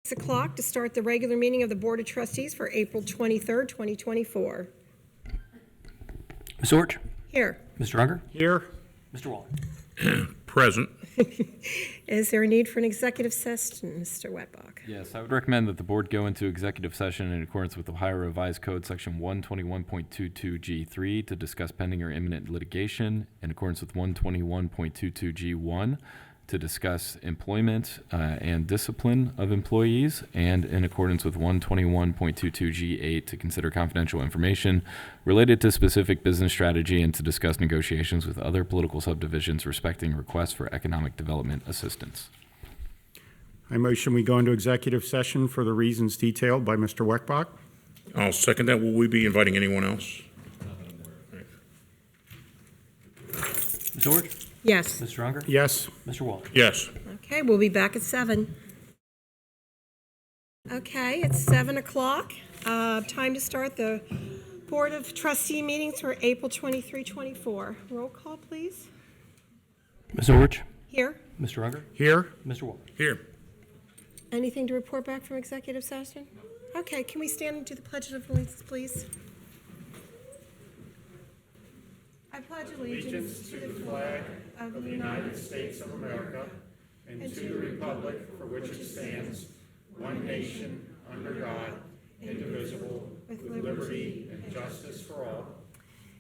6 o'clock to start the regular meeting of the Board of Trustees for April 23rd, 2024. Ms. Orch? Here. Mr. Unger? Here. Mr. Waller? Present. Is there a need for an executive session, Mr. Wetbach? Yes, I would recommend that the board go into executive session in accordance with Ohio Revised Code Section 121.22G3 to discuss pending or imminent litigation, in accordance with 121.22G1 to discuss employment and discipline of employees, and in accordance with 121.22G8 to consider confidential information related to specific business strategy and to discuss negotiations with other political subdivisions respecting requests for economic development assistance. I motion we go into executive session for the reasons detailed by Mr. Weckbach. I'll second that. Will we be inviting anyone else? Ms. Orch? Yes. Mr. Unger? Yes. Mr. Waller? Yes. Okay, we'll be back at 7. Okay, it's 7 o'clock. Time to start the Board of Trustee meetings for April 23, 24. Roll call, please. Ms. Orch? Here. Mr. Unger? Here. Mr. Waller? Here. Anything to report back from executive session? Okay, can we stand and do the Pledge of Allegiance, please? I pledge allegiance to the flag of the United States of America and to the republic for which it stands, one nation, under God, indivisible, with liberty and justice for all.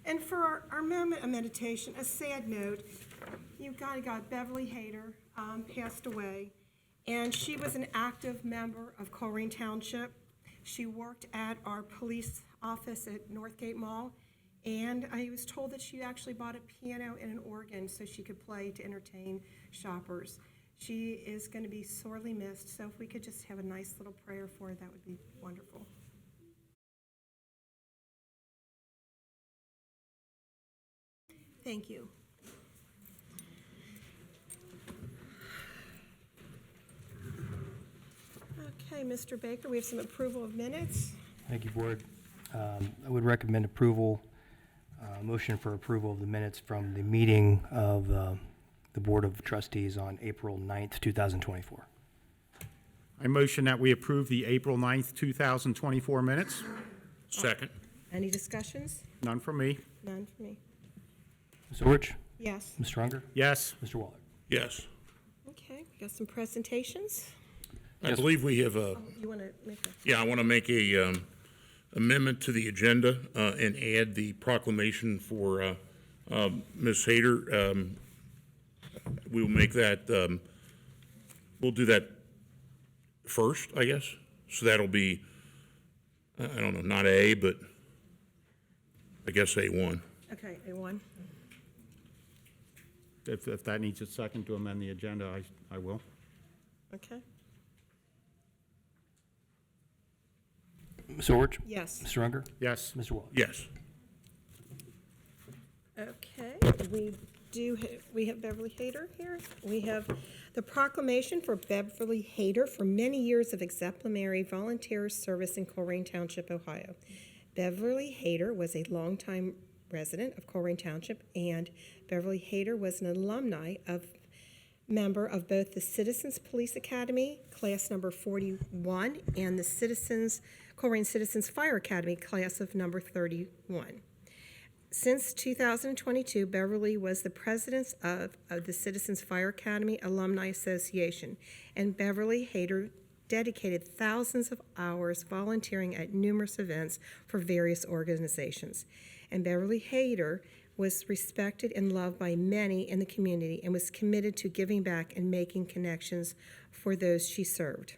And for our moment of meditation, a sad note, you got Beverly Hater passed away, and she was an active member of Colerain Township. She worked at our police office at Northgate Mall, and I was told that she actually bought a piano and an organ so she could play to entertain shoppers. She is going to be sorely missed, so if we could just have a nice little prayer for her, that would be wonderful. Thank you. Okay, Mr. Baker, we have some approval of minutes. Thank you, Board. I would recommend approval, motion for approval of the minutes from the meeting of the Board of Trustees on April 9th, 2024. I motion that we approve the April 9th, 2024 minutes. Second. Any discussions? None from me. None for me. Ms. Orch? Yes. Mr. Unger? Yes. Mr. Waller? Yes. Okay, we got some presentations. I believe we have You want to make a... I want to make a amendment to the agenda and add the proclamation for Ms. Hater. We'll make that, we'll do that first, I guess. So that'll be, I don't know, not A, but I guess A1. Okay, A1. If that needs a second to amend the agenda, I will. Okay. Ms. Orch? Yes. Mr. Unger? Yes. Mr. Waller? Yes. Okay, we have Beverly Hater here. We have the proclamation for Beverly Hater for many years of exemplary volunteer service in Colerain Township, Ohio. Beverly Hater was a longtime resident of Colerain Township, and Beverly Hater was an alumni member of both the Citizens Police Academy, class number 41, and the Colerain Citizens Fire Academy, class of number 31. Since 2022, Beverly was the president of the Citizens Fire Academy Alumni Association, and Beverly Hater dedicated thousands of hours volunteering at numerous events for various organizations. And Beverly Hater was respected and loved by many in the community and was committed to giving back and making connections for those she served.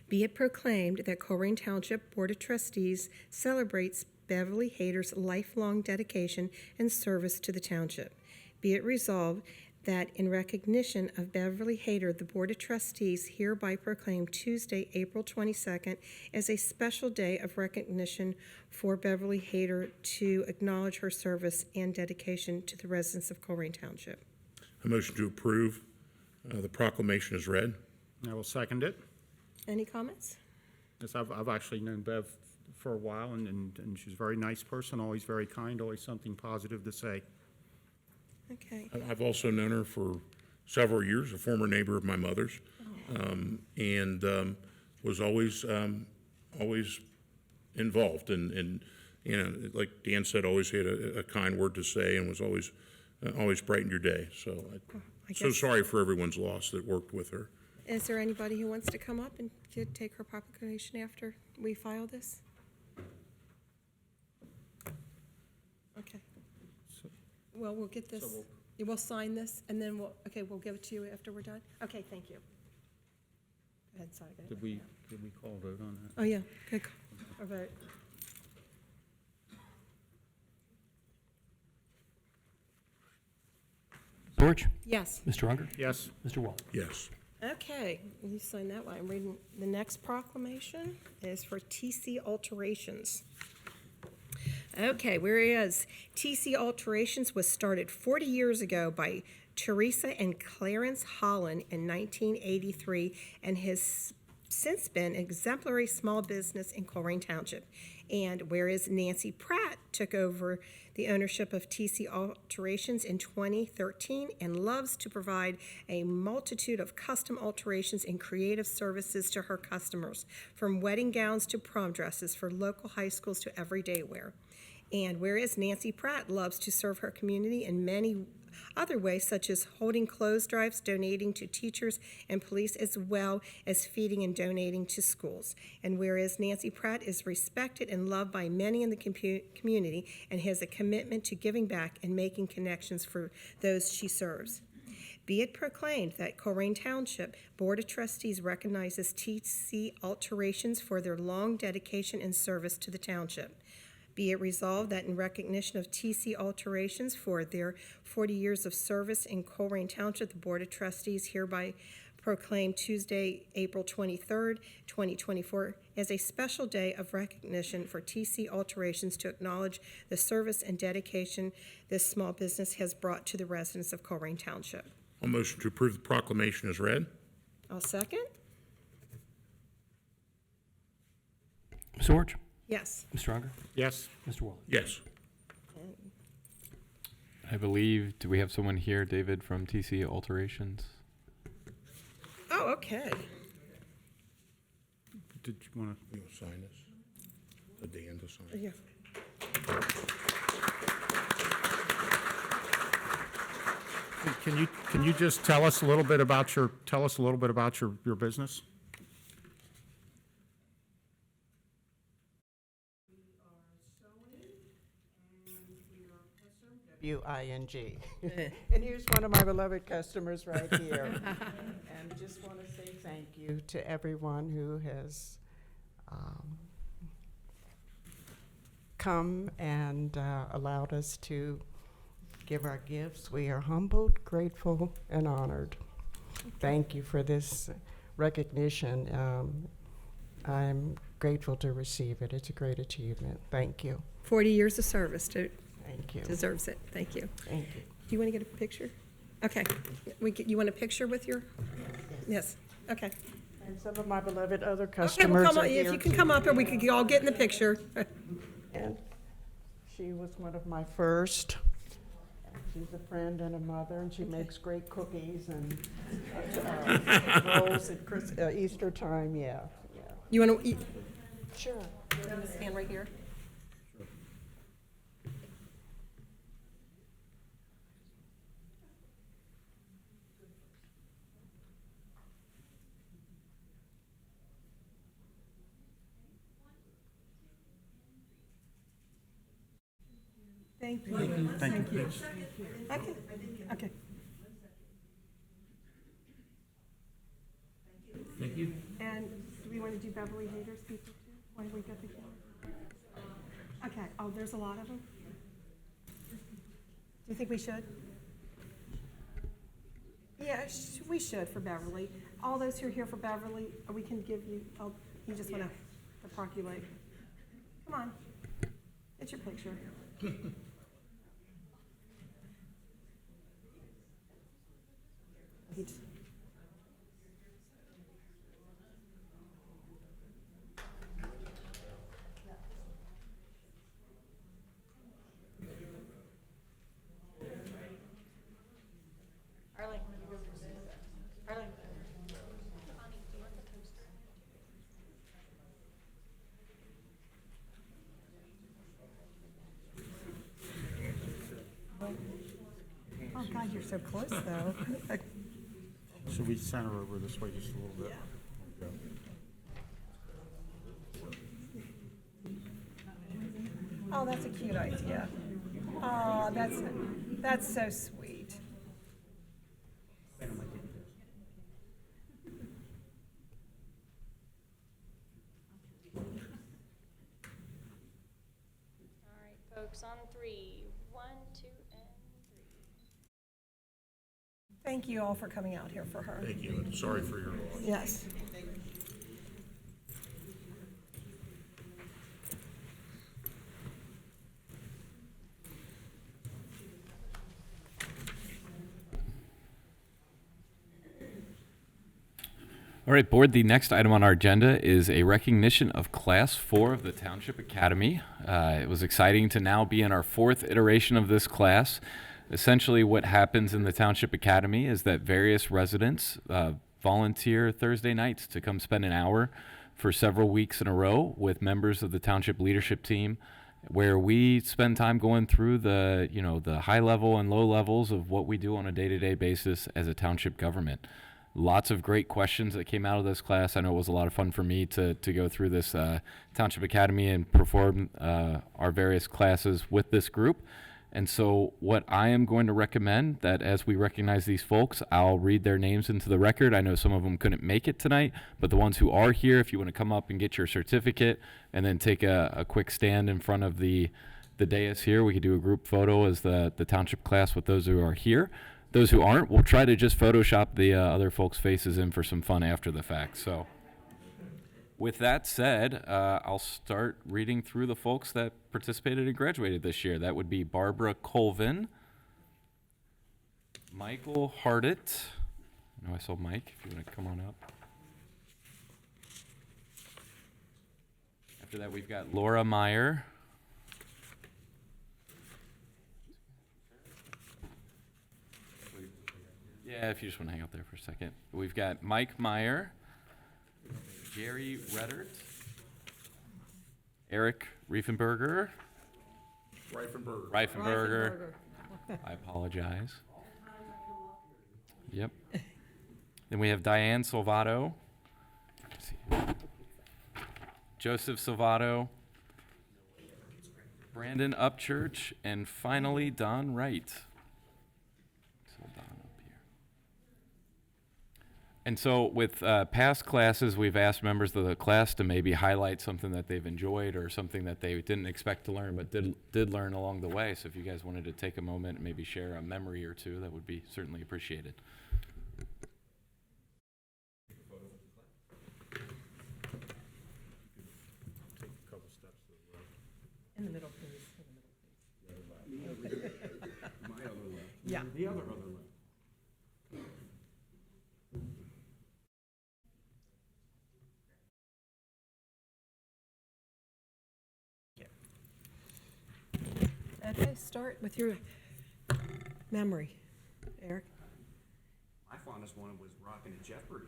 Be it proclaimed that Colerain Township Board of Trustees celebrates Beverly Hater's lifelong dedication and service to the township. Be it resolved that in recognition of Beverly Hater, the Board of Trustees hereby proclaim Tuesday, April 22nd as a special day of recognition for Beverly Hater to acknowledge her service and dedication to the residents of Colerain Township. A motion to approve the proclamation is read. I will second it. Any comments? Yes, I've actually known Bev for a while, and she's a very nice person, always very kind, always something positive to say. Okay. I've also known her for several years, a former neighbor of my mother's. And was always involved and, you know, like Dan said, always had a kind word to say and was always brightened your day. So I so guess- sorry for everyone's loss that worked with her. Is there anybody who wants to come up and take her proclamation after we file this? Okay. Well, we'll get this, we'll sign this, and then we'll give it to you after we're done? Okay, thank you. Go ahead, sorry. go ahead. Did we call a vote on that? Oh, yeah, good, a vote. George? Yes. Mr. Unger? Yes. Mr. Waller? Yes. Okay, you sign that one. I'm reading, the next proclamation is for T C Alterations. Okay, whereas T C Alterations was started 40 years ago by Teresa and Clarence Holland in 1983 and has since been an exemplary small business in Colerain Township. And whereas Nancy Pratt took over the ownership of T C Alterations in 2013 and loves to provide a multitude of custom alterations and creative services to her customers, from wedding gowns to prom dresses for local high schools to everyday wear. And whereas Nancy Pratt loves to serve her community in many other ways, such as holding clothes drives, donating to teachers and police, as well as feeding and donating to schools. And whereas Nancy Pratt is respected and loved by many in the community and has a commitment to giving back and making connections for those she serves. Be it proclaimed that Colerain Township Board of Trustees recognizes T C Alterations for their long dedication and service to the township. Be it resolved that in recognition of T C Alterations for their 40 years of service in Colerain Township, the Board of Trustees hereby proclaim Tuesday, April 23rd, 2024, as a special day of recognition for T C Alterations to acknowledge the service and dedication this small business has brought to the residents of Colerain Township. I'll motion to approve the proclamation as read. I'll second. Ms. George? Yes. Mr. Unger? Yes. Mr. Waller? Yes. I believe, do we have someone here, David, from TC Alterations? Oh, okay. Did you want You want to sign this? The Dan to sign. Yeah. Can you just tell us a little bit about your business? W-I-N-G. And here's one of my beloved customers right here. And just want to say thank you to everyone who has come and allowed us to give our gifts. We are humbled, grateful, and honored. Thank you for this recognition. I'm grateful to receive it. It's a great achievement. Thank you. 40 years of service, Thank you. deserves it. Thank you. Thank you. Do you want to get a picture? Okay. You want a picture with your? Yes. Okay. And some of my beloved other Okay, well, customers come are on. here If you can too. come up here, we could all get in the picture. And she was one of my first. She's a friend and a mother, and she makes great cookies and rolls at Easter time, yeah. You want to? Sure. Stand right here. Thank you. Thank you. Okay, okay. Thank you. And do we want to do Beverly Hater's people too? Why don't we get the camera? Okay, oh, there's a lot of them? Do you think we should? Yeah, we should for Beverly. All those who are here for Beverly, we can give you, oh, you just want to percolate. Come on, it's your picture. He just- so close, though. Should we center over this way just a little bit? Oh, that's a cute idea. Oh, that's so sweet. All right, folks, on three. 1, 2, and 3. Thank you all for coming out here for her. Thank you, and sorry for your loss. Yes. All right, Board, the next item on our agenda is a recognition of Class 4 of the Township Academy. It was exciting to now be in our 4th iteration of this class. Essentially, what happens in the Township Academy is that various residents volunteer Thursday nights to come spend an hour for several weeks in a row with members of the Township leadership team, where we spend time going through the, the high level and low levels of what we do on a day-to-day basis as a township government. Lots of great questions that came out of this class. I know it was a lot of fun for me to go through this Township Academy and perform our various classes with this group. And so what I am going to recommend that as we recognize these folks, I'll read their names into the record. I know some of them couldn't make it tonight, but the ones who are here, if you want to come up and get your certificate and then take a quick stand in front of the dais here, we could do a group photo as the township class with those who are here. Those who aren't, we'll try to just Photoshop the other folks' faces in for some fun after the fact. So with that said, I'll start reading through the folks that participated and graduated this year. That would be Barbara Colvin, Michael Hardit. I know I saw Mike, if you want to come on up. After that, we've got Laura Meyer. Yeah, if you just want to hang out there for a second. We've got Mike Meyer, Gary Reddert, Eric Reifenberger. Reifenberger. I apologize. Yep. Then we have Diane Silvato, Joseph Silvato, Brandon Upchurch, and finally Don Wright. So Don up here. And so with past classes, we've asked members of the class to maybe highlight something that they've enjoyed or something that they didn't expect to learn but did learn along the way. So if you guys wanted to take a moment and maybe share a memory or two, that would be certainly appreciated. In the middle, please. In the middle, please. Yeah. The other left. Okay, start with your memory, Eric. My fondest one was rocking at Jeopardy.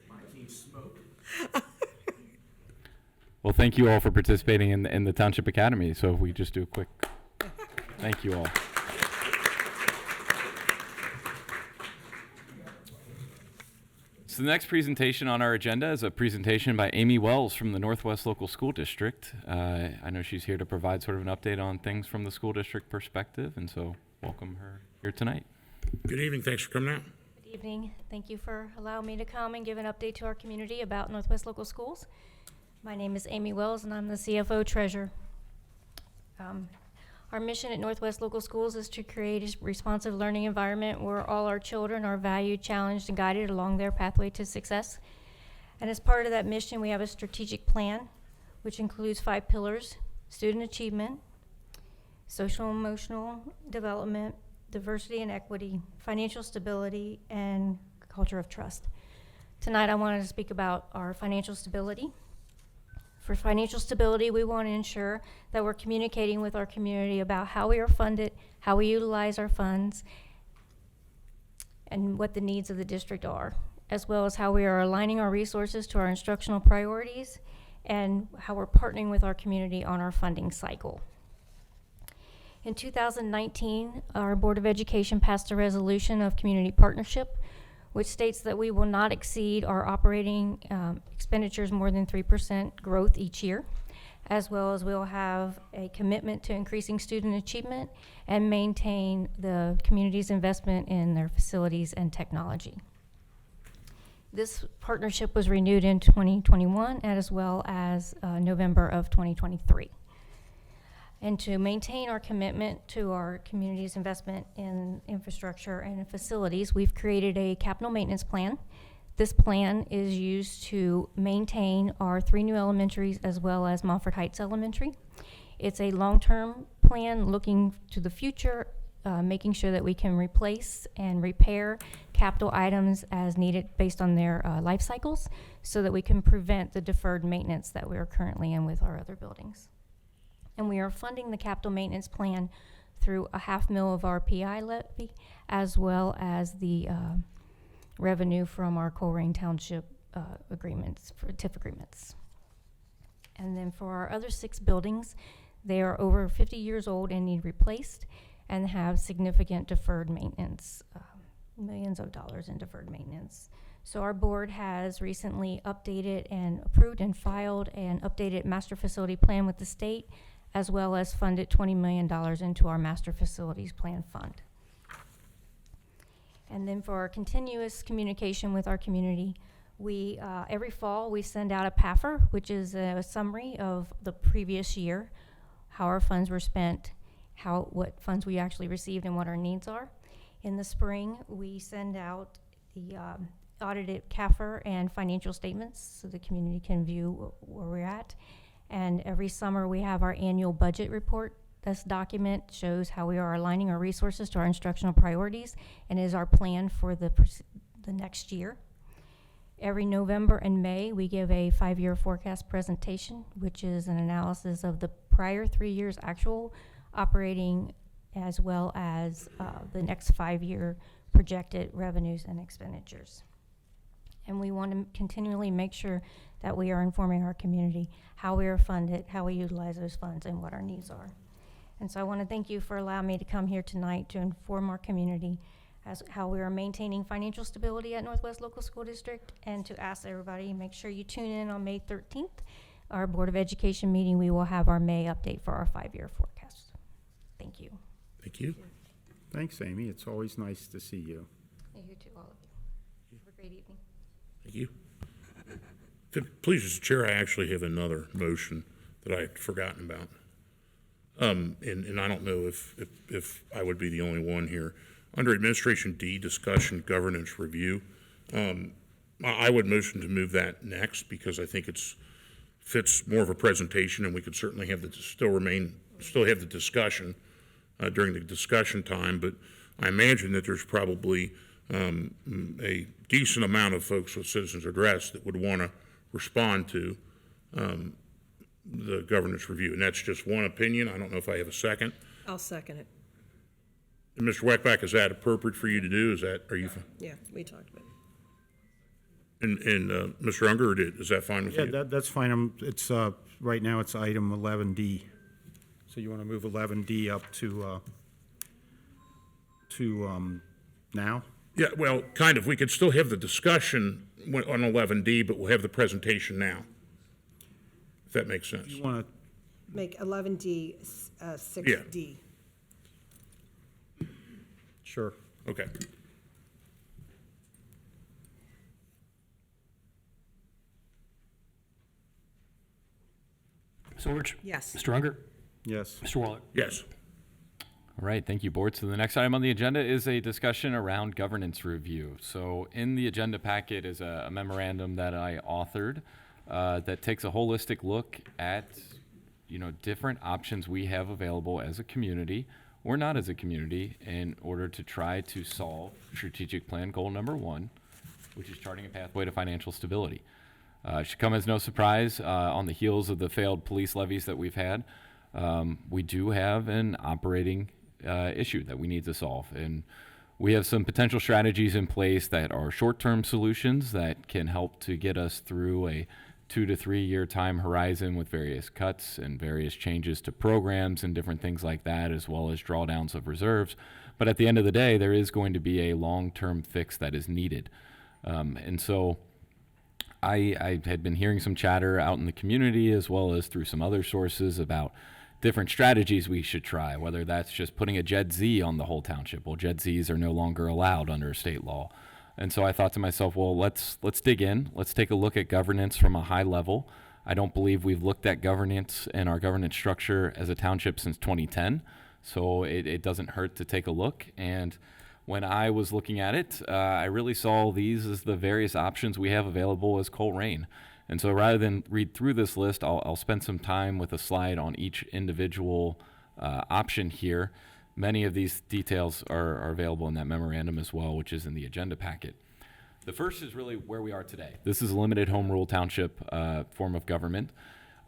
My team smoked. Well, thank you all for participating in the Township Academy. So if we just do a quick thank you all. So the next presentation on our agenda is a presentation by Amy Wells from the Northwest Local School District. I know she's here to provide sort of an update on things from the school district perspective, and so welcome her here tonight. Good evening, thanks for coming out. Good evening. Thank you for allowing me to come and give an update to our community about Northwest Local Schools. My name is Amy Wells, and I'm the CFO Treasurer. Our mission at Northwest Local Schools is to create a responsive learning environment where all our children are valued, challenged, and guided along their pathway to success. And as part of that mission, we have a strategic plan, which includes 5 pillars: student achievement, social and emotional development, diversity and equity, financial stability, and culture of trust. Tonight, I wanted to speak about our financial stability. For financial stability, we want to ensure that we're communicating with our community about how we are funded, how we utilize our funds, and what the needs of the district are, as well as how we are aligning our resources to our instructional priorities and how we're partnering with our community on our funding cycle. In 2019, our Board of Education passed a resolution of community partnership, which states that we will not exceed our operating expenditures more than 3% growth each year, as well as we'll have a commitment to increasing student achievement and maintain the community's investment in their facilities and technology. This partnership was renewed in 2021 as well as November of 2023. And to maintain our commitment to our community's investment in infrastructure and in facilities, we've created a capital maintenance plan. This plan is used to maintain our 3 new elementaries as well as Montford Heights Elementary. It's a long-term plan looking to the future, making sure that we can replace and repair capital items as needed based on their life cycles so that we can prevent the deferred maintenance that we are currently in with our other buildings. And we are funding the capital maintenance plan through a $500,000 of our PI levy, as well as the revenue from our Colerain Township agreements, for TIF agreements. And then for our other 6 buildings, they are over 50 years old and need replaced and have significant deferred maintenance, millions of dollars in deferred maintenance. So our board has recently updated and approved and filed an updated master facility plan with the state, as well as funded $20 million into our master facilities plan fund. And then for our continuous communication with our community, we, every fall, we send out a PAFR, which is a summary of the previous year, how our funds were spent, what funds we actually received, and what our needs are. In the spring, we send out the audited CAFR and financial statements so the community can view where we're at. And every summer, we have our annual budget report. This document shows how we are aligning our resources to our instructional priorities and is our plan for the next year. Every November and May, we give a 5-year forecast presentation, which is an analysis of the prior 3 years' actual operating as well as the next 5-year projected revenues and expenditures. And we want to continually make sure that we are informing our community how we are funded, how we utilize those funds, and what our needs are. And so I want to thank you for allowing me to come here tonight to inform our community as how we are maintaining financial stability at Northwest Local School District, and to ask everybody, make sure you tune in on May 13th, our Board of Education meeting. We will have our May update for our 5-year forecast. Thank you. Thank you. Thanks, Amy. It's always nice to see you. Thank you to all of you. Have a great evening. Thank you. If it pleases the chair, I actually have another motion that I had forgotten about. And I don't know if I would be the only one here. Under Administration D, Discussion Governance Review, I would motion to move that next because I think it's fits more of a presentation, and we could certainly have still have the discussion during the discussion time. But I imagine that there's probably a decent amount of folks with citizens address that would want to respond to the governance review, and that's just one opinion. I don't know if I have a second. I'll second it. And Mr. Weckbach, is that appropriate for you to do? Are you? Yeah, we talked about it. And Mr. Unger, is that fine with you? Yeah, that's fine. It's right now it's item 11D. So you want to move 11D up to now? Yeah, well, kind of. We could still have the discussion on 11D, but we'll have the presentation now, if that makes sense. You want to, Make 11D 6D. sure. Okay. Ms. Orich? Yes. Mr. Unger? Yes. Mr. Waller? Yes. All right, thank you, board. So the next item on the agenda is a discussion around governance review. So in the agenda packet is a memorandum that I authored that takes a holistic look at, different options we have available as a community or not as a community in order to try to solve strategic plan goal number 1, which is charting a pathway to financial stability. It should come as no surprise on the heels of the failed police levies that we've had. We do have an operating issue that we need to solve. And we have some potential strategies in place that are short-term solutions that can help to get us through a 2 to 3 year time horizon with various cuts and various changes to programs and different things like that, as well as drawdowns of reserves. But at the end of the day, there is going to be a long-term fix that is needed. And so I had been hearing some chatter out in the community, as well as through some other sources, about different strategies we should try, whether that's just putting a Jed Z on the whole township. Well, Jed Zs are no longer allowed under state law. And so I thought to myself, well, let's dig in. Let's take a look at governance from a high level. I don't believe we've looked at governance and our governance structure as a township since 2010. So it doesn't hurt to take a look. And when I was looking at it, I really saw these as the various options we have available as Colerain. And so rather than read through this list, I'll spend some time with a slide on each individual option here. Many of these details are available in that memorandum as well, which is in the agenda packet. The first is really where we are today. This is a limited home rule township form of government.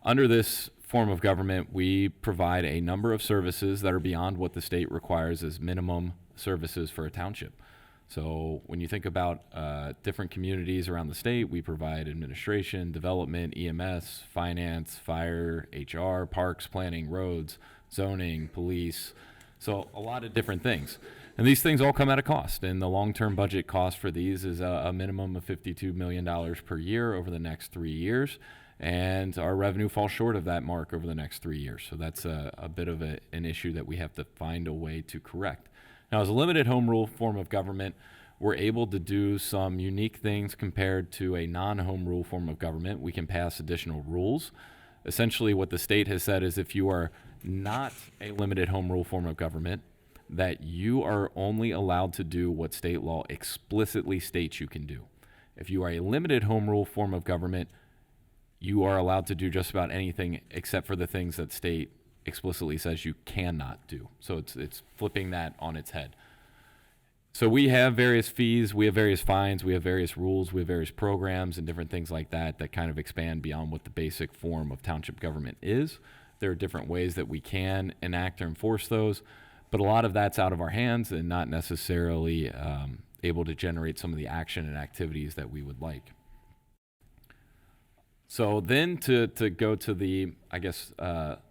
Under this form of government, we provide a number of services that are beyond what the state requires as minimum services for a township. So when you think about different communities around the state, we provide administration, development, EMS, finance, fire, HR, parks, planning, roads, zoning, police. So a lot of different things. And these things all come at a cost. And the long-term budget cost for these is a minimum of $52 million per year over the next 3 years. And our revenue falls short of that mark over the next 3 years. So that's a bit of an issue that we have to find a way to correct. Now, as a limited home rule form of government, we're able to do some unique things compared to a non-home rule form of government. We can pass additional rules. Essentially, what the state has said is if you are not a limited home rule form of government, that you are only allowed to do what state law explicitly states you can do. If you are a limited home rule form of government, you are allowed to do just about anything except for the things that state explicitly says you cannot do. So it's flipping that on its head. So we have various fees, we have various fines, we have various rules, we have various programs and different things like that that kind of expand beyond what the basic form of township government is. There are different ways that we can enact or enforce those, but a lot of that's out of our hands and not necessarily able to generate some of the action and activities that we would like. So then to go to the, I guess,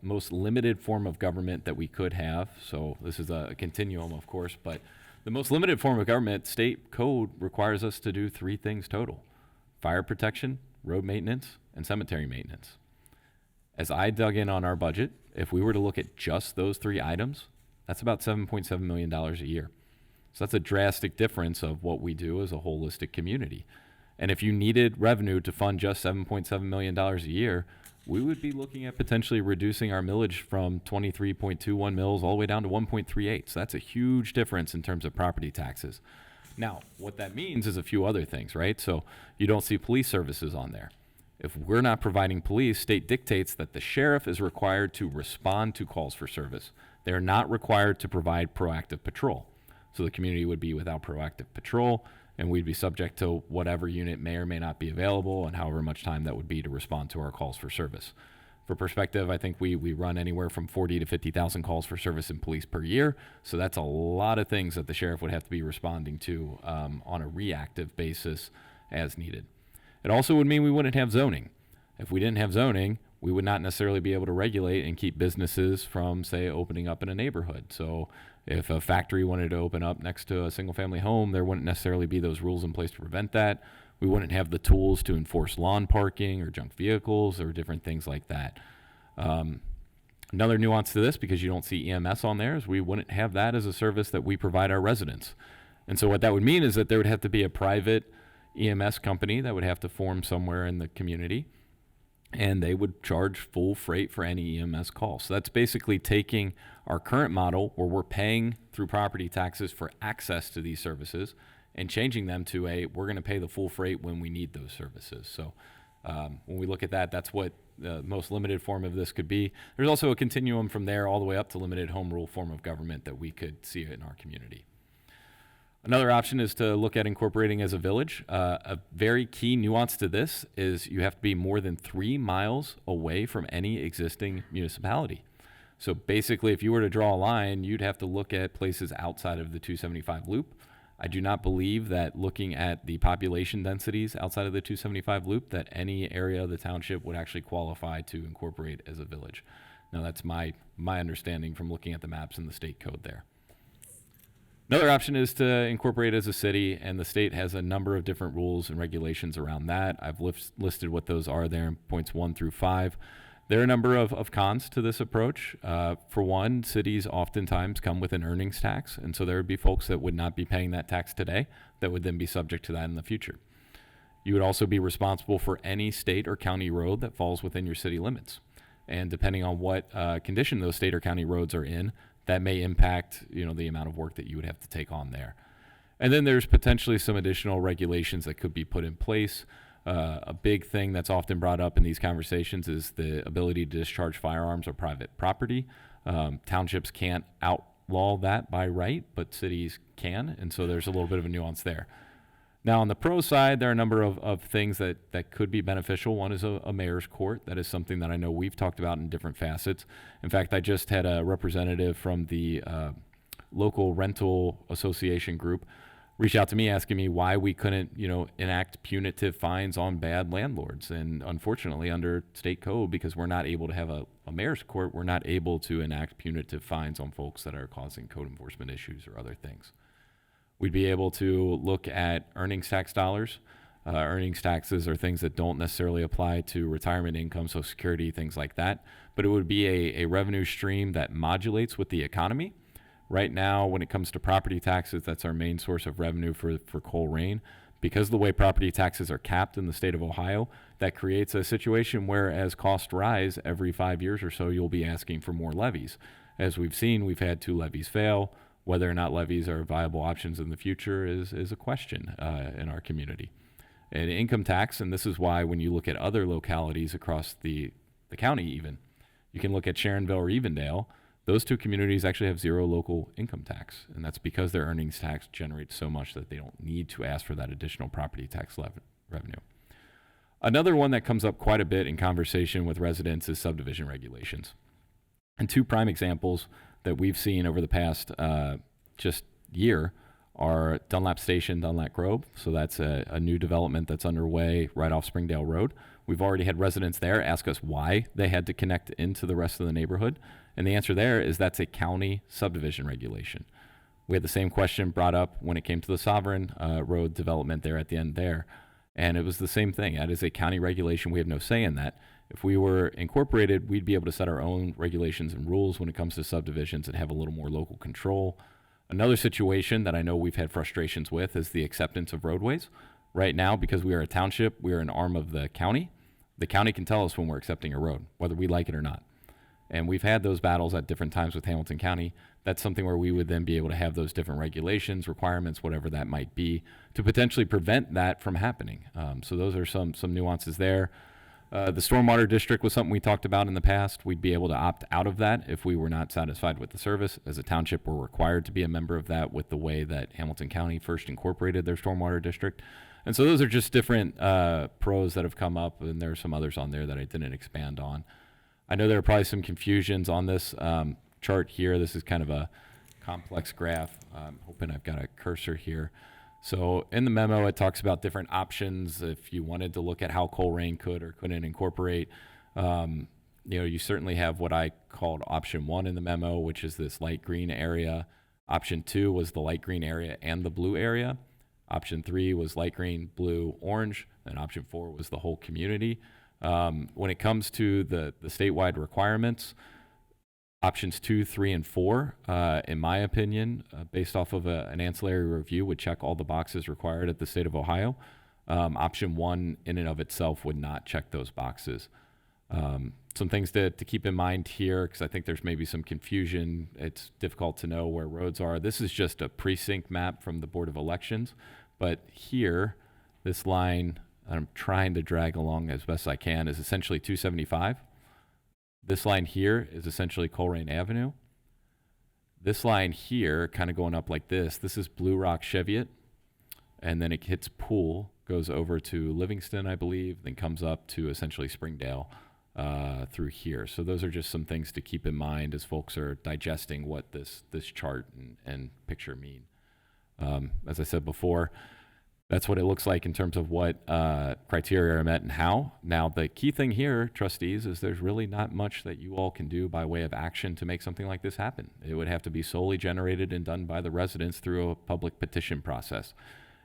most limited form of government that we could have. So this is a continuum, of course, but the most limited form of government, state code requires us to do 3 things total: fire protection, road maintenance, and cemetery maintenance. As I dug in on our budget, if we were to look at just those 3 items, that's about $7.7 million a year. So that's a drastic difference of what we do as a holistic community. And if you needed revenue to fund just $7.7 million a year, we would be looking at potentially reducing our millage from 23.21 mils all the way down to 1.38. So that's a huge difference in terms of property taxes. Now, what that means is a few other things, right? So you don't see police services on there. If we're not providing police, state dictates that the sheriff is required to respond to calls for service. They're not required to provide proactive patrol. So the community would be without proactive patrol, and we'd be subject to whatever unit may or may not be available and however much time that would be to respond to our calls for service. For perspective, I think we run anywhere from 40 to 50,000 calls for service in police per year. So that's a lot of things that the sheriff would have to be responding to on a reactive basis as needed. It also would mean we wouldn't have zoning. If we didn't have zoning, we would not necessarily be able to regulate and keep businesses from, say, opening up in a neighborhood. So if a factory wanted to open up next to a single-family home, there wouldn't necessarily be those rules in place to prevent that. We wouldn't have the tools to enforce lawn parking or junk vehicles or different things like that. Another nuance to this, because you don't see EMS on there, is we wouldn't have that as a service that we provide our residents. And so what that would mean is that there would have to be a private EMS company that would have to form somewhere in the community, and they would charge full freight for any EMS call. So that's basically taking our current model where we're paying through property taxes for access to these services and changing them to we're going to pay the full freight when we need those services. So when we look at that, that's what the most limited form of this could be. There's also a continuum from there all the way up to limited home rule form of government that we could see in our community. Another option is to look at incorporating as a village. A very key nuance to this is you have to be more than 3 miles away from any existing municipality. So basically, if you were to draw a line, you'd have to look at places outside of the 275 loop. I do not believe that looking at the population densities outside of the 275 loop, that any area of the township would actually qualify to incorporate as a village. Now, that's my understanding from looking at the maps and the state code there. Another option is to incorporate as a city, and the state has a number of different rules and regulations around that. I've listed what those are there in points 1 through 5. There are a number of cons to this approach. For one, cities oftentimes come with an earnings tax, and so there would be folks that would not be paying that tax today that would then be subject to that in the future. You would also be responsible for any state or county road that falls within your city limits. And depending on what condition those state or county roads are in, that may impact, the amount of work that you would have to take on there. And then there's potentially some additional regulations that could be put in place. A big thing that's often brought up in these conversations is the ability to discharge firearms or private property. Townships can't outlaw that by right, but cities can, and so there's a little bit of a nuance there. Now, on the pro side, there are a number of things that could be beneficial. One is a mayor's court. That is something that I know we've talked about in different facets. In fact, I just had a representative from the local rental association group reach out to me asking me why we couldn't, enact punitive fines on bad landlords. And unfortunately, under state code, because we're not able to have a mayor's court, we're not able to enact punitive fines on folks that are causing code enforcement issues or other things. We'd be able to look at earnings tax dollars. Earnings taxes are things that don't necessarily apply to retirement income, Social Security, things like that. But it would be a revenue stream that modulates with the economy. Right now, when it comes to property taxes, that's our main source of revenue for Colerain. Because of the way property taxes are capped in the state of Ohio, that creates a situation where as costs rise every 5 years or so, you'll be asking for more levies. As we've seen, we've had 2 levies fail. Whether or not levies are viable options in the future is a question in our community. And income tax, and this is why when you look at other localities across the county even, you can look at Sharonville or Evendale. Those 2 communities actually have 0 local income tax, and that's because their earnings tax generates so much that they don't need to ask for that additional property tax revenue. Another one that comes up quite a bit in conversation with residents is subdivision regulations. And 2 prime examples that we've seen over the past just year are Dunlap Station, Dunlap Grove. So that's a new development that's underway right off Springdale Road. We've already had residents there ask us why they had to connect into the rest of the neighborhood. And the answer there is that's a county subdivision regulation. We had the same question brought up when it came to the Sovereign Road development there at the end there. And it was the same thing. That is a county regulation. We have no say in that. If we were incorporated, we'd be able to set our own regulations and rules when it comes to subdivisions and have a little more local control. Another situation that I know we've had frustrations with is the acceptance of roadways. Right now, because we are a township, we are an arm of the county. The county can tell us when we're accepting a road, whether we like it or not. And we've had those battles at different times with Hamilton County. That's something where we would then be able to have those different regulations, requirements, whatever that might be, to potentially prevent that from happening. So those are some nuances there. The stormwater district was something we talked about in the past. We'd be able to opt out of that if we were not satisfied with the service. As a township, we're required to be a member of that with the way that Hamilton County first incorporated their stormwater district. And so those are just different pros that have come up, and there are some others on there that I didn't expand on. I know there are probably some confusions on this chart here. This is kind of a complex graph. I'm hoping I've got a cursor here. So in the memo, it talks about different options if you wanted to look at how Colerain could or couldn't incorporate. You certainly have what I called option 1 in the memo, which is this light green area. Option 2 was the light green area and the blue area. Option 3 was light green, blue, orange. And option 4 was the whole community. When it comes to the statewide requirements, options 2, 3, and 4, in my opinion, based off of an ancillary review, would check all the boxes required at the state of Ohio. Option 1 in and of itself would not check those boxes. Some things to keep in mind here, because I think there's maybe some confusion. It's difficult to know where roads are. This is just a precinct map from the Board of Elections, but here, this line I'm trying to drag along as best I can is essentially 275. This line here is essentially Colerain Avenue. This line here, kind of going up like this is Blue Rock Cheviot, and then it hits Poole, goes over to Livingston, I believe, then comes up to essentially Springdale through here. So those are just some things to keep in mind as folks are digesting what this chart and picture mean. As I said before, that's what it looks like in terms of what criteria are met and how. Now, the key thing here, trustees, is there's really not much that you all can do by way of action to make something like this happen. It would have to be solely generated and done by the residents through a public petition process.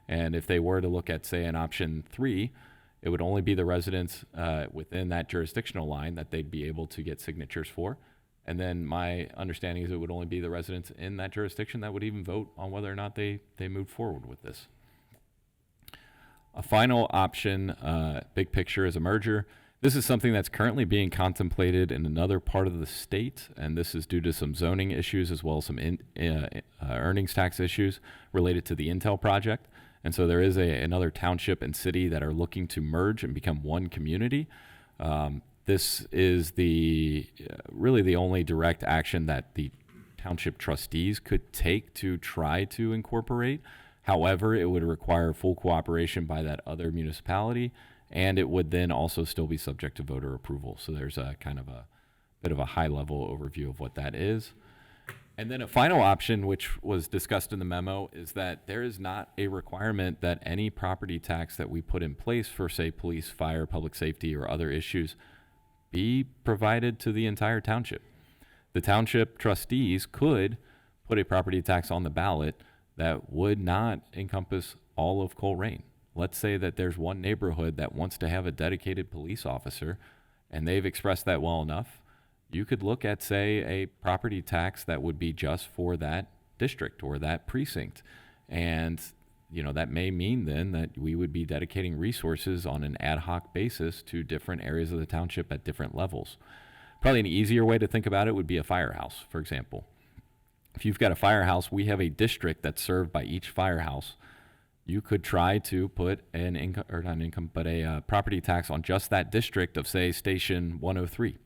And if they were to look at, say, an option 3, it would only be the residents within that jurisdictional line that they'd be able to get signatures for. And then my understanding is it would only be the residents in that jurisdiction that would even vote on whether or not they move forward with this. A final option, big picture, is a merger. This is something that's currently being contemplated in another part of the state, and this is due to some zoning issues as well as some earnings tax issues related to the Intel project. And so there is another township and city that are looking to merge and become one community. This is really the only direct action that the township trustees could take to try to incorporate. However, it would require full cooperation by that other municipality, and it would then also still be subject to voter approval. So there's a kind of a bit of a high-level overview of what that is. And then a final option, which was discussed in the memo, is that there is not a requirement that any property tax that we put in place for, say, police, fire, public safety, or other issues be provided to the entire township. The township trustees could put a property tax on the ballot that would not encompass all of Colerain. Let's say that there's one neighborhood that wants to have a dedicated police officer, and they've expressed that well enough. You could look at, say, a property tax that would be just for that district or that precinct. And, that may mean then that we would be dedicating resources on an ad hoc basis to different areas of the township at different levels. Probably an easier way to think about it would be a firehouse, for example. If you've got a firehouse, we have a district that's served by each firehouse. You could try to put a property tax on just that district of, say, Station 103.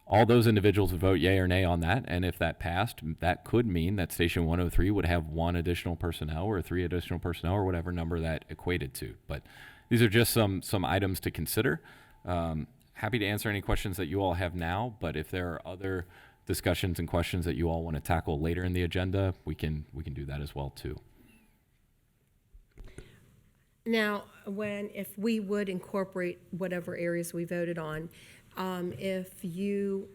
All those individuals would vote yay or nay on that, and if that passed, that could mean that Station 103 would have 1 additional personnel or 3 additional personnel or whatever number that equated to. But these are just some items to consider. Happy to answer any questions that you all have now, but if there are other discussions and questions that you all want to tackle later in the agenda, we can do that as well too. Now, if we would incorporate whatever areas we voted on, if you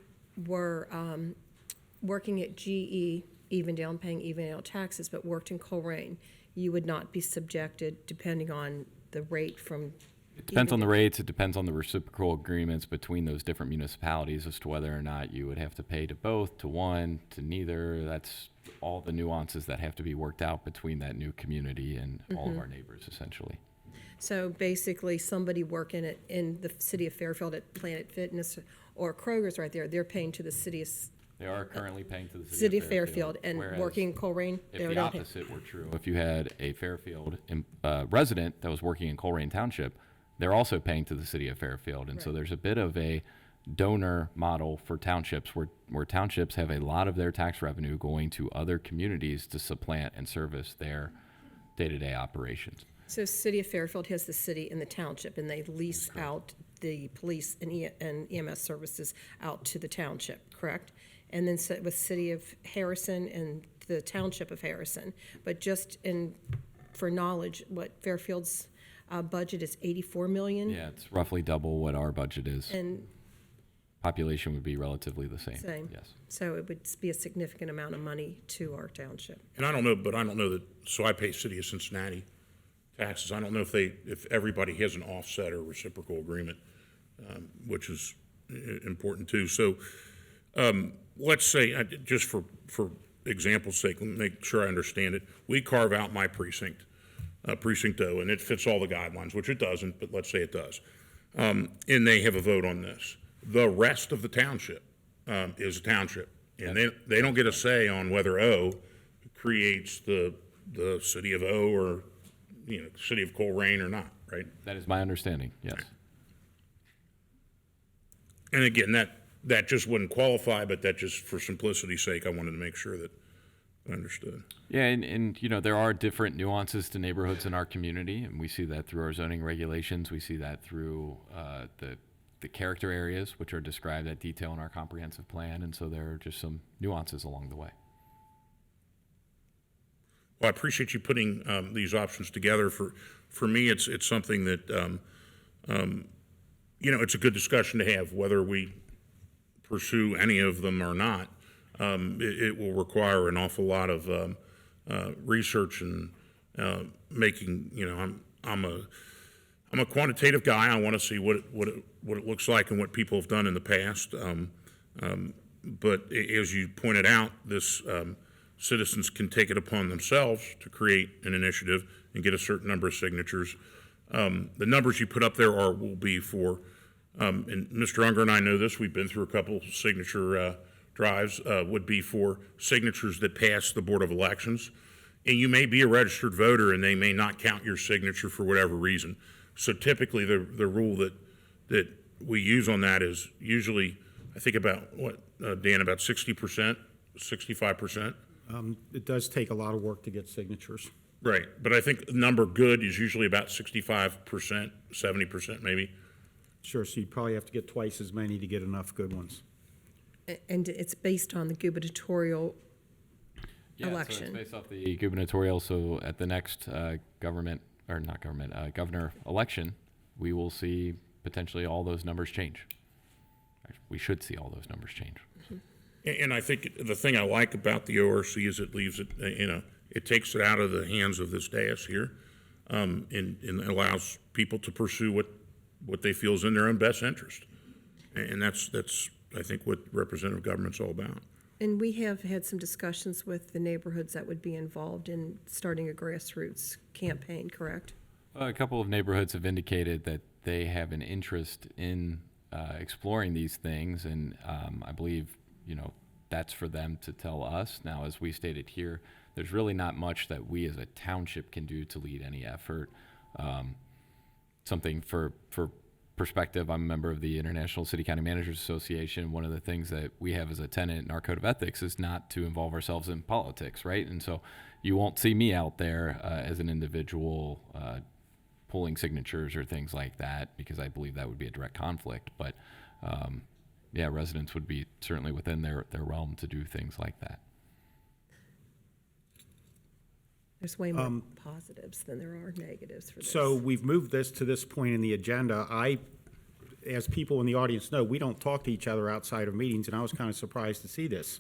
were working at GE, Evendale, paying Evendale taxes, but worked in Colerain, you would not be subjected, depending on the rate from. It depends on the rates. It depends on the reciprocal agreements between those different municipalities as to whether or not you would have to pay to both, to one, to neither. That's all the nuances that have to be worked out between that new community and all of our neighbors, essentially. So basically, somebody working in the city of Fairfield at Planet Fitness or Kroger's right there, they're paying to the city of. They are currently paying to the City of Fairfield, and whereas working in Colerain, if they're the not paying. opposite were true, if you had a Fairfield resident that was working in Colerain Township, they're also paying to the city of Fairfield. And so there's a bit of a donor model for townships where townships have a lot of their tax revenue going to other communities to supplant and service their day-to-day operations. So City of Fairfield has the city and the township, and they lease out the police and EMS services out to the township, correct? And then with City of Harrison and the Township of Harrison. But just for knowledge, what Fairfield's budget is 84 million? Yeah, it's roughly double what our budget is. And Population would be relatively the same. same. Yes. So it would be a significant amount of money to our township. And I don't know that, so I pay City of Cincinnati taxes. I don't know if everybody has an offset or reciprocal agreement, which is important too. So let's say, just for example's sake, let me make sure I understand it. We carve out my precinct, Precinct O, and it fits all the guidelines, which it doesn't, but let's say it does. And they have a vote on this. The rest of the township is a township, and they don't get a say on whether O creates the city of O or city of Colerain or not, right? That is my understanding, yes. And again, that just wouldn't qualify, but that just for simplicity's sake, I wanted to make sure that I understood. Yeah, and there are different nuances to neighborhoods in our community, and we see that through our zoning regulations. We see that through the character areas, which are described at detail in our comprehensive plan, and so there are just some nuances along the way. Well, I appreciate you putting these options together. For me, it's something that, it's a good discussion to have, whether we pursue any of them or not. It will require an awful lot of research and making, I'm a quantitative guy. I want to see what it looks like and what people have done in the past. But as you pointed out, this citizens can take it upon themselves to create an initiative and get a certain number of signatures. The numbers you put up there will be for, and Mr. Unger and I know this, we've been through a couple signature drives, would be for signatures that pass the Board of Elections. And you may be a registered voter and they may not count your signature for whatever reason. So typically the rule that we use on that is usually, I think about, Dan, about 60%, 65%? It does take a lot of work to get signatures. Right, but I think the number good is usually about 65%, 70% maybe. Sure, so you probably have to get twice as many to get enough good ones. And it's based on the gubernatorial Yeah, so election. it's based off the gubernatorial, so at the next governor election, we will see potentially all those numbers change. We should see all those numbers change. And I think the thing I like about the ORC is it leaves it, it takes it out of the hands of this dais here, and allows people to pursue what they feel is in their own best interest. And that's I think what representative government's all about. And we have had some discussions with the neighborhoods that would be involved in starting a grassroots campaign, correct? A couple of neighborhoods have indicated that they have an interest in exploring these things, and I believe, that's for them to tell us. Now, as we stated here, there's really not much that we as a township can do to lead any effort. Something for perspective, I'm a member of the International City County Managers Association. One of the things that we have as a tenet in our code of ethics is not to involve ourselves in politics, right? And so you won't see me out there as an individual pulling signatures or things like that, because I believe that would be a direct conflict. But residents would be certainly within their realm to do things like that. There's way more positives than there are negatives for this. So we've moved this to this point in the agenda. As people in the audience know, we don't talk to each other outside of meetings, and I was kind of surprised to see this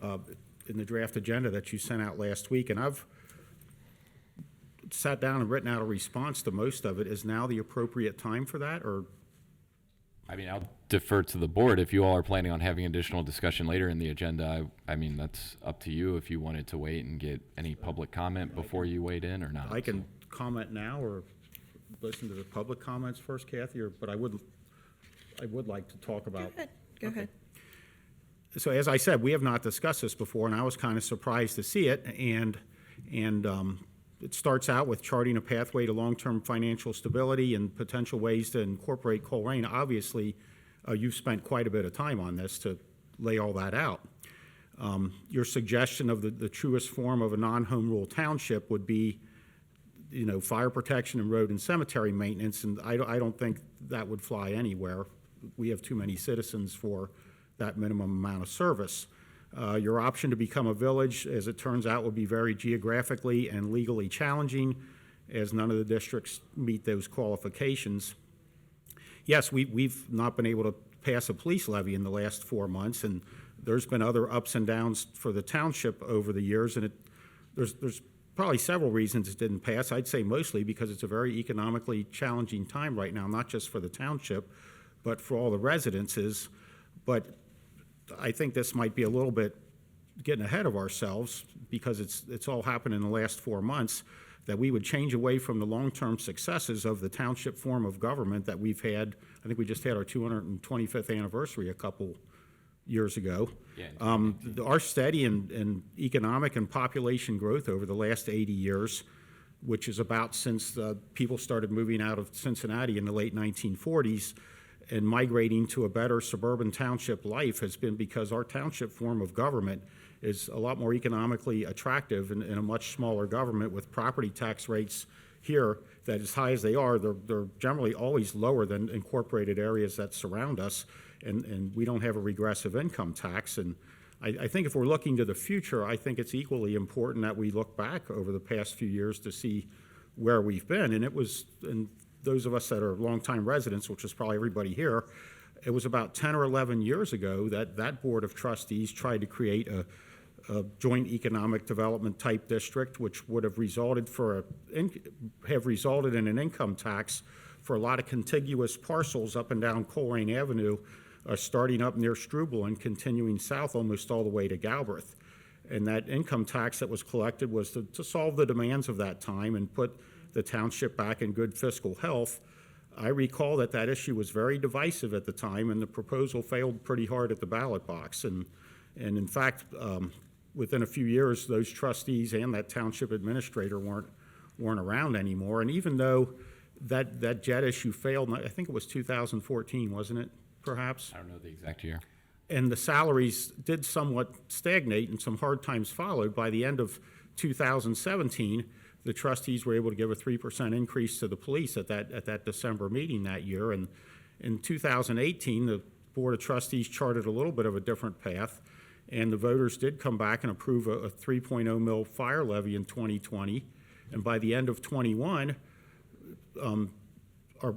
in the draft agenda that you sent out last week. And I've sat down and written out a response to most of it. Is now the appropriate time for that, or? I mean, I'll defer to the board. If you all are planning on having additional discussion later in the agenda, I mean, that's up to you if you wanted to wait and get any public comment before you weighed in or not. I can comment now or listen to the public comments first, Kathy, but I would like to talk about. Go ahead. So as I said, we have not discussed this before, and I was kind of surprised to see it. And it starts out with charting a pathway to long-term financial stability and potential ways to incorporate Colerain. Obviously, you've spent quite a bit of time on this to lay all that out. Your suggestion of the truest form of a non-home rule township would be, fire protection and road and cemetery maintenance, and I don't think that would fly anywhere. We have too many citizens for that minimum amount of service. Your option to become a village, as it turns out, would be very geographically and legally challenging, as none of the districts meet those qualifications. Yes, we've not been able to pass a police levy in the last 4 months, and there's been other ups and downs for the township over the years, and there's probably several reasons it didn't pass. I'd say mostly because it's a very economically challenging time right now, not just for the township, but for all the residences. But I think this might be a little bit getting ahead of ourselves, because it's all happened in the last 4 months, that we would change away from the long-term successes of the township form of government that we've had. I think we just had our 225th anniversary a couple years ago. Yeah. Our steady and economic and population growth over the last 80 years, which is about since people started moving out of Cincinnati in the late 1940s, and migrating to a better suburban township life, has been because our township form of government is a lot more economically attractive in a much smaller government, with property tax rates here that, as high as they are, they're generally always lower than incorporated areas that surround us, and we don't have a regressive income tax. And I think if we're looking to the future, I think it's equally important that we look back over the past few years to see where we've been. And it was, and those of us that are longtime residents, which is probably everybody here, it was about 10 or 11 years ago that that Board of Trustees tried to create a joint economic development type district, which would have resulted in an income tax for a lot of contiguous parcels up and down Colerain Avenue, starting up near Struble and continuing south almost all the way to Galbraith. And that income tax that was collected was to solve the demands of that time and put the township back in good fiscal health. I recall that that issue was very divisive at the time, and the proposal failed pretty hard at the ballot box. And in fact, within a few years, those trustees and that township administrator weren't around anymore. And even though that jet issue failed, I think it was 2014, wasn't it, perhaps? I don't know the exact year. And the salaries did somewhat stagnate and some hard times followed. By the end of 2017, the trustees were able to give a 3% increase to the police at that December meeting that year. And in 2018, the Board of Trustees charted a little bit of a different path, and the voters did come back and approve a 3.0 mil fire levy in 2020. And by the end of 21,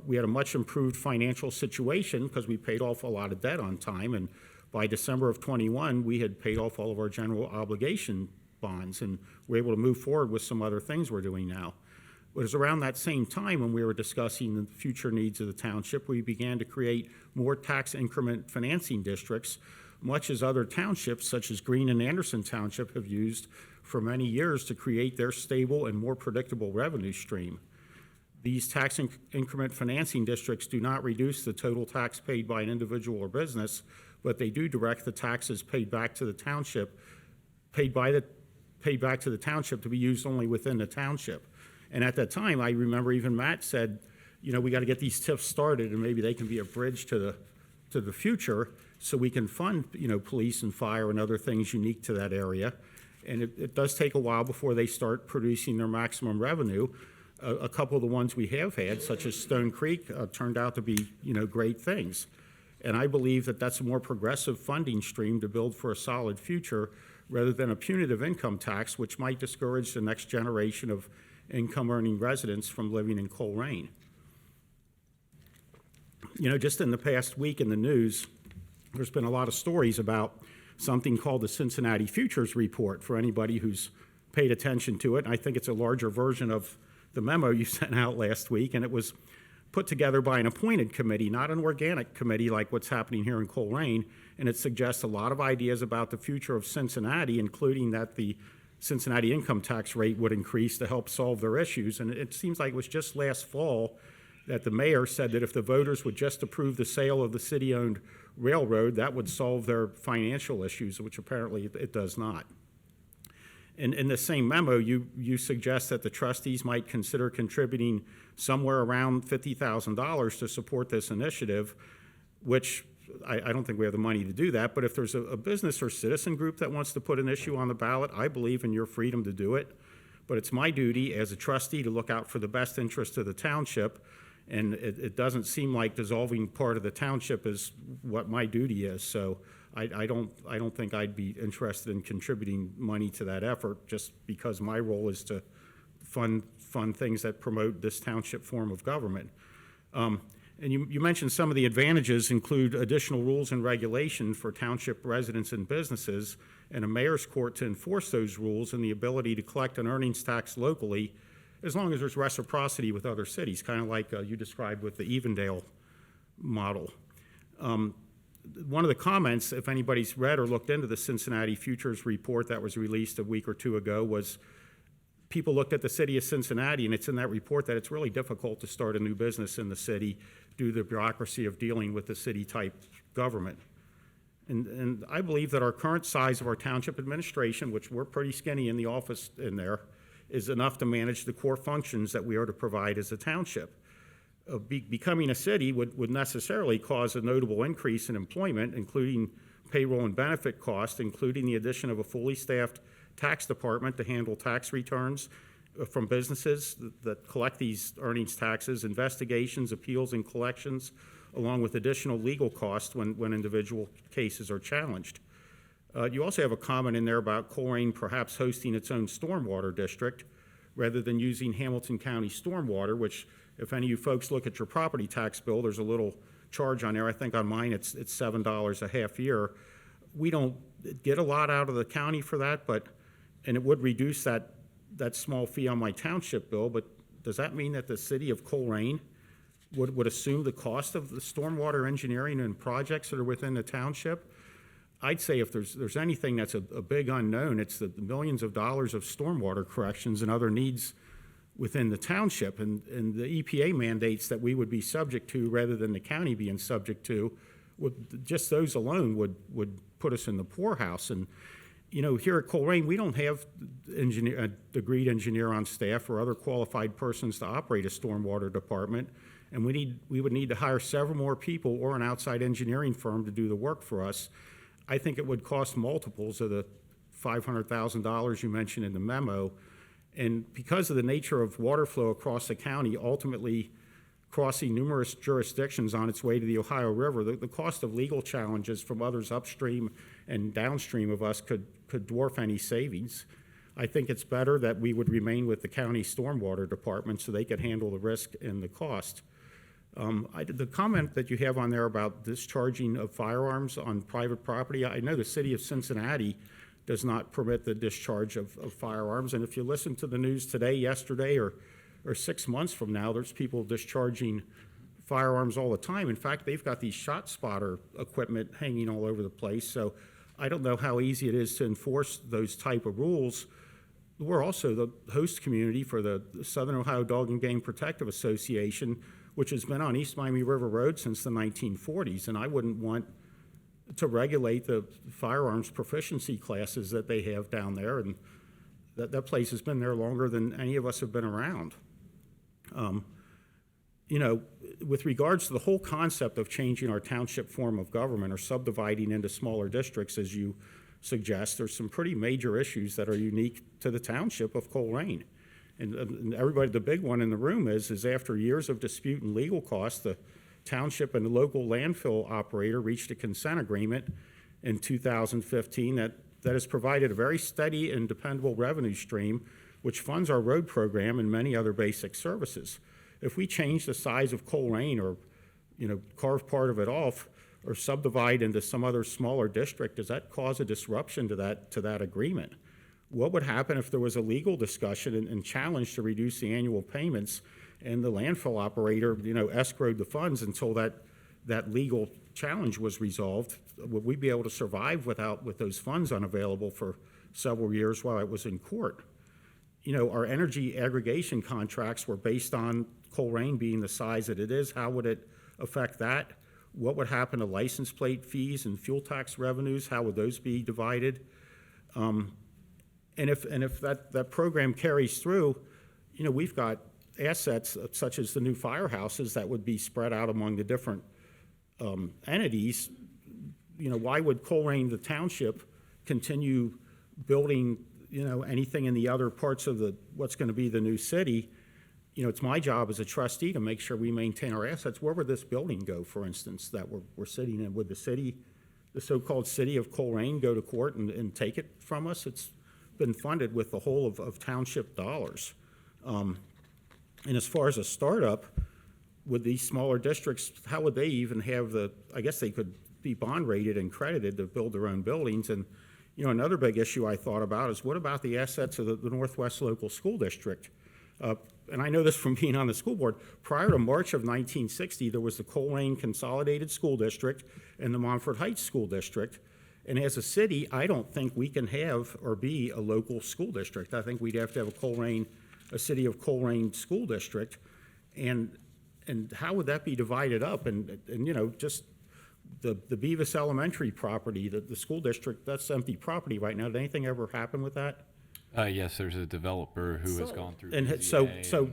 we had a much improved financial situation because we paid off a lot of debt on time. And by December of 21, we had paid off all of our general obligation bonds, and we're able to move forward with some other things we're doing now. But it was around that same time when we were discussing the future needs of the township, we began to create more tax increment financing districts, much as other townships such as Greene and Anderson Township have used for many years to create their stable and more predictable revenue stream. These tax increment financing districts do not reduce the total tax paid by an individual or business, but they do direct the taxes paid back to the township, paid back to the township to be used only within the township. And at that time, I remember even Matt said, you know, we got to get these TIFs started, and maybe they can be a bridge to the future, so we can fund, you know, police and fire and other things unique to that area. And it does take a while before they start producing their maximum revenue. A couple of the ones we have had, such as Stone Creek, turned out to be, you know, great things. And I believe that that's a more progressive funding stream to build for a solid future rather than a punitive income tax, which might discourage the next generation of income-earning residents from living in Colerain. You know, just in the past week in the news, there's been a lot of stories about something called the Cincinnati Futures Report, for anybody who's paid attention to it. And I think it's a larger version of the memo you sent out last week, and it was put together by an appointed committee, not an organic committee like what's happening here in Colerain, and it suggests a lot of ideas about the future of Cincinnati, including that the Cincinnati income tax rate would increase to help solve their issues. And it seems like it was just last fall that the mayor said that if the voters would just approve the sale of the city-owned railroad, that would solve their financial issues, which apparently it does not. In the same memo, you suggest that the trustees might consider contributing somewhere around $50,000 to support this initiative, which I don't think we have the money to do that, but if there's a business or citizen group that wants to put an issue on the ballot, I believe in your freedom to do it. But it's my duty as a trustee to look out for the best interest of the township, and it doesn't seem like dissolving part of the township is what my duty is. So I don't think I'd be interested in contributing money to that effort, just because my role is to fund things that promote this township form of government. And you mentioned some of the advantages include additional rules and regulation for township residents and businesses, and a mayor's court to enforce those rules, and the ability to collect an earnings tax locally, as long as there's reciprocity with other cities, kind of like you described with the Evendale model. One of the comments, if anybody's read or looked into the Cincinnati Futures Report that was released a week or two ago, was people looked at the city of Cincinnati, and it's in that report that it's really difficult to start a new business in the city due to the bureaucracy of dealing with the city-type government. And I believe that our current size of our township administration, which we're pretty skinny in the office in there, is enough to manage the core functions that we are to provide as a township. Becoming a city would necessarily cause a notable increase in employment, including payroll and benefit costs, including the addition of a fully staffed tax department to handle tax returns from businesses that collect these earnings taxes, investigations, appeals, and collections, along with additional legal costs when individual cases are challenged. You also have a comment in there about Colerain perhaps hosting its own stormwater district rather than using Hamilton County stormwater, which if any of you folks look at your property tax bill, there's a little charge on there. I think on mine it's $7 a half year. We don't get a lot out of the county for that, and it would reduce that small fee on my township bill, but does that mean that the city of Colerain would assume the cost of the stormwater engineering and projects that are within the township? I'd say if there's anything that's a big unknown, it's the millions of dollars of stormwater corrections and other needs within the township, and the EPA mandates that we would be subject to rather than the county being subject to, just those alone would put us in the poorhouse. And you know, here at Colerain, we don't have a degreed engineer on staff or other qualified persons to operate a stormwater department, and we would need to hire several more people or an outside engineering firm to do the work for us. I think it would cost multiples of the $500,000 you mentioned in the memo. And because of the nature of water flow across the county, ultimately crossing numerous jurisdictions on its way to the Ohio River, the cost of legal challenges from others upstream and downstream of us could dwarf any savings. I think it's better that we would remain with the county stormwater department so they could handle the risk and the cost. The comment that you have on there about discharging of firearms on private property, I know the city of Cincinnati does not permit the discharge of firearms, and if you listen to the news today, yesterday, or 6 months from now, there's people discharging firearms all the time. In fact, they've got these shot spotter equipment hanging all over the place, so I don't know how easy it is to enforce those type of rules. We're also the host community for the Southern Ohio Dog and Game Protective Association, which has been on East Miami River Road since the 1940s, and I wouldn't want to regulate the firearms proficiency classes that they have down there, and that place has been there longer than any of us have been around. You know, with regards to the whole concept of changing our township form of government or subdividing into smaller districts, as you suggest, there's some pretty major issues that are unique to the township of Colerain. And everybody, the big one in the room is after years of dispute and legal costs, the township and the local landfill operator reached a consent agreement in 2015 that has provided a very steady and dependable revenue stream, which funds our road program and many other basic services. If we change the size of Colerain or, you know, carve part of it off or subdivide into some other smaller district, does that cause a disruption to that agreement? What would happen if there was a legal discussion and challenge to reduce the annual payments and the landfill operator, you know, escrowed the funds until that legal challenge was resolved? Would we be able to survive with those funds unavailable for several years while it was in court? You know, our energy aggregation contracts were based on Colerain being the size that it is. How would it affect that? What would happen to license plate fees and fuel tax revenues? How would those be divided? And if that program carries through, you know, we've got assets such as the new firehouses that would be spread out among the different entities. You know, why would Colerain, the township, continue building, you know, anything in the other parts of what's going to be the new city? You know, it's my job as a trustee to make sure we maintain our assets. Where would this building go, for instance, that we're sitting in? Would the so-called city of Colerain, go to court and take it from us? It's been funded with the whole of township dollars. And as far as a startup, with these smaller districts, how would they even have I guess they could be bond rated and credited to build their own buildings. And, you know, another big issue I thought about is what about the assets of the Northwest Local School District? And I know this from being on the school board. Prior to March of 1960, there was the Colerain Consolidated School District and the Montford Heights School District. And as a city, I don't think we can have or be a local school district. I think we'd have to have a city of Colerain school district. And how would that be divided up? And you know, just the Beavis Elementary property, the school district, that's empty property right now. Did anything ever happen with that? Yes, there's a developer who has gone through. And PZA so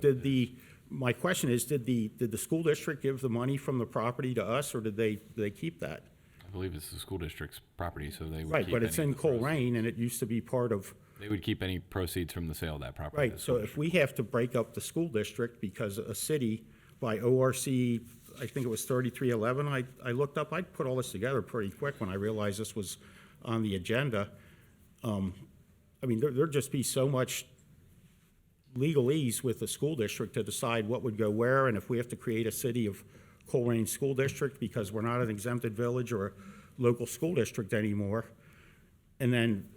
my question is, did the school district give the money from the property to us, or did they keep that? I believe it's the school district's property, so they would Right, keep but it's any in Colerain, and it used to be part of. They would keep any proceeds from the sale of that property. Right, so if we have to break up the school district because a city by ORC, I think it was 3311, I looked up, I'd put all this together pretty quick when I realized this was on the agenda, I mean, there'd just be so much legalese with the school district to decide what would go where, and if we have to create a city of Colerain School District because we're not an exempted village or a local school district anymore. And then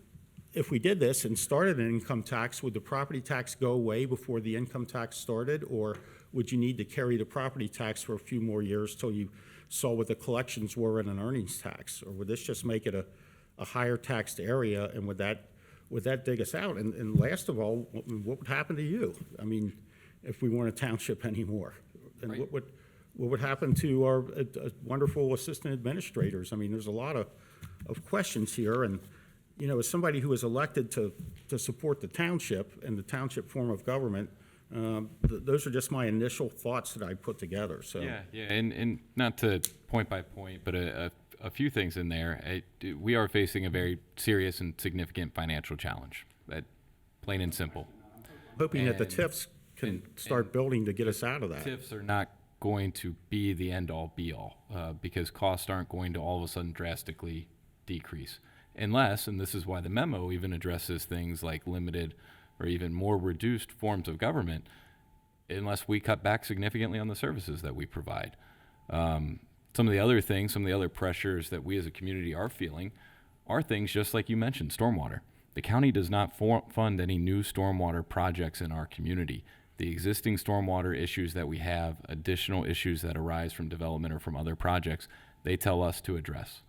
if we did this and started an income tax, would the property tax go away before the income tax started? Or would you need to carry the property tax for a few more years till you saw what the collections were in an earnings tax? Or would this just make it a higher taxed area, and would that dig us out? And last of all, what would happen to you? I mean, if we weren't a township anymore? And Right. what would happen to our wonderful assistant administrators? I mean, there's a lot of questions here, and, you know, as somebody who was elected to support the township and the township form of government, those are just my initial thoughts that I put together, so. Yeah, and not to point by point, but a few things in there. We are facing a very serious and significant financial challenge, that plain and simple. Hoping that the And- TIFs can start building to get us out of that. TIFs are not going to be the end-all, be-all, because costs aren't going to all of a sudden drastically decrease. Unless, and this is why the memo even addresses things like limited or even more reduced forms of government, unless we cut back significantly on the services that we provide. Some of the other things, some of the other pressures that we as a community are feeling are things just like you mentioned, stormwater. The county does not fund any new stormwater projects in our community. The existing stormwater issues that we have, additional issues that arise from development or from other projects, they tell us to address.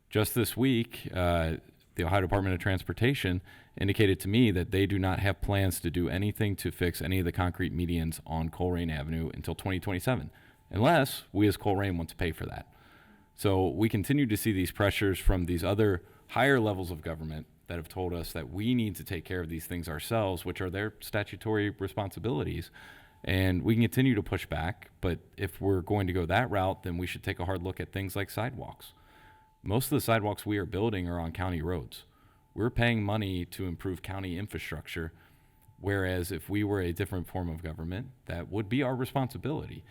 Just this week, the Ohio Department of Transportation indicated to me that they do not have plans to do anything to fix any of the concrete medians on Colerain Avenue until 2027, unless we as Colerain want to pay for that. So we continue to see these pressures from these other higher levels of government that have told us that we need to take care of these things ourselves, which are their statutory responsibilities. And we can continue to push back, but if we're going to go that route, then we should take a hard look at things like sidewalks. Most of the sidewalks we are building are on county roads. We're paying money to improve county infrastructure, whereas if we were a different form of government, that would be our responsibility.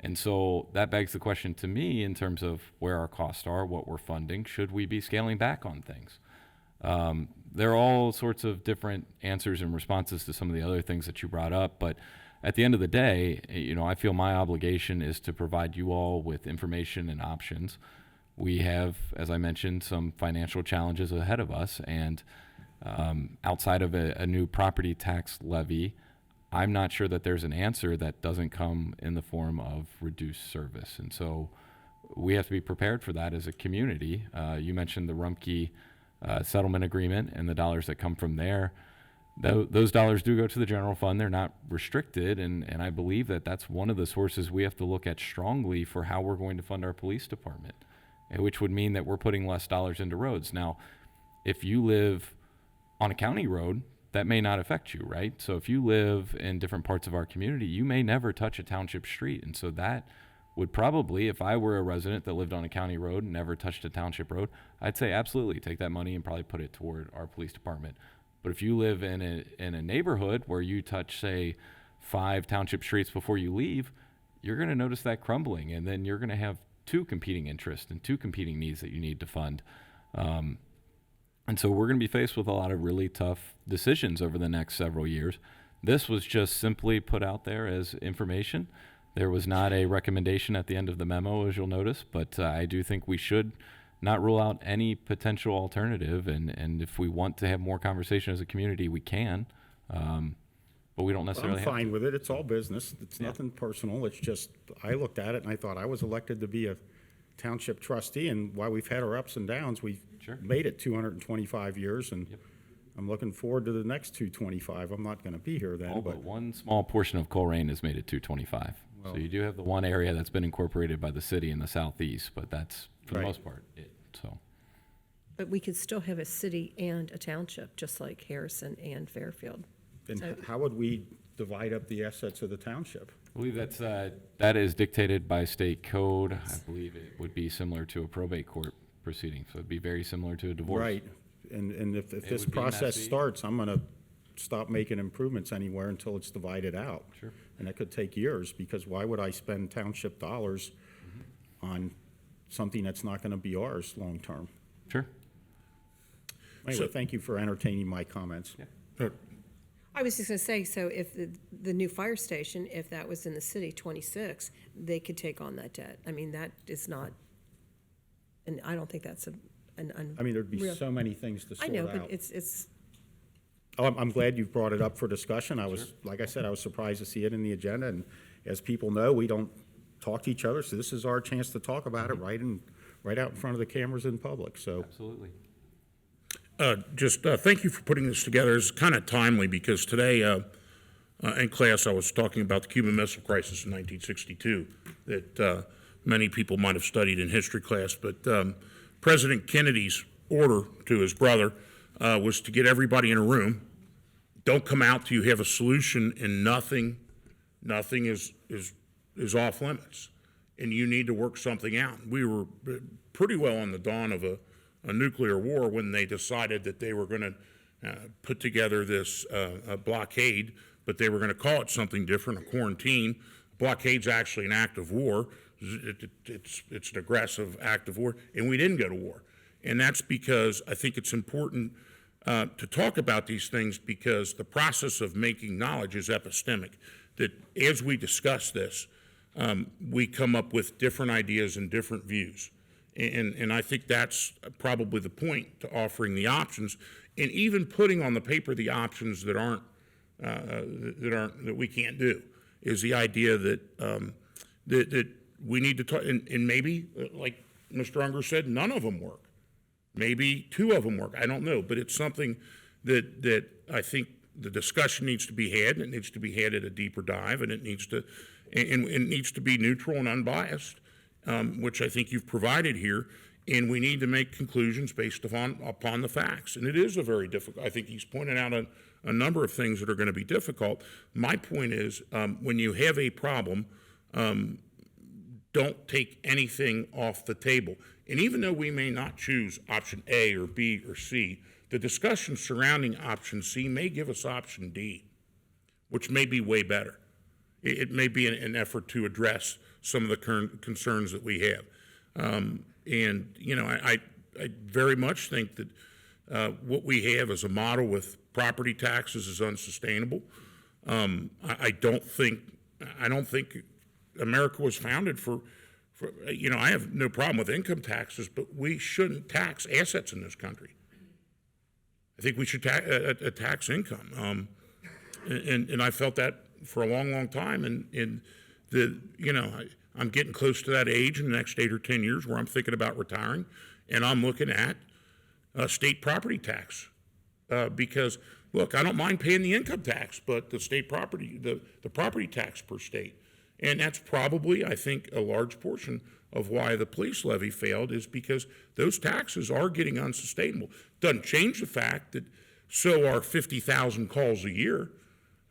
And so that begs the question to me in terms of where our costs are, what we're funding, should we be scaling back on things? There are all sorts of different answers and responses to some of the other things that you brought up, but at the end of the day, you know, I feel my obligation is to provide you all with information and options. We have, as I mentioned, some financial challenges ahead of us, and outside of a new property tax levy, I'm not sure that there's an answer that doesn't come in the form of reduced service. And so we have to be prepared for that as a community. You mentioned the Rumpke settlement agreement and the dollars that come from there. Those dollars do go to the general fund. They're not restricted, and I believe that that's one of the sources we have to look at strongly for how we're going to fund our police department, which would mean that we're putting less dollars into roads. Now, if you live on a county road, that may not affect you, right? So if you live in different parts of our community, you may never touch a township street. And so that would probably, if I were a resident that lived on a county road and never touched a township road, I'd say absolutely take that money and probably put it toward our police department. But if you live in a neighborhood where you touch, say, 5 township streets before you leave, you're going to notice that crumbling, and then you're going to have 2 competing interests and 2 competing needs that you need to fund. And so we're going to be faced with a lot of really tough decisions over the next several years. This was just simply put out there as information. There was not a recommendation at the end of the memo, as you'll notice, but I do think we should not rule out any potential alternative. And if we want to have more conversation as a community, we can. But we don't necessarily I'm have fine with it. It's all business. It's nothing personal. It's just, I looked at it and I thought I was elected to be a township trustee, and while we've had our ups and downs, we've Sure. made it 225 years, and I'm looking forward to the next 225. I'm not going to be here then, all but one small portion of Colerain has made it 225. So you do have the one area that's been incorporated by the city in the southeast, but that's, for the Right. most part, it. So. But we could still have a city and a township, just like Harrison and Fairfield. then how would we divide up the assets of the township? I believe that is dictated by state code. I believe it would be similar to a probate court proceeding, so it'd be very similar to a divorce. Right, and if this would be process messy. starts, I'm gonna stop making improvements anywhere until it's divided out. Sure. And that could take years, because why would I spend township dollars on something that's not gonna be ours long-term? Sure. Anyway, thank you for entertaining my comments. I was just gonna say, so if the new fire station, if that was in the city, 26, they could take on that debt. I mean, that is not, and I don't think that's I mean, there'd be real- so many things to I sort know, out. but it's, Oh, I'm glad you've brought it up for discussion. Like I said, I was surprised to see it in the agenda, and as people know, we don't talk to each other, so this is our chance to talk about it right out in front of the cameras in public, so. Absolutely. Thank you for putting this together. It's kind of timely because today in class I was talking about the Cuban Missile Crisis in 1962 that many people might have studied in history class. But President Kennedy's order to his brother was to get everybody in a room. Don't come out till you have a solution, and nothing is off limits, and you need to work something out. We were pretty well on the dawn of a nuclear war when they decided that they were going to put together this blockade, but they were going to call it something different, a quarantine. Blockade's actually an act of war. It's an aggressive act of war, and we didn't go to war. And that's because I think it's important to talk about these things, because the process of making knowledge is epistemic, that as we discuss this, we come up with different ideas and different views. And I think that's probably the point to offering the options, and even putting on the paper the options that aren't that we can't do, is the idea that that we need to talk. And maybe, like Mr. Unger said, none of them work. Maybe two of them work. I don't know, but it's something that I think the discussion needs to be had, and it needs to be had at a deeper dive, and it needs to be neutral and unbiased. Which I think you've provided here, and we need to make conclusions based upon the facts. And it is a very difficult, I think he's pointed out a number of things that are going to be difficult. My point is, when you have a problem, don't take anything off the table. And even though we may not choose option A or B or C, the discussion surrounding option C may give us option D, which may be way better. It may be an effort to address some of the current concerns that we have. And, you know, I very much think that what we have as a model with property taxes is unsustainable. I don't think America was founded for, you know, I have no problem with income taxes, but we shouldn't tax assets in this country. I think we should tax income. And I felt that for a long, long time. And you know, I'm getting close to that age in the next 8 or 10 years where I'm thinking about retiring, and I'm looking at state property tax. Because, look, I don't mind paying the income tax, but the state property, the property tax per state. And that's probably, I think, a large portion of why the police levy failed, is because those taxes are getting unsustainable. Doesn't change the fact that so are 50,000 calls a year.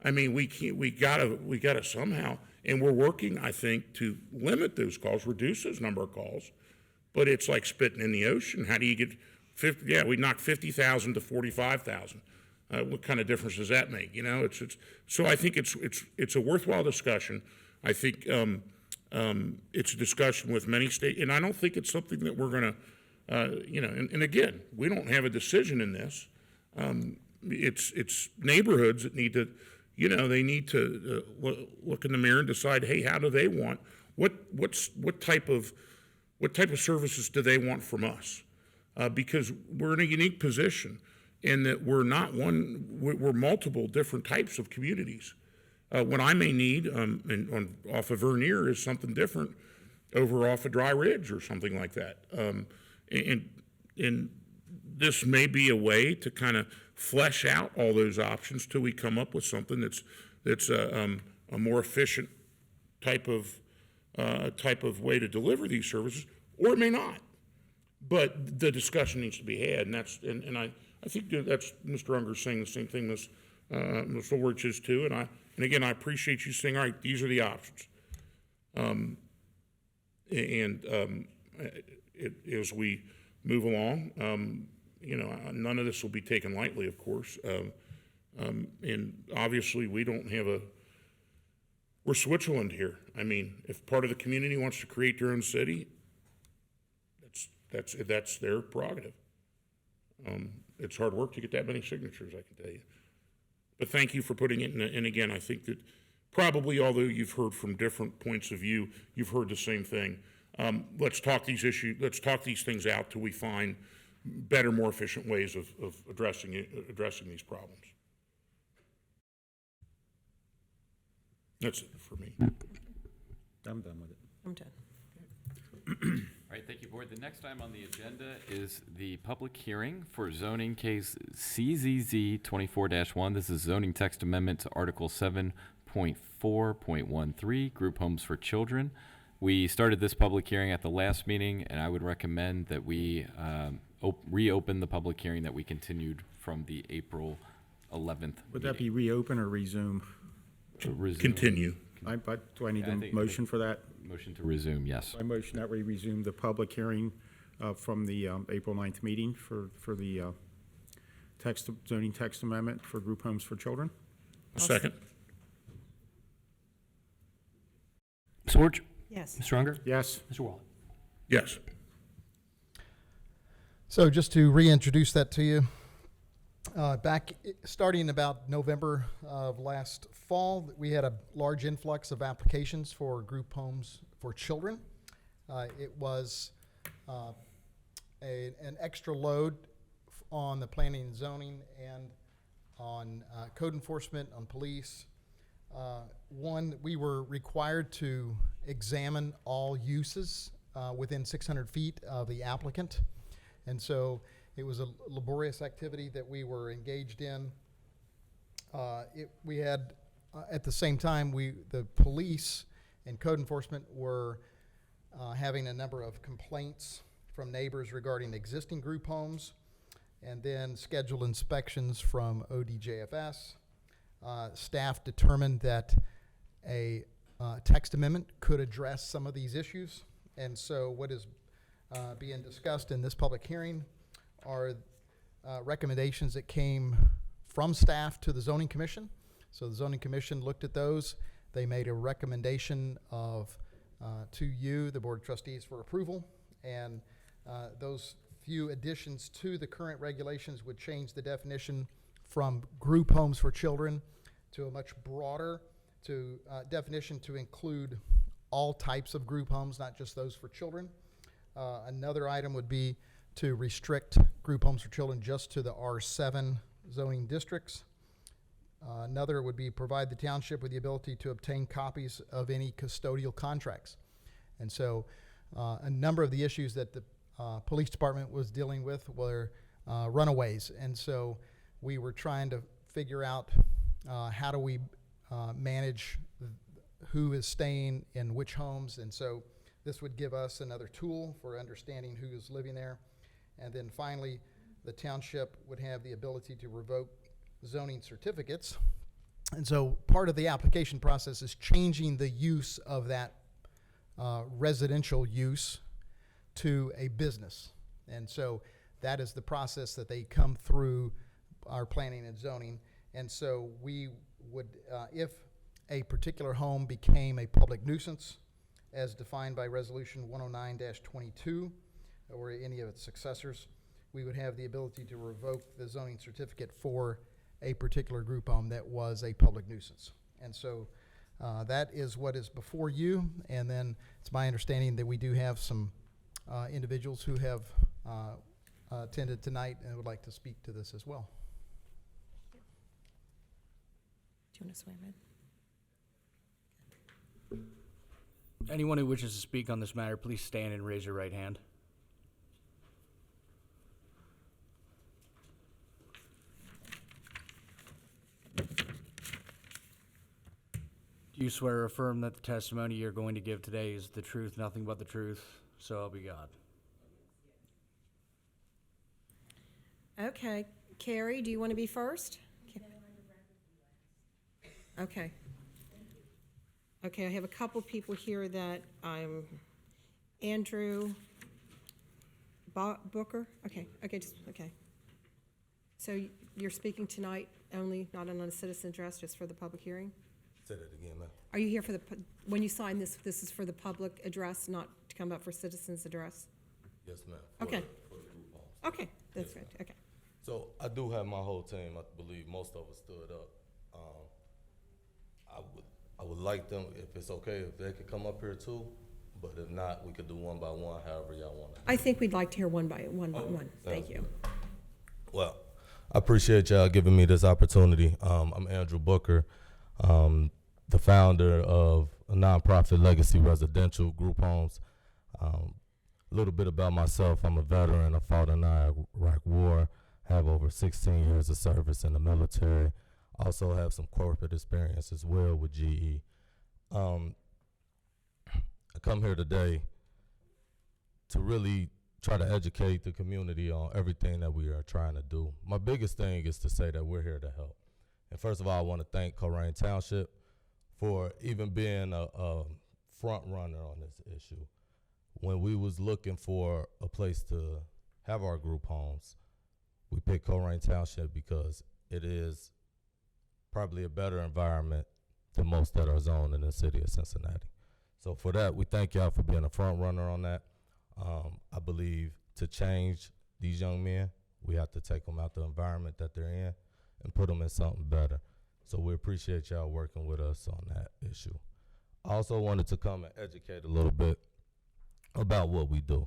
I mean, we gotta somehow, and we're working, I think, to limit those calls, reduce those number of calls. But it's like spitting in the ocean. How do you get 50? Yeah, we knocked 50,000 to 45,000. What kind of difference does that make? You know, so I think it's a worthwhile discussion. I think it's a discussion with many states, and I don't think it's something that we're going to, you know. And again, we don't have a decision in this. It's neighborhoods that need to, you know, they need to look in the mirror and decide, hey, how do they want? What type of services do they want from us? Because we're in a unique position in that we're multiple different types of communities. What I may need off of Vernier is something different over off of Dry Ridge or something like that. And this may be a way to kind of flesh out all those options till we come up with something that's a more efficient type of way to deliver these services, or it may not. But the discussion needs to be had, and I think that's Mr. Unger saying the same thing Ms. Ulrich is too, and again, I appreciate you saying, all right, these are the options. As we move along, you know, none of this will be taken lightly, of course. And obviously, we don't have we're Switzerland here. I mean, if part of the community wants to create their own city, that's their prerogative. It's hard work to get that many signatures, I can tell you. But thank you for putting it in, and again, I think that probably, although you've heard from different points of view, you've heard the same thing. Let's talk these things out till we find better, more efficient ways of addressing these problems. That's it for me. I'm done with it. I'm done. All right, thank you, Board. The next item on the agenda is the public hearing for zoning case CZZ 24-1. This is zoning text amendment to Article 7.4.13, group homes for children. We started this public hearing at the last meeting, and I would recommend that we reopen the public hearing that we continued from the April 11th Would that meeting. be reopen or resume? Resume. Continue. Do I need Yeah, I a think- motion for that? Motion to resume, yes. I motion that we resume the public hearing from the April 9th meeting for the zoning text amendment for group homes for children. Second. Ms. Orch? Yes. Mr. Unger? Yes. Mr. Waller? Yes. So just to reintroduce that to you, starting about November of last fall, we had a large influx of applications for group homes for children. It was an extra load on the planning and zoning and on code enforcement, on police. One, we were required to examine all uses within 600 feet of the applicant. And so it was a laborious activity that we were engaged in. We had, at the same time, the police and code enforcement were having a number of complaints from neighbors regarding existing group homes, and then scheduled inspections from ODJFS. Staff determined that a text amendment could address some of these issues. And so what is being discussed in this public hearing are recommendations that came from staff to the zoning commission. So the zoning commission looked at those. They made a recommendation to you, the Board of Trustees, for approval. And those few additions to the current regulations would change the definition from group homes for children to a much broader definition to include all types of group homes, not just those for children. Another item would be to restrict group homes for children just to the R7 zoning districts. Another would be provide the township with the ability to obtain copies of any custodial contracts. And so a number of the issues that the police department was dealing with were runaways. And so we were trying to figure out how do we manage who is staying in which homes. And so this would give us another tool for understanding who is living there. And then finally, the township would have the ability to revoke zoning certificates. And so part of the application process is changing the use of that residential use to a business. And so that is the process that they come through our planning and zoning. And so we would, if a particular home became a public nuisance, as defined by Resolution 109-22, or any of its successors, we would have the ability to revoke the zoning certificate for a particular group home that was a public nuisance. And so that is what is before you. And then it's my understanding that we do have some individuals who have attended tonight and would like to speak to this as well. Do you want to swear in? Anyone who wishes to speak on this matter, please stand and raise your right hand. Do you swear or affirm that the testimony you're going to give today is the truth, nothing but the truth, so help you God? Okay. Carrie, do you want to be first? Okay. Okay, I have a couple people here that I'm, Andrew Booker? Okay. So you're speaking tonight only, not on a citizen address, just for the public hearing? Say that again, ma'am. Are you here for when you sign this, this is for the public address, not to come up for citizen's address? Yes, ma'am. Okay. For the group homes. Okay, that's Yes, right, okay. So I do have my whole team. I believe most of us stood up. I would like them, if it's okay, if they could come up here too. But if not, we could do one by one, however y'all want to. I think we'd like to hear one by one. Thank sounds you. Well, I appreciate y'all giving me this opportunity. I'm Andrew Booker, the founder of a nonprofit Legacy Residential Group Homes. A little bit about myself. I'm a veteran. I fought in the Iraq War, have over 16 years of service in the military. Also have some corporate experience as well with GE. I come here today to really try to educate the community on everything that we are trying to do. My biggest thing is to say that we're here to help. And first of all, I want to thank Colerain Township for even being a front runner on this issue. When we was looking for a place to have our group homes, we picked Colerain Township because it is probably a better environment than most that are zoned in the city of Cincinnati. So for that, we thank y'all for being a front runner on that. I believe to change these young men, we have to take them out the environment that they're in and put them in something better. So we appreciate y'all working with us on that issue. I also wanted to come and educate a little bit about what we do.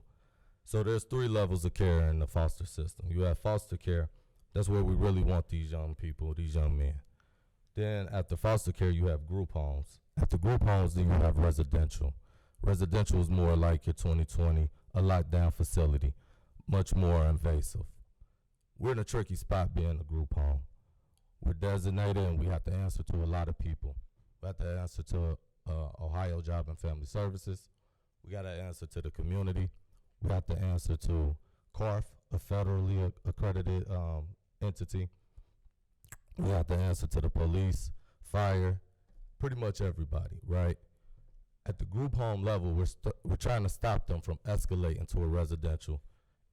So there's 3 levels of care in the foster system. You have foster care. That's where we really want these young people, these young men. Then after foster care, you have group homes. After group homes, then you have residential. Residential is more like your 2020, a lockdown facility, much more invasive. We're in a tricky spot being a group home. We're designated and we have to answer to a lot of people. We have to answer to Ohio Job and Family Services. We got to answer to the community. We have to answer to CARF, a federally accredited entity. We have to answer to the police, fire, pretty much everybody, right? At the group home level, we're trying to stop them from escalating to a residential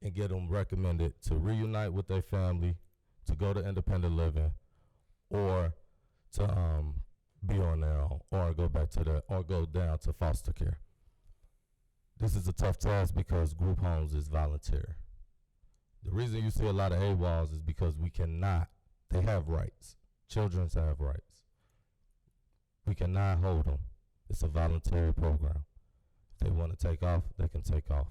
and get them recommended to reunite with their family, to go to independent living, or to be on their own, or go back to or go down to foster care. This is a tough task because group homes is voluntary. The reason you see a lot of AWOLs is because we cannot, they have rights. Children have rights. We cannot hold them. It's a voluntary program. If they want to take off, they can take off.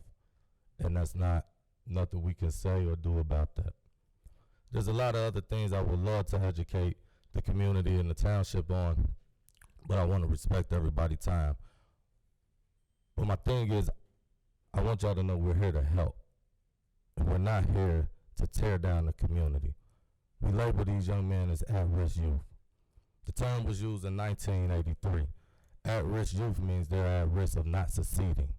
And that's not nothing we can say or do about that. There's a lot of other things I would love to educate the community and the township on, but I want to respect everybody's time. But my thing is, I want y'all to know we're here to help. And we're not here to tear down the community. We label these young men as at-risk youth. The term was used in 1983. At-risk youth means they're at risk of not succeeding,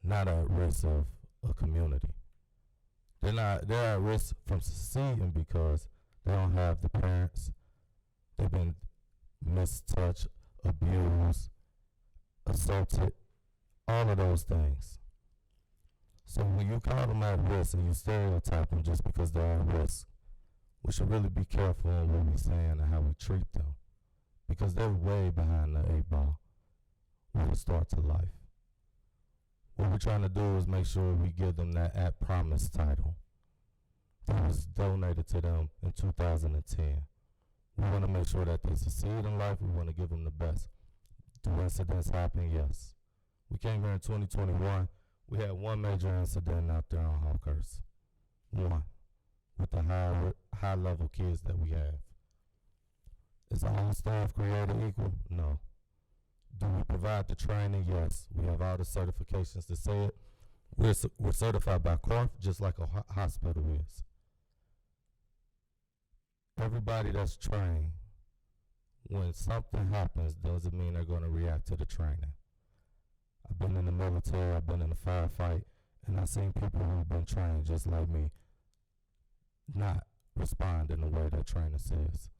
not at risk of a community. They're at risk from succeeding because they don't have the parents. They've been mistouched, abused, assaulted, all of those things. So when you call them at risk and you stereotype them just because they're at risk, we should really be careful on what we're saying and how we treat them, because they're way behind the 8 ball when it starts to life. What we're trying to do is make sure we give them that at promise title that was donated to them in 2010. We want to make sure that they succeed in life. We want to give them the best. Do incidents happen? Yes. We came here in 2021. We had one major incident out there on Hawkhurst. One. With the high level kids that we have. Is all staff created equal? No. Do we provide the training? Yes. We have all the certifications to say it. We're certified by CARF, just like a hospital is. Everybody that's trained, when something happens, doesn't mean they're going to react to the training. I've been in the military, I've been in a firefight, and I've seen people who've been trained just like me not respond in the way that trainer says.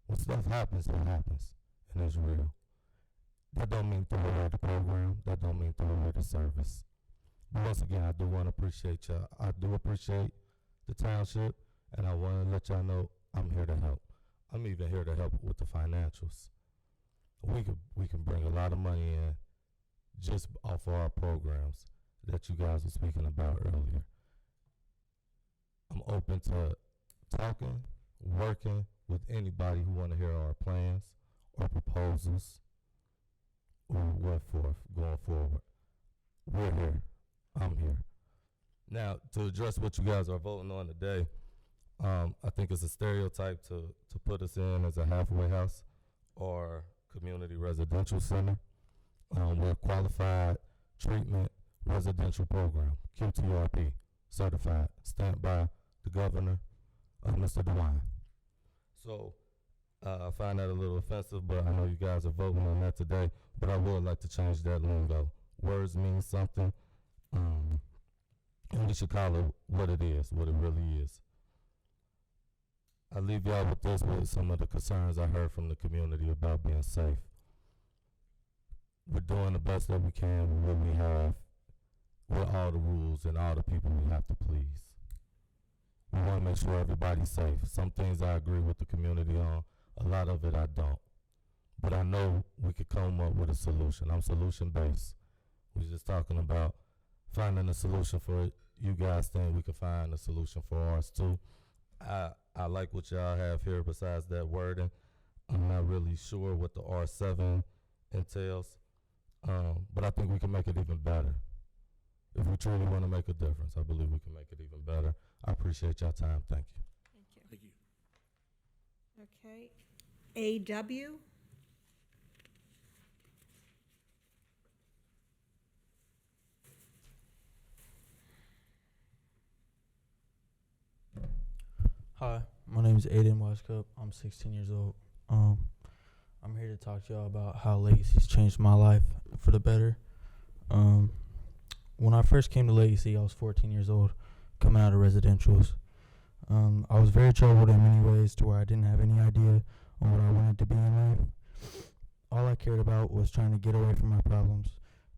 When stuff happens, it happens, and it's real. That don't mean throw away the program. That don't mean throw away the service. But once again, I do want to appreciate y'all. I do appreciate the township, and I want to let y'all know I'm here to help. I'm even here to help with the financials. We can bring a lot of money in just off of our programs that you guys were speaking about earlier. I'm open to talking, working with anybody who want to hear our plans or proposals or what forth going forward. We're here. I'm here. Now, to address what you guys are voting on today, I think it's a stereotype to put us in as a halfway house or community residential center. We're a qualified treatment residential program, QTRP, certified, stamped by the governor, Mr. DeWine. So I find that a little offensive, but I know you guys are voting on that today, but I would like to change that lingo. Words mean something, and we should call it what it is, what it really is. I leave y'all with this, with some of the concerns I heard from the community about being safe. We're doing the best that we can with what we have, with all the rules and all the people we have to please. We want to make sure everybody's safe. Some things I agree with the community on, a lot of it I don't. But I know we could come up with a solution. I'm solution-based. We're just talking about finding a solution for it. You guys think we can find a solution for ours too. I like what y'all have here besides that wording. I'm not really sure what the R7 entails, but I think we can make it even better. If we truly want to make a difference, I believe we can make it even better. I appreciate y'all time. Thank you. Thank you. Okay. AW. Hi, my name is Aiden Westcup. I'm 16 years old. I'm here to talk to y'all about how Legacy's changed my life for the better. When I first came to Legacy, I was 14 years old, coming out of residentials. I was very troubled in many ways to where I didn't have any idea on what I wanted to be in life. All I cared about was trying to get away from my problems.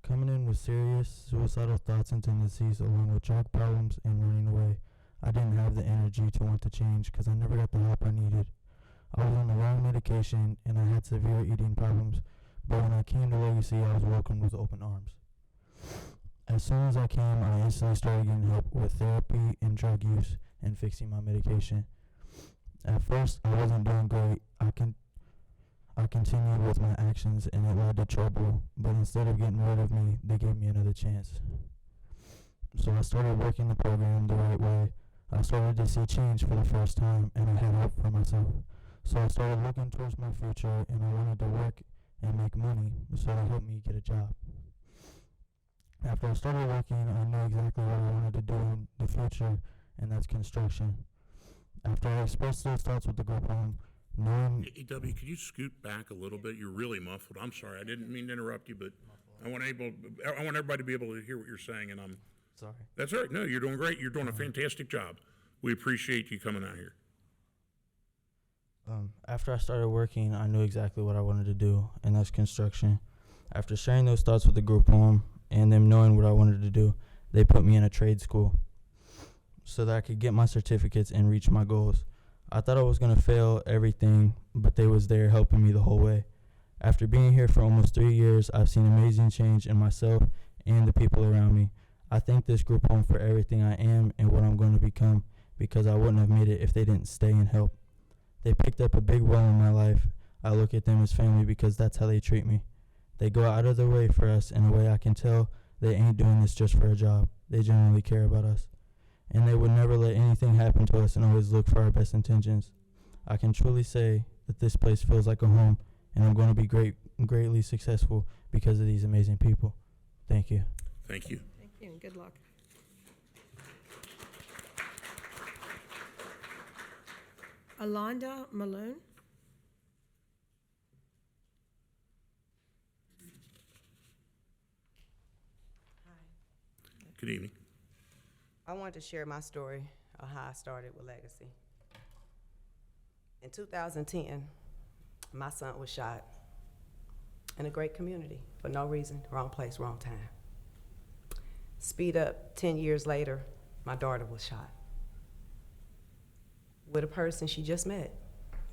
Coming in with serious suicidal thoughts and tendencies along with drug problems and running away. I didn't have the energy to want to change because I never got the help I needed. I was on the wrong medication and I had severe eating problems, but when I came to Legacy, I was welcomed with open arms. As soon as I came, I instantly started getting help with therapy and drug use and fixing my medication. At first, I wasn't doing great. I continued with my actions and it led to trouble, but instead of getting rid of me, they gave me another chance. So I started working the program the right way. I started to see change for the first time, and I had hope for myself. So I started looking towards my future, and I wanted to work and make money, so they helped me get a job. After I started working, I knew exactly what I wanted to do in the future, and that's construction. After I expressed those thoughts with the group home, knowing... Hey, W, could you scoot back a little bit? You're really muffled. I'm sorry. I didn't mean to interrupt you, but I want everybody to be able to hear what you're saying, and I'm... Sorry. That's all right. No, you're doing great. You're doing a fantastic job. We appreciate you coming out here. After I started working, I knew exactly what I wanted to do, and that's construction. After sharing those thoughts with the group home and them knowing what I wanted to do, they put me in a trade school so that I could get my certificates and reach my goals. I thought I was going to fail everything, but they was there helping me the whole way. After being here for almost 3 years, I've seen amazing change in myself and the people around me. I thank this group home for everything I am and what I'm going to become, because I wouldn't have made it if they didn't stay and help. They picked up a big role in my life. I look at them as family because that's how they treat me. They go out of their way for us in a way I can tell they ain't doing this just for a job. They genuinely care about us. And they would never let anything happen to us and always look for our best intentions. I can truly say that this place feels like a home, and I'm going to be greatly successful because of these amazing people. Thank you. Thank you. Thank you, and good luck. Alonda Malone. Good evening. I wanted to share my story of how I started with Legacy. In 2010, my son was shot in a great community for no reason, wrong place, wrong time. Speed up, 10 years later, my daughter was shot with a person she just met.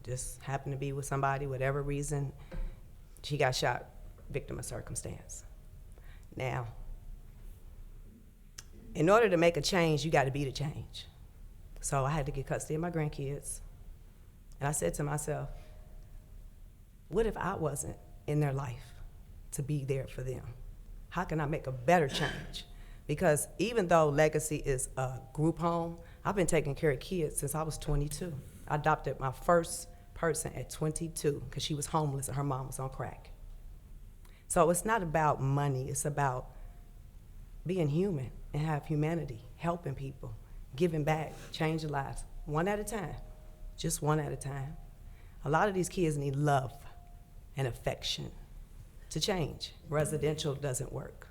Just happened to be with somebody, whatever reason, she got shot, victim of circumstance. Now, in order to make a change, you got to be the change. So I had to get custody of my grandkids. And I said to myself, what if I wasn't in their life to be there for them? How can I make a better change? Because even though Legacy is a group home, I've been taking care of kids since I was 22. I adopted my first person at 22 because she was homeless and her mom was on crack. So it's not about money, it's about being human and have humanity, helping people, giving back, changing lives, one at a time, just one at a time. A lot of these kids need love and affection to change. Residential doesn't work.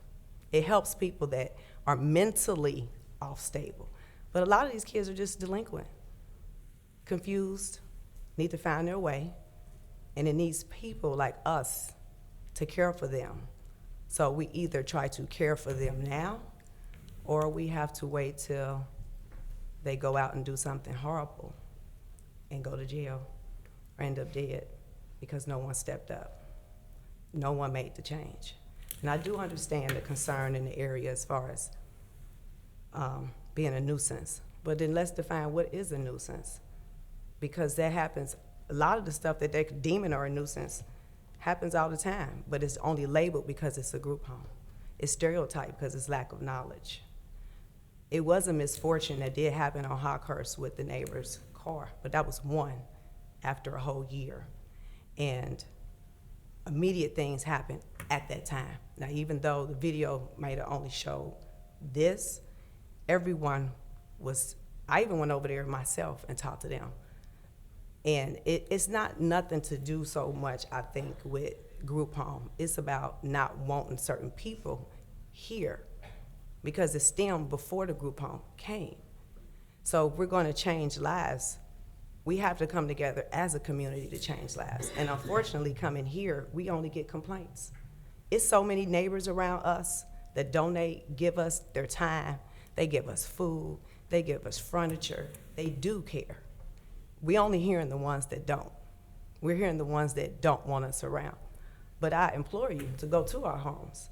It helps people that are mentally off stable. But a lot of these kids are just delinquent, confused, need to find their way, and it needs people like us to care for them. So we either try to care for them now, or we have to wait till they go out and do something horrible and go to jail or end up dead because no one stepped up. No one made the change. And I do understand the concern in the area as far as being a nuisance. But then let's define what is a nuisance. Because that happens, a lot of the stuff that they're deeming are a nuisance happens all the time, but it's only labeled because it's a group home. It's stereotyped because it's lack of knowledge. It was a misfortune that did happen on Hawkhurst with the neighbor's car, but that was one after a whole year. And immediate things happened at that time. Now, even though the video might have only showed this, everyone was, I even went over there myself and talked to them. And it's not nothing to do so much, I think, with group home. It's about not wanting certain people here because it stemmed before the group home came. So if we're going to change lives, we have to come together as a community to change lives. And unfortunately, coming here, we only get complaints. It's so many neighbors around us that donate, give us their time. They give us food. They give us furniture. They do care. We only hearing the ones that don't. We're hearing the ones that don't want us around. But I implore you to go to our homes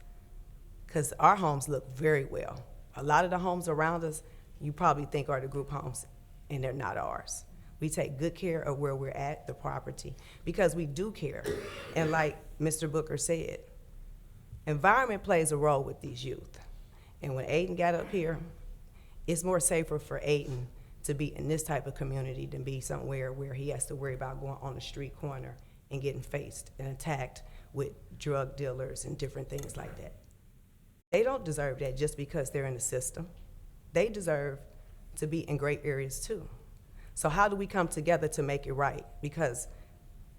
because our homes look very well. A lot of the homes around us, you probably think are the group homes, and they're not ours. We take good care of where we're at, the property, because we do care. And like Mr. Booker said, environment plays a role with these youth. And when Aiden got up here, it's more safer for Aiden to be in this type of community than be somewhere where he has to worry about going on the street corner and getting faced and attacked with drug dealers and different things like that. They don't deserve that just because they're in the system. They deserve to be in great areas too. So how do we come together to make it right? Because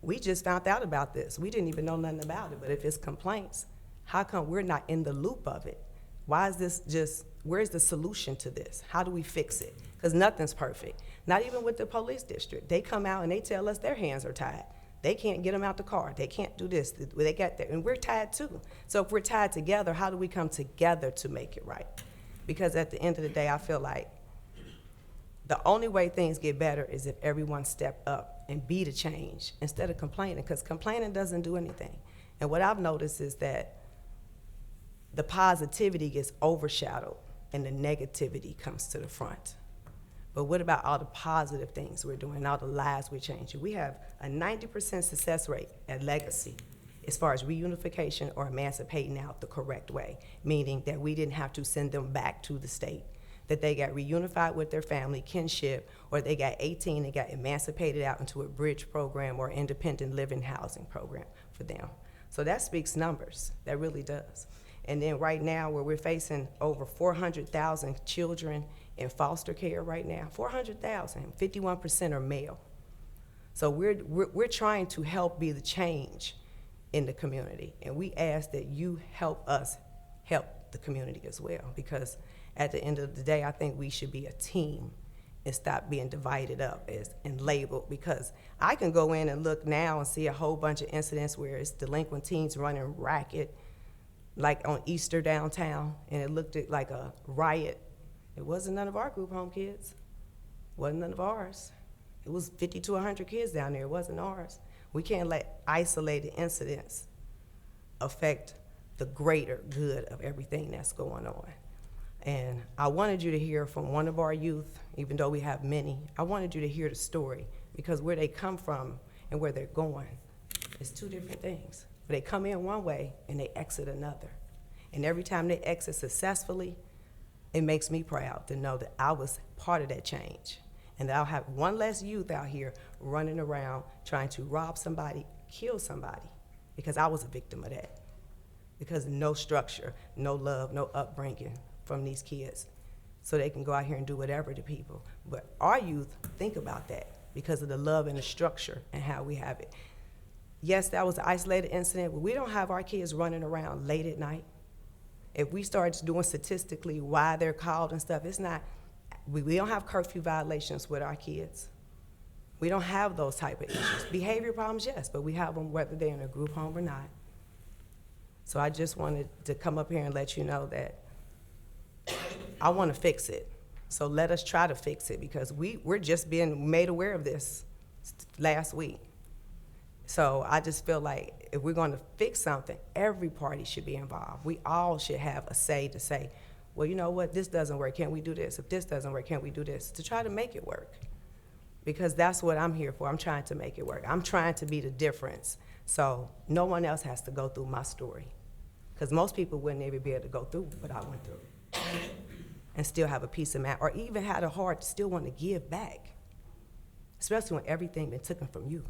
we just found out about this. We didn't even know nothing about it, but if it's complaints, how come we're not in the loop of it? Why is this just, where's the solution to this? How do we fix it? Because nothing's perfect. Not even with the police district. They come out and they tell us their hands are tied. They can't get them out the car. They can't do this. They got that, and we're tied too. So if we're tied together, how do we come together to make it right? Because at the end of the day, I feel like the only way things get better is if everyone step up and be the change instead of complaining, because complaining doesn't do anything. And what I've noticed is that the positivity gets overshadowed and the negativity comes to the front. But what about all the positive things we're doing, all the lives we're changing? We have a 90% success rate at Legacy as far as reunification or emancipating out the correct way, meaning that we didn't have to send them back to the state, that they got reunified with their family, kinship, or they got 18 and got emancipated out into a bridge program or independent living housing program for them. So that speaks numbers, that really does. And then right now, where we're facing over 400,000 children in foster care right now, 400,000, 51% are male. So we're trying to help be the change in the community. And we ask that you help us help the community as well, because at the end of the day, I think we should be a team and stop being divided up and labeled, because I can go in and look now and see a whole bunch of incidents where it's delinquent teens running racket, like on Easter downtown, and it looked like a riot. It wasn't none of our group home kids. It wasn't none of ours. It was 50 to 100 kids down there. It wasn't ours. We can't let isolated incidents affect the greater good of everything that's going on. And I wanted you to hear from one of our youth, even though we have many. I wanted you to hear the story, because where they come from and where they're going is two different things. They come in one way and they exit another. And every time they exit successfully, it makes me proud to know that I was part of that change. And that I'll have one less youth out here running around trying to rob somebody, kill somebody, because I was a victim of that. Because no structure, no love, no upbringing from these kids. So they can go out here and do whatever to people. But our youth think about that because of the love and the structure and how we have it. Yes, that was an isolated incident, but we don't have our kids running around late at night. If we start doing statistically why they're called and stuff, it's not, we don't have curfew violations with our kids. We don't have those type of issues. Behavior problems, yes, but we have them whether they're in a group home or not. So I just wanted to come up here and let you know that I want to fix it. So let us try to fix it, because we're just being made aware of this last week. So I just feel like if we're going to fix something, every party should be involved. We all should have a say to say, well, you know what, this doesn't work, can't we do this? If this doesn't work, can't we do this? To try to make it work. Because that's what I'm here for. I'm trying to make it work. I'm trying to be the difference. So no one else has to go through my story. Because most people wouldn't ever be able to go through what I went through and still have a peace of mind, or even had a heart to still want to give back, especially when everything been taken from you.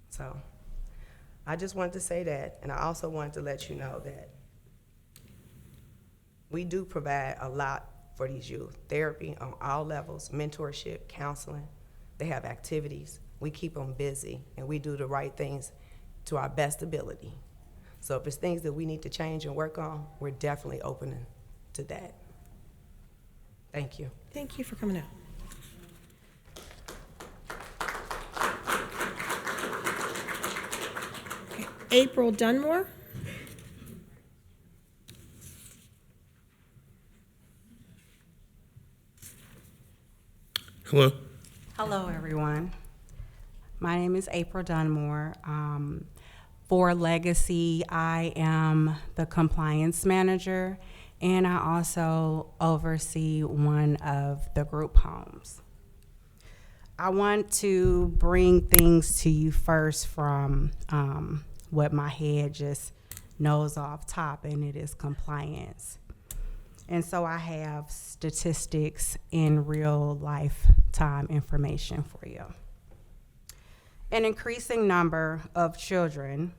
So I just wanted to say that, and I also wanted to let you know that we do provide a lot for these youth. Therapy on all levels, mentorship, counseling. They have activities. We keep them busy, and we do the right things to our best ability. So if it's things that we need to change and work on, we're definitely open to that. Thank you. Thank you for coming out. Okay, April Dunmore. Hello. Hello, everyone. My name is April Dunmore. For Legacy, I am the compliance manager, and I also oversee one of the group homes. I want to bring things to you first from what my head just knows off top, and it is compliance. And so I have statistics and real lifetime information for you. An increasing number of children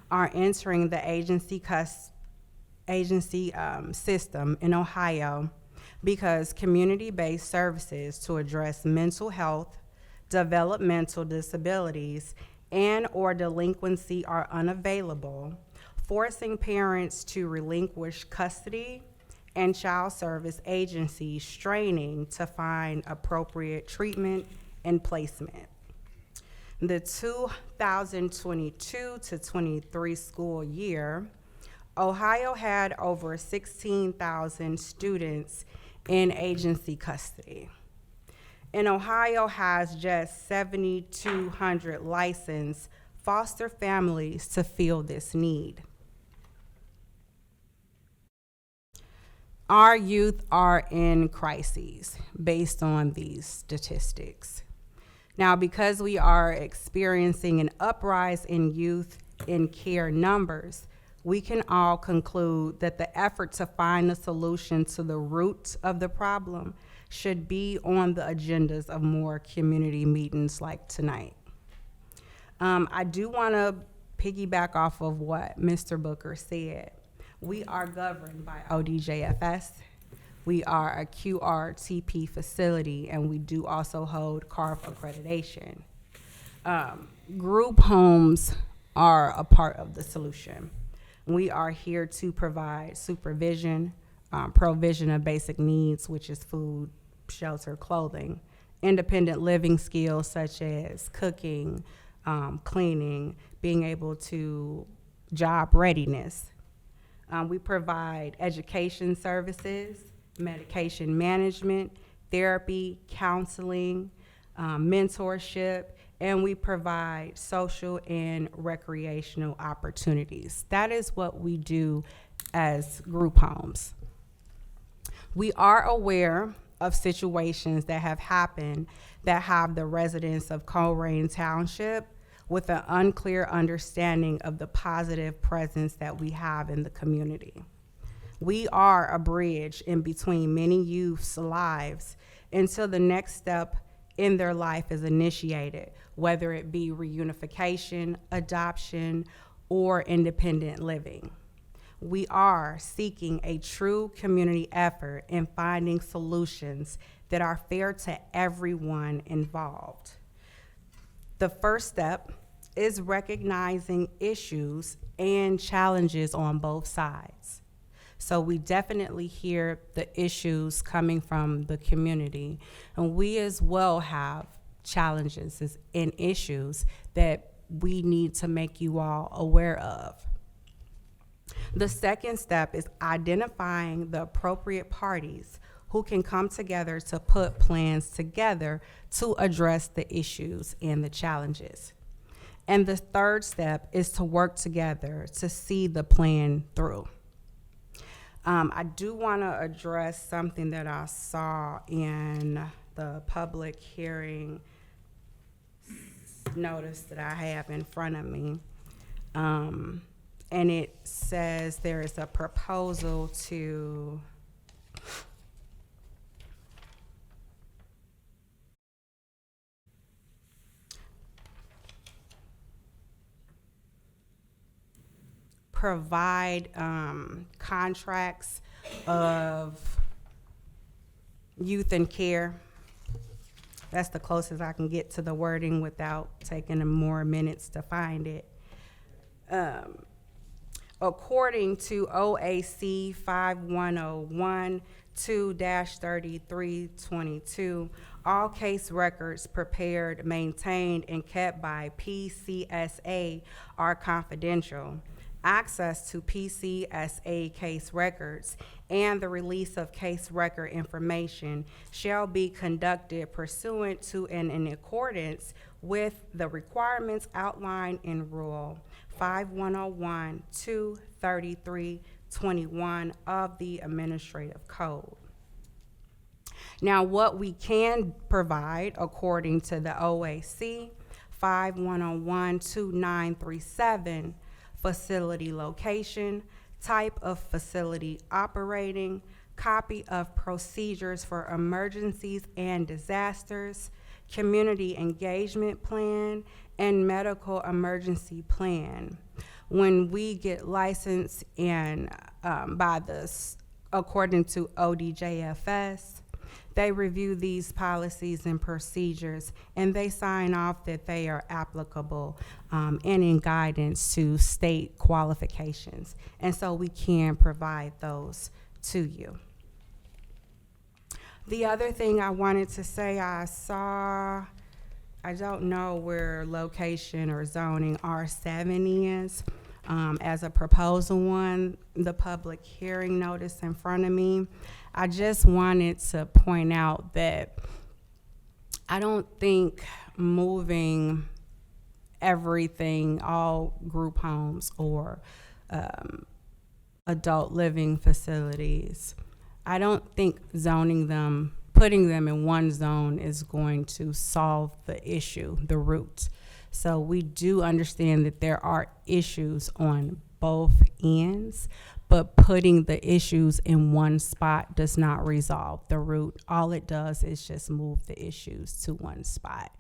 are entering the agency system in Ohio because community-based services to address mental health, developmental disabilities, and/or delinquency are unavailable, forcing parents to relinquish custody and child service agencies straining to find appropriate treatment and placement. The 2022 to 23 school year, Ohio had over 16,000 students in agency custody. And Ohio has just 7,200 licensed foster families to fill this need. Our youth are in crises based on these statistics. Now, because we are experiencing an uprise in youth in care numbers, we can all conclude that the effort to find a solution to the root of the problem should be on the agendas of more community meetings like tonight. I do want to piggyback off of what Mr. Booker said. We are governed by ODJFS. We are a QRTP facility, and we do also hold CARF accreditation. Group homes are a part of the solution. We are here to provide supervision, provision of basic needs, which is food, shelter, clothing, independent living skills such as cooking, cleaning, being able to job readiness. We provide education services, medication management, therapy, counseling, mentorship, and we provide social and recreational opportunities. That is what we do as group homes. We are aware of situations that have happened that have the residents of Colerain Township with an unclear understanding of the positive presence that we have in the community. We are a bridge in between many youth's lives until the next step in their life is initiated, whether it be reunification, adoption, or independent living. We are seeking a true community effort in finding solutions that are fair to everyone involved. The first step is recognizing issues and challenges on both sides. So we definitely hear the issues coming from the community, and we as well have challenges and issues that we need to make you all aware of. The second step is identifying the appropriate parties who can come together to put plans together to address the issues and the challenges. And the third step is to work together to see the plan through. I do want to address something that I saw in the public hearing notice that I have in front of me. And it says there is a proposal to provide contracts of youth and care. That's the closest I can get to the wording without taking more minutes to find it. According to OAC 5101-2-3322, all case records prepared, maintained, and kept by PCSA are confidential. Access to PCSA case records and the release of case record information shall be conducted pursuant to and in accordance with the requirements outlined in Rule 5101-2-3321 of the Administrative Code. Now, what we can provide according to the OAC 5101-2937, facility location, type of facility operating, copy of procedures for emergencies and disasters, community engagement plan, and medical emergency plan. When we get licensed and according to ODJFS, they review these policies and procedures, and they sign off that they are applicable and in guidance to state qualifications. And so we can provide those to you. The other thing I wanted to say, I don't know where location or zoning R7 is as a proposal one, the public hearing notice in front of me. I just wanted to point out that I don't think moving everything, all group homes or adult living facilities, I don't think zoning them, putting them in one zone is going to solve the issue, the root. So we do understand that there are issues on both ends, but putting the issues in one spot does not resolve the root. All it does is just move the issues to one spot.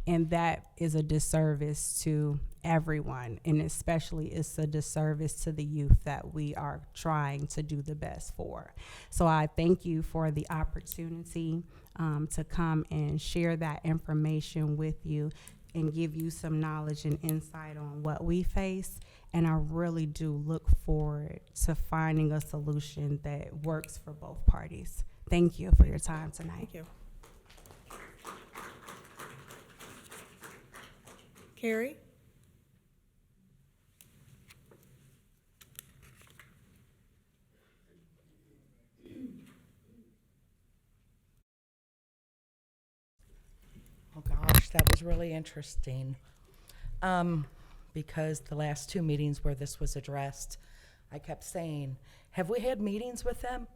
And that is a disservice to everyone, and especially it's a disservice to the youth that we are trying to do the best for. So I thank you for the opportunity to come and share that information with you and give you some knowledge and insight on what we face. And I really do look forward to finding a solution that works for both parties. Thank you for your time tonight. Thank you. Carrie? Oh gosh, that was really interesting. Because the last two meetings where this was addressed, I kept saying, have we had meetings with them?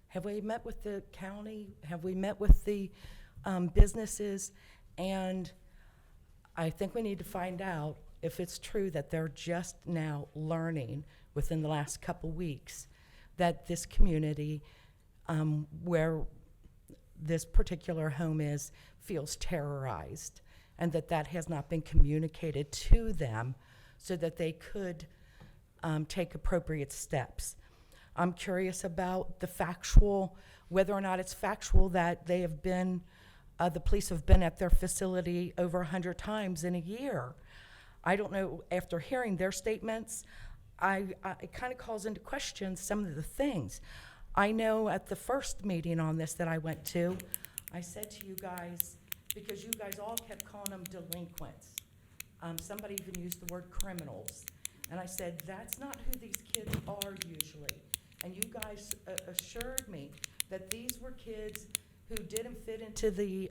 Have we met with the county? Have we met with the businesses? And I think we need to find out if it's true that they're just now learning within the last couple weeks that this community where this particular home is feels terrorized, and that has not been communicated to them so that they could take appropriate steps. I'm curious about whether or not it's factual that they have been, the police have been at their facility over 100 times in a year. I don't know, after hearing their statements, it kind of calls into question some of the things. I know at the first meeting on this that I went to, I said to you guys, because you guys all kept calling them delinquents. Somebody even used the word criminals. And I said, that's not who these kids are usually. And you guys assured me that these were kids who didn't fit into the,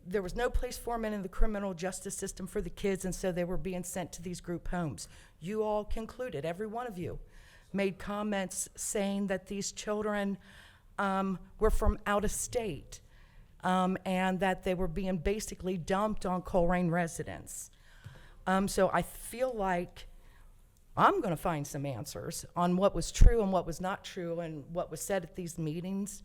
there was no place for them in the criminal justice system for the kids, and so they were being sent to these group homes. You all concluded, every one of you, made comments saying that these children were from out of state, and that they were being basically dumped on Colerain residents. So I feel like I'm going to find some answers on what was true and what was not true and what was said at these meetings.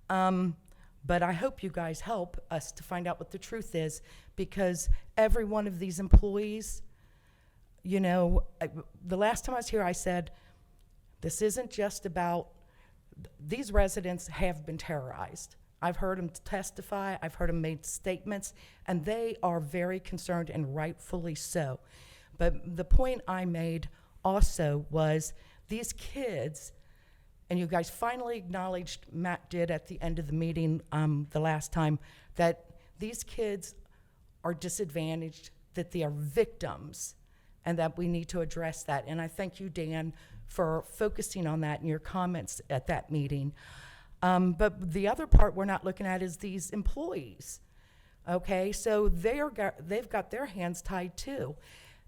But I hope you guys help us to find out what the truth is, because every one of these employees, you know, the last time I was here, I said, this isn't just about, these residents have been terrorized. I've heard them testify, I've heard them make statements, and they are very concerned, and rightfully so. But the point I made also was these kids, and you guys finally acknowledged, Matt did at the end of the meeting the last time, that these kids are disadvantaged, that they are victims, and that we need to address that. And I thank you, Dan, for focusing on that in your comments at that meeting. But the other part we're not looking at is these employees. Okay, so they've got their hands tied too.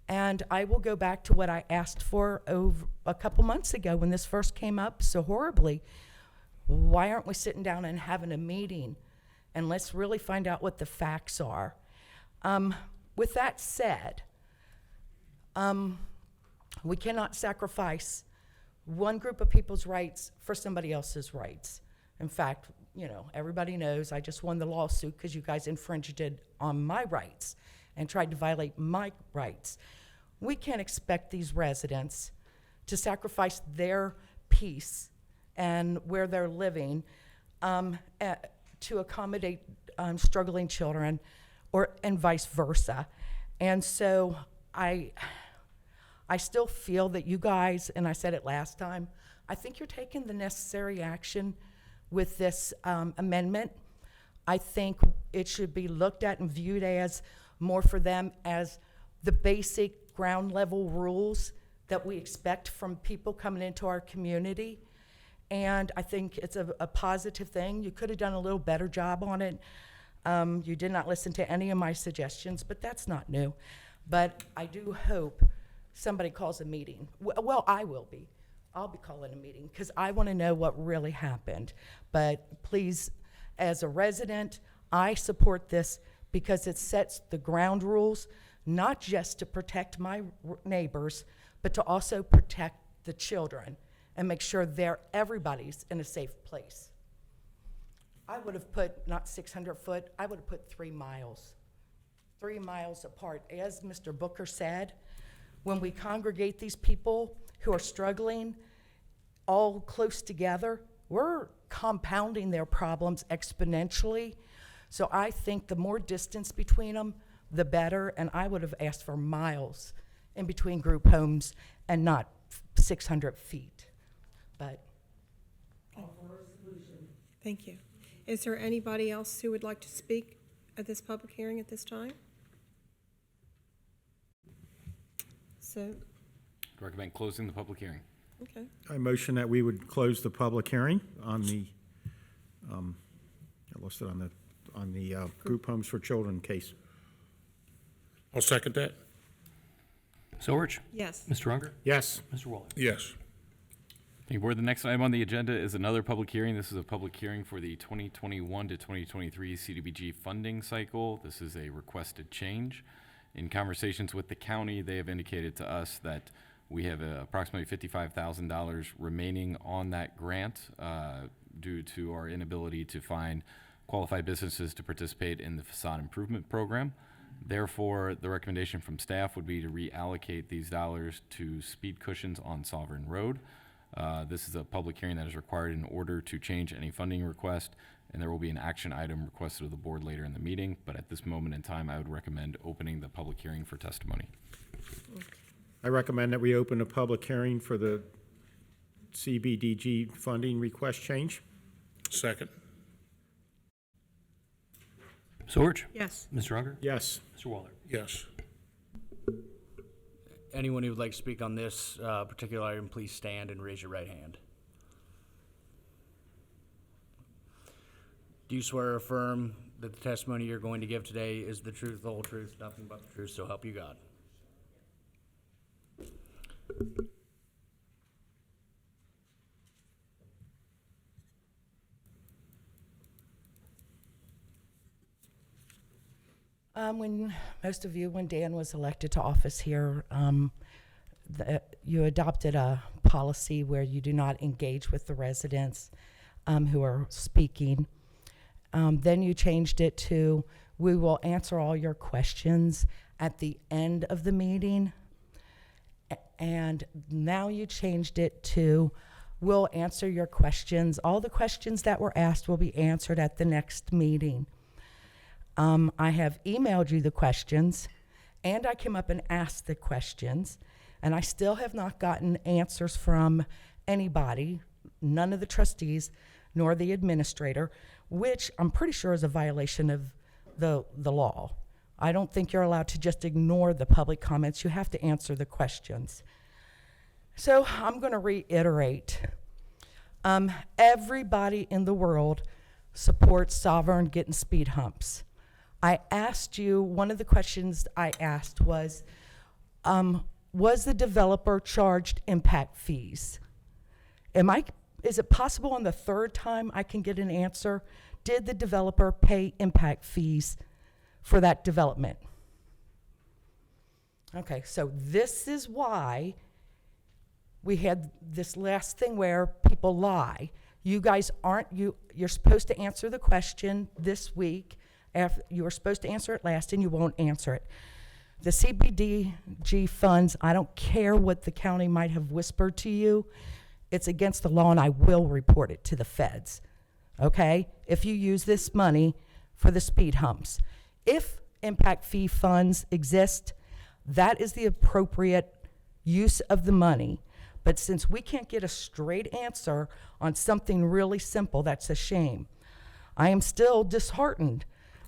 And I will go back to what I asked for over a couple months ago when this first came up so horribly. Why aren't we sitting down and having a meeting? And let's really find out what the facts are. With that said, we cannot sacrifice one group of people's rights for somebody else's rights. In fact, you know, everybody knows I just won the lawsuit because you guys infringed it on my rights and tried to violate my rights. We can't expect these residents to sacrifice their peace and where they're living to accommodate struggling children, and vice versa. And so I still feel that you guys, and I said it last time, I think you're taking the necessary action with this amendment. I think it should be looked at and viewed as more for them as the basic ground level rules that we expect from people coming into our community. And I think it's a positive thing. You could have done a little better job on it. You did not listen to any of my suggestions, but that's not new. But I do hope somebody calls a meeting. Well, I will be. I'll be calling a meeting because I want to know what really happened. But please, as a resident, I support this because it sets the ground rules, not just to protect my neighbors, but to also protect the children and make sure everybody's in a safe place. I would have put not 600 foot, I would have put 3 miles. 3 miles apart. As Mr. Booker said, when we congregate these people who are struggling all close together, we're compounding their problems exponentially. So I think the more distance between them, the better, and I would have asked for miles in between group homes and not 600 feet. But Thank you. Is there anybody else who would like to speak at this public hearing at this time? So, Recommend closing the public hearing. okay. I motion that we would close the public hearing on the, I lost it on the group homes for children case. I'll second that. Ms. Orich? Yes. Mr. Unger? Yes. Mr. Waller? Yes. Hey, Board, the next item on the agenda is another public hearing. This is a public hearing for the 2021 to 2023 CDBG funding cycle. This is a requested change. In conversations with the county, they have indicated to us that we have approximately $55,000 remaining on that grant due to our inability to find qualified businesses to participate in the facade improvement program. Therefore, the recommendation from staff would be to reallocate these dollars to speed cushions on Sovereign Road. This is a public hearing that is required in order to change any funding request, and there will be an action item requested of the board later in the meeting. But at this moment in time, I would recommend opening the public hearing for testimony. I recommend that we open a public hearing for the CBDG funding request change. Second. Ms. Orich? Yes. Mr. Unger? Yes. Mr. Waller? Yes. Anyone who would like to speak on this particular item, please stand and raise your right hand. Do you swear or affirm that the testimony you're going to give today is the truth, the whole truth, nothing but the truth, so help you God? When Dan was elected to office here, you adopted a policy where you do not engage with the residents who are speaking. Then you changed it to, we will answer all your questions at the end of the meeting. And now you changed it to, we'll answer your questions. All the questions that were asked will be answered at the next meeting. I have emailed you the questions, and I came up and asked the questions, and I still have not gotten answers from anybody, none of the trustees, nor the administrator, which I'm pretty sure is a violation of the law. I don't think you're allowed to just ignore the public comments. You have to answer the questions. So I'm going to reiterate. Everybody in the world supports Sovereign getting speed humps. I asked you, one of the questions I asked was the developer charged impact fees? Is it possible on the third time I can get an answer? Did the developer pay impact fees for that development? Okay, so this is why we had this last thing where people lie. You guys you're supposed to answer the question this week. You were supposed to answer it last, and you won't answer it. The CBDG funds, I don't care what the county might have whispered to you. It's against the law, and I will report it to the feds, okay? If you use this money for the speed humps. If impact fee funds exist, that is the appropriate use of the money. But since we can't get a straight answer on something really simple, that's a shame. I am still disheartened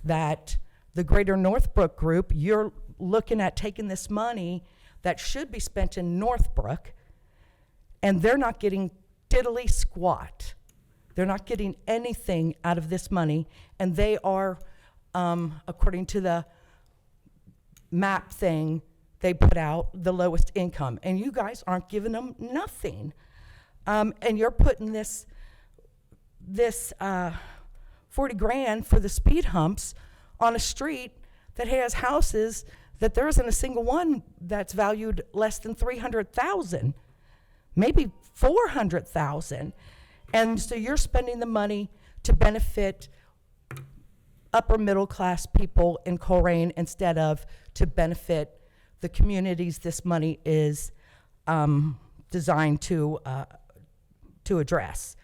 that the Greater Northbrook Group, you're looking at taking this money that should be spent in Northbrook, and they're not getting diddly squat. They're not getting anything out of this money, and they are, according to the map thing they put out, the lowest income, and you guys aren't giving them nothing. And you're putting this 40 grand for the speed humps on a street that has houses that there isn't a single one that's valued less than 300,000, maybe 400,000. And so you're spending the money to benefit upper middle class people in Colerain instead of to benefit the communities this money is designed to address.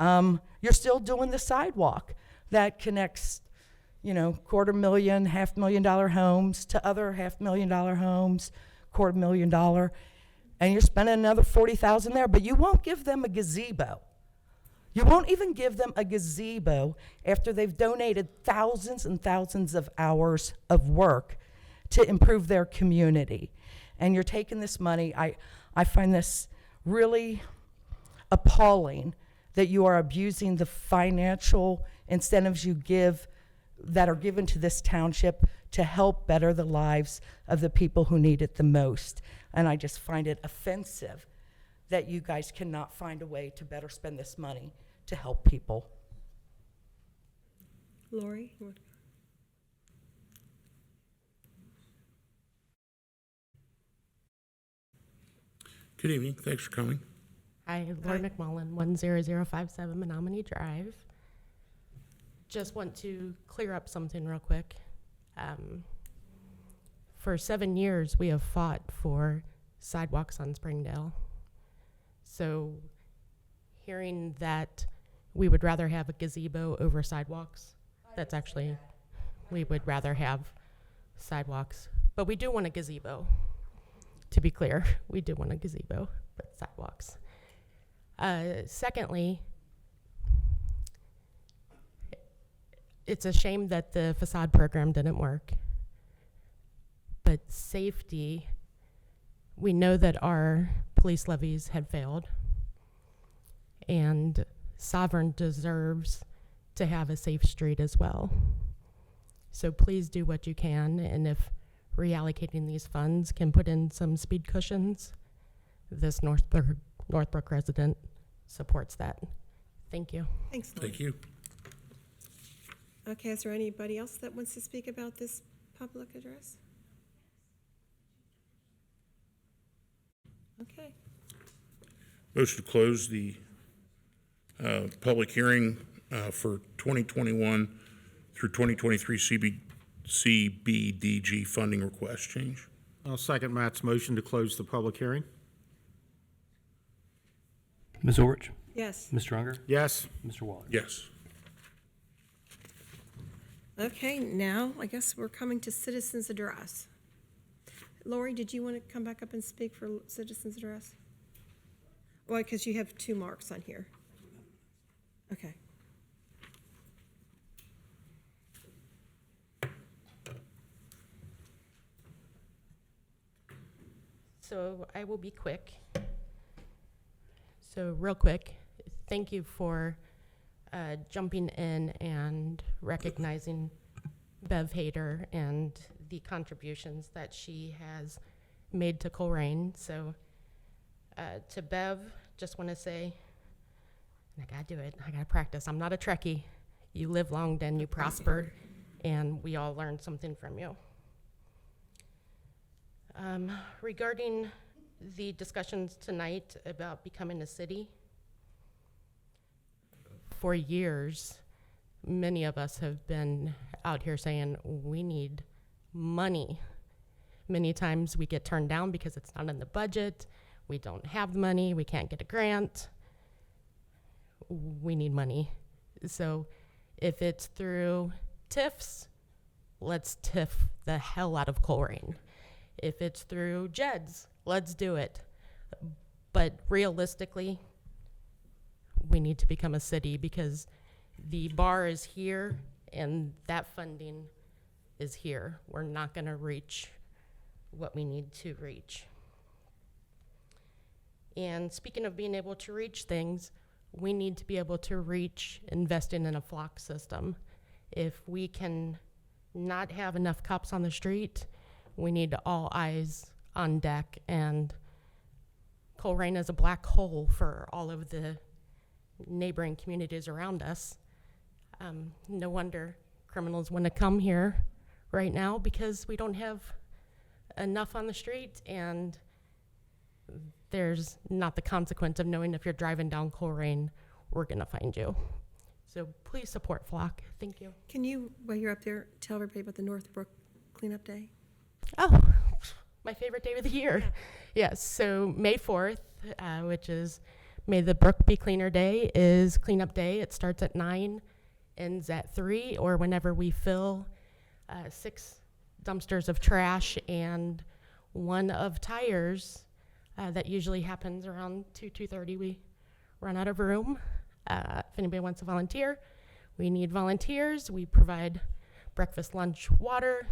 You're still doing the sidewalk that connects, $250,000, $500,000 homes to other $500,000 homes, $250,000, and you're spending another $40,000 there, but you won't give them a gazebo. You won't even give them a gazebo after they've donated thousands and thousands of hours of work to improve their community. And you're taking this money, I find this really appalling that you are abusing the financial incentives you give that are given to this township to help better the lives of the people who need it the most. And I just find it offensive that you guys cannot find a way to better spend this money to help people. Lori? you want- Good evening. Thanks for coming. Hi, Lori McMullen, 10057 Menominee Drive. Just want to clear up something real quick. For 7 years, we have fought for sidewalks on Springdale. So hearing that we would rather have a gazebo over sidewalks, that's actually, we would rather have sidewalks. But we do want a gazebo, to be clear. We do want a gazebo, but sidewalks. Secondly, it's a shame that the facade program didn't work. But safety, we know that our police levies had failed, and Sovereign deserves to have a safe street as well. So please do what you can, and if reallocating these funds can put in some speed cushions, this Northbrook resident supports that. Thank you. Thanks, Lori. Thank you. Okay, is there anybody else that wants to speak about this public address? Okay. Motion to close the public hearing for 2021 through 2023 CBDG funding request change. I'll second Matt's motion to close the public hearing. Ms. Orich? Yes. Mr. Unger? Yes. Mr. Waller? Yes. Okay, now I guess we're coming to citizens' address. Lori, did you want to come back up and speak for citizens' address? Well, because you have 2 marks on here. Okay. So I will be quick. So real quick, thank you for jumping in and recognizing Bev Hater and the contributions that she has made to Colerain. So to Bev, just want to say, I gotta do it, I gotta practice. I'm not a Trekkie. You live long, then you prosper, and we all learn something from you. Regarding the discussions tonight about becoming a city, for years, many of us have been out here saying we need money. Many times we get turned down because it's not in the budget, we don't have the money, we can't get a grant. We need money. So if it's through TIFs, let's TIF the hell out of Colerain. If it's through JEDs, let's do it. But realistically, we need to become a city because the bar is here and that funding is here. We're not gonna reach what we need to reach. And speaking of being able to reach things, we need to be able to reach investing in a flock system. If we can not have enough cops on the street, we need all eyes on deck, and Colerain is a black hole for all of the neighboring communities around us. No wonder criminals want to come here right now because we don't have enough on the street, and there's not the consequence of knowing if you're driving down Colerain, we're gonna find you. So please support Flock. Thank you. Can you, while you're up there, tell everybody about the Northbrook Cleanup Day? Oh, my favorite day of the year. Yes, so May 4th, which is May the Brook Be Cleaner Day, is cleanup day. It starts at 9, ends at 3, or whenever we fill 6 dumpsters of trash and 1 of tires. That usually happens around 2:30. We run out of room. If anybody wants to volunteer, we need volunteers. We provide breakfast, lunch, water.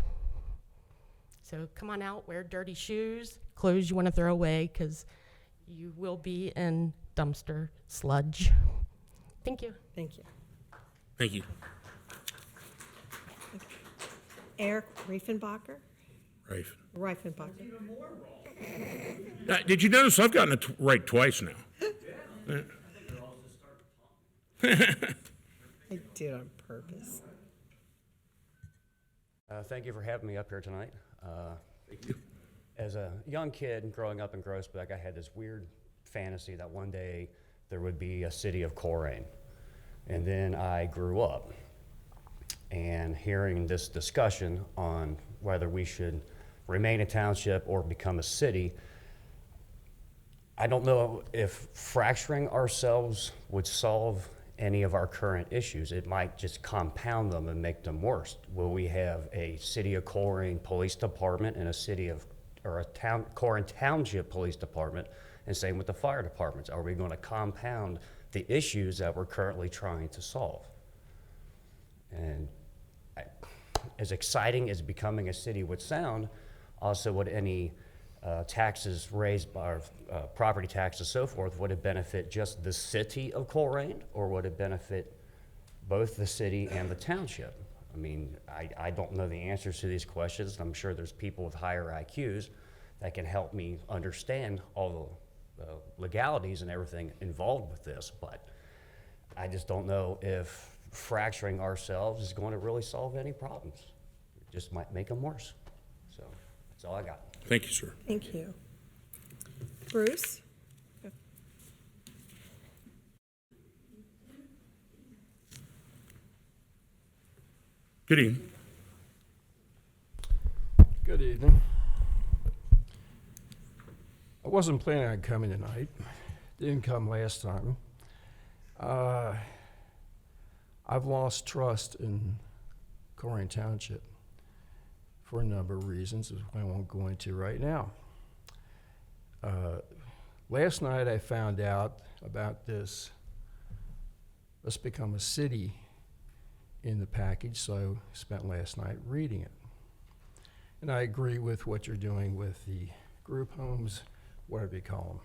So come on out, wear dirty shoes, clothes you want to throw away, because you will be in dumpster sludge. Thank you. Thank you. Thank you. Eric Riefenbacher? Reifenbacher. Reifenbacher. Did you notice I've gotten it right twice now? Yeah. I did on purpose. Thank you for having me up here tonight. As a young kid growing up in Groesbeck, I had this weird fantasy that one day there would be a city of Colerain. And then I grew up, and hearing this discussion on whether we should remain a township or become a city, I don't know if fracturing ourselves would solve any of our current issues. It might just compound them and make them worse. Will we have a city of Colerain Police Department and Colerain Township Police Department, and same with the fire departments? Are we going to compound the issues that we're currently trying to solve? And as exciting as becoming a city would sound, also would any taxes raised by property taxes, so forth, would it benefit just the city of Colerain, or would it benefit both the city and the township? I mean, I don't know the answers to these questions. I'm sure there's people with higher IQs that can help me understand all the legalities and everything involved with this, but I just don't know if fracturing ourselves is going to really solve any problems. It just might make them worse. So that's all I got. Thank you, sir. Thank you. Bruce? Good evening. Good evening. I wasn't planning on coming tonight. Didn't come last time. I've lost trust in Colerain Township for a number of reasons I won't go into right now. Last night I found out about this "Let's Become a City" in the package, so I spent last night reading it. And I agree with what you're doing with the group homes, whatever you call them.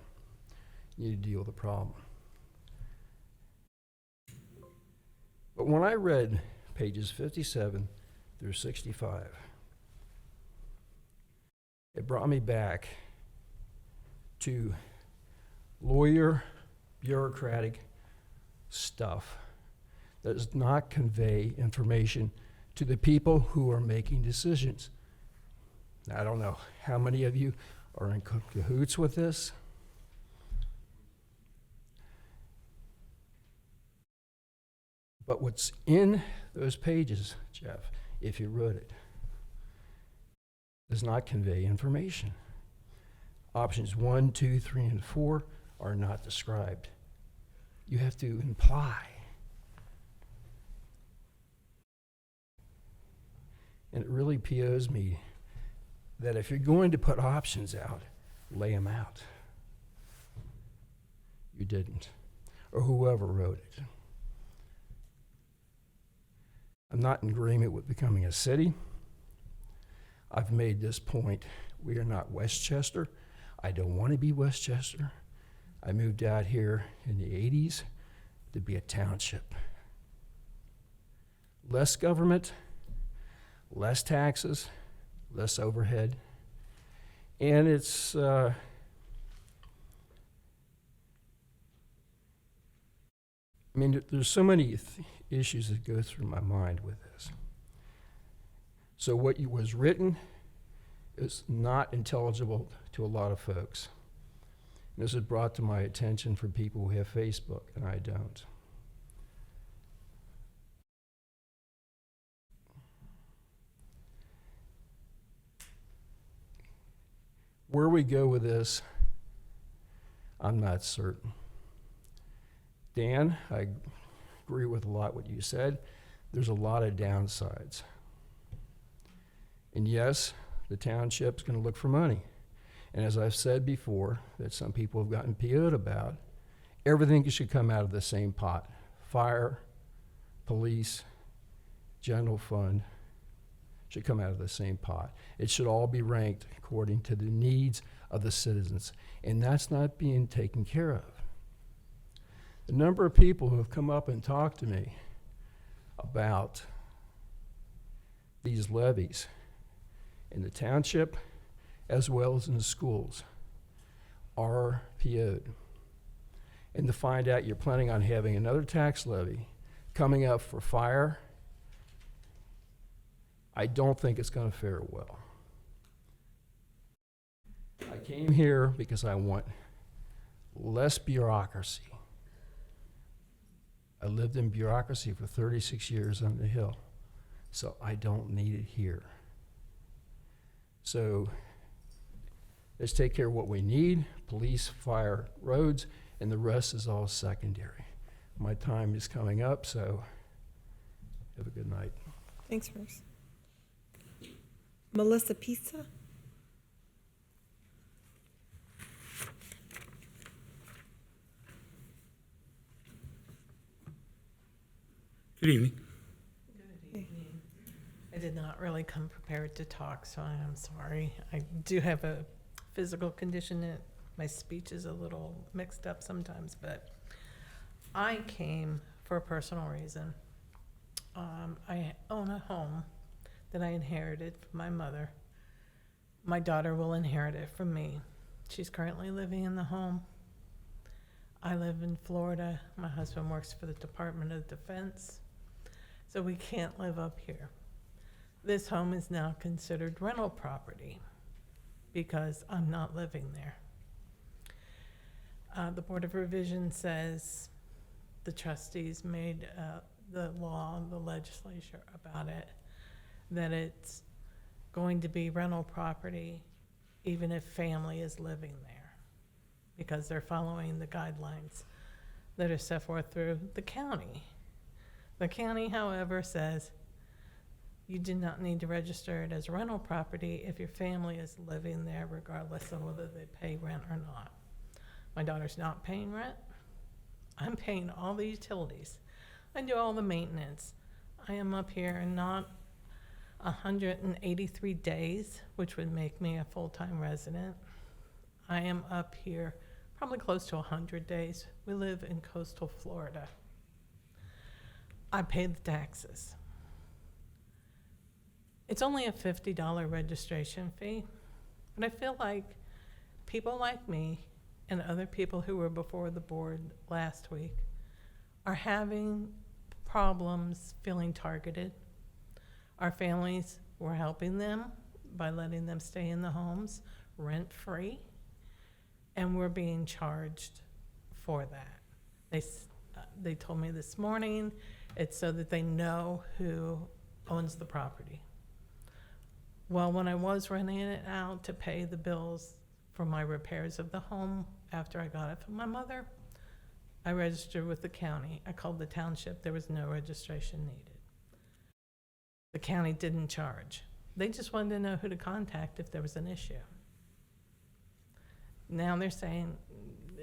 You need to deal with the problem. But when I read pages 57 through 65, it brought me back to lawyer, bureaucratic stuff that does not convey information to the people who are making decisions. Now, I don't know how many of you are in cahoots with this. But what's in those pages, Jeff, if you wrote it, does not convey information. Options 1, 2, 3, and 4 are not described. You have to imply. And it really POs me that if you're going to put options out, lay them out. You didn't, or whoever wrote it. I'm not in agreement with becoming a city. I've made this point. We are not Westchester. I don't want to be Westchester. I moved out here in the 80s to be a township. Less government, less taxes, less overhead. And it's, I mean, there's so many issues that go through my mind with this. So what was written is not intelligible to a lot of folks. And this is brought to my attention for people who have Facebook, and I don't. Where we go with this, I'm not certain. Dan, I agree with a lot what you said. There's a lot of downsides. And yes, the township's going to look for money. And as I've said before, that some people have gotten PO'd about, everything should come out of the same pot. Fire, police, general fund should come out of the same pot. It should all be ranked according to the needs of the citizens. And that's not being taken care of. The number of people who have come up and talked to me about these levies in the township as well as in the schools are PO'd. And to find out you're planning on having another tax levy coming up for fire, I don't think it's going to fare well. I came here because I want less bureaucracy. I lived in bureaucracy for 36 years on the Hill, so I don't need it here. So let's take care of what we need: police, fire, roads, and the rest is all secondary. My time is coming up, so have a good night. Thanks, Bruce. Melissa Pisa? Good evening. I did not really come prepared to talk, so I am sorry. I do have a physical condition that my speech is a little mixed up sometimes, but I came for a personal reason. I own a home that I inherited from my mother. My daughter will inherit it from me. She's currently living in the home. I live in Florida. My husband works for the Department of Defense, so we can't live up here. This home is now considered rental property because I'm not living there. The Board of Revision says the trustees made the law, the legislature about it, that it's going to be rental property even if family is living there, because they're following the guidelines that are set forth through the county. The county, however, says you do not need to register it as rental property if your family is living there, regardless of whether they pay rent or not. My daughter's not paying rent. I'm paying all the utilities. I do all the maintenance. I am up here not 183 days, which would make me a full-time resident. I am up here probably close to 100 days. We live in coastal Florida. I pay the taxes. It's only a $50 registration fee, but I feel like people like me and other people who were before the board last week are having problems feeling targeted. Our families, were helping them by letting them stay in the homes rent-free, and we're being charged for that. They told me this morning it's so that they know who owns the property. Well, when I was renting it out to pay the bills for my repairs of the home after I got it from my mother, I registered with the county. I called the township. There was no registration needed. The county didn't charge. They just wanted to know who to contact if there was an issue. Now they're saying,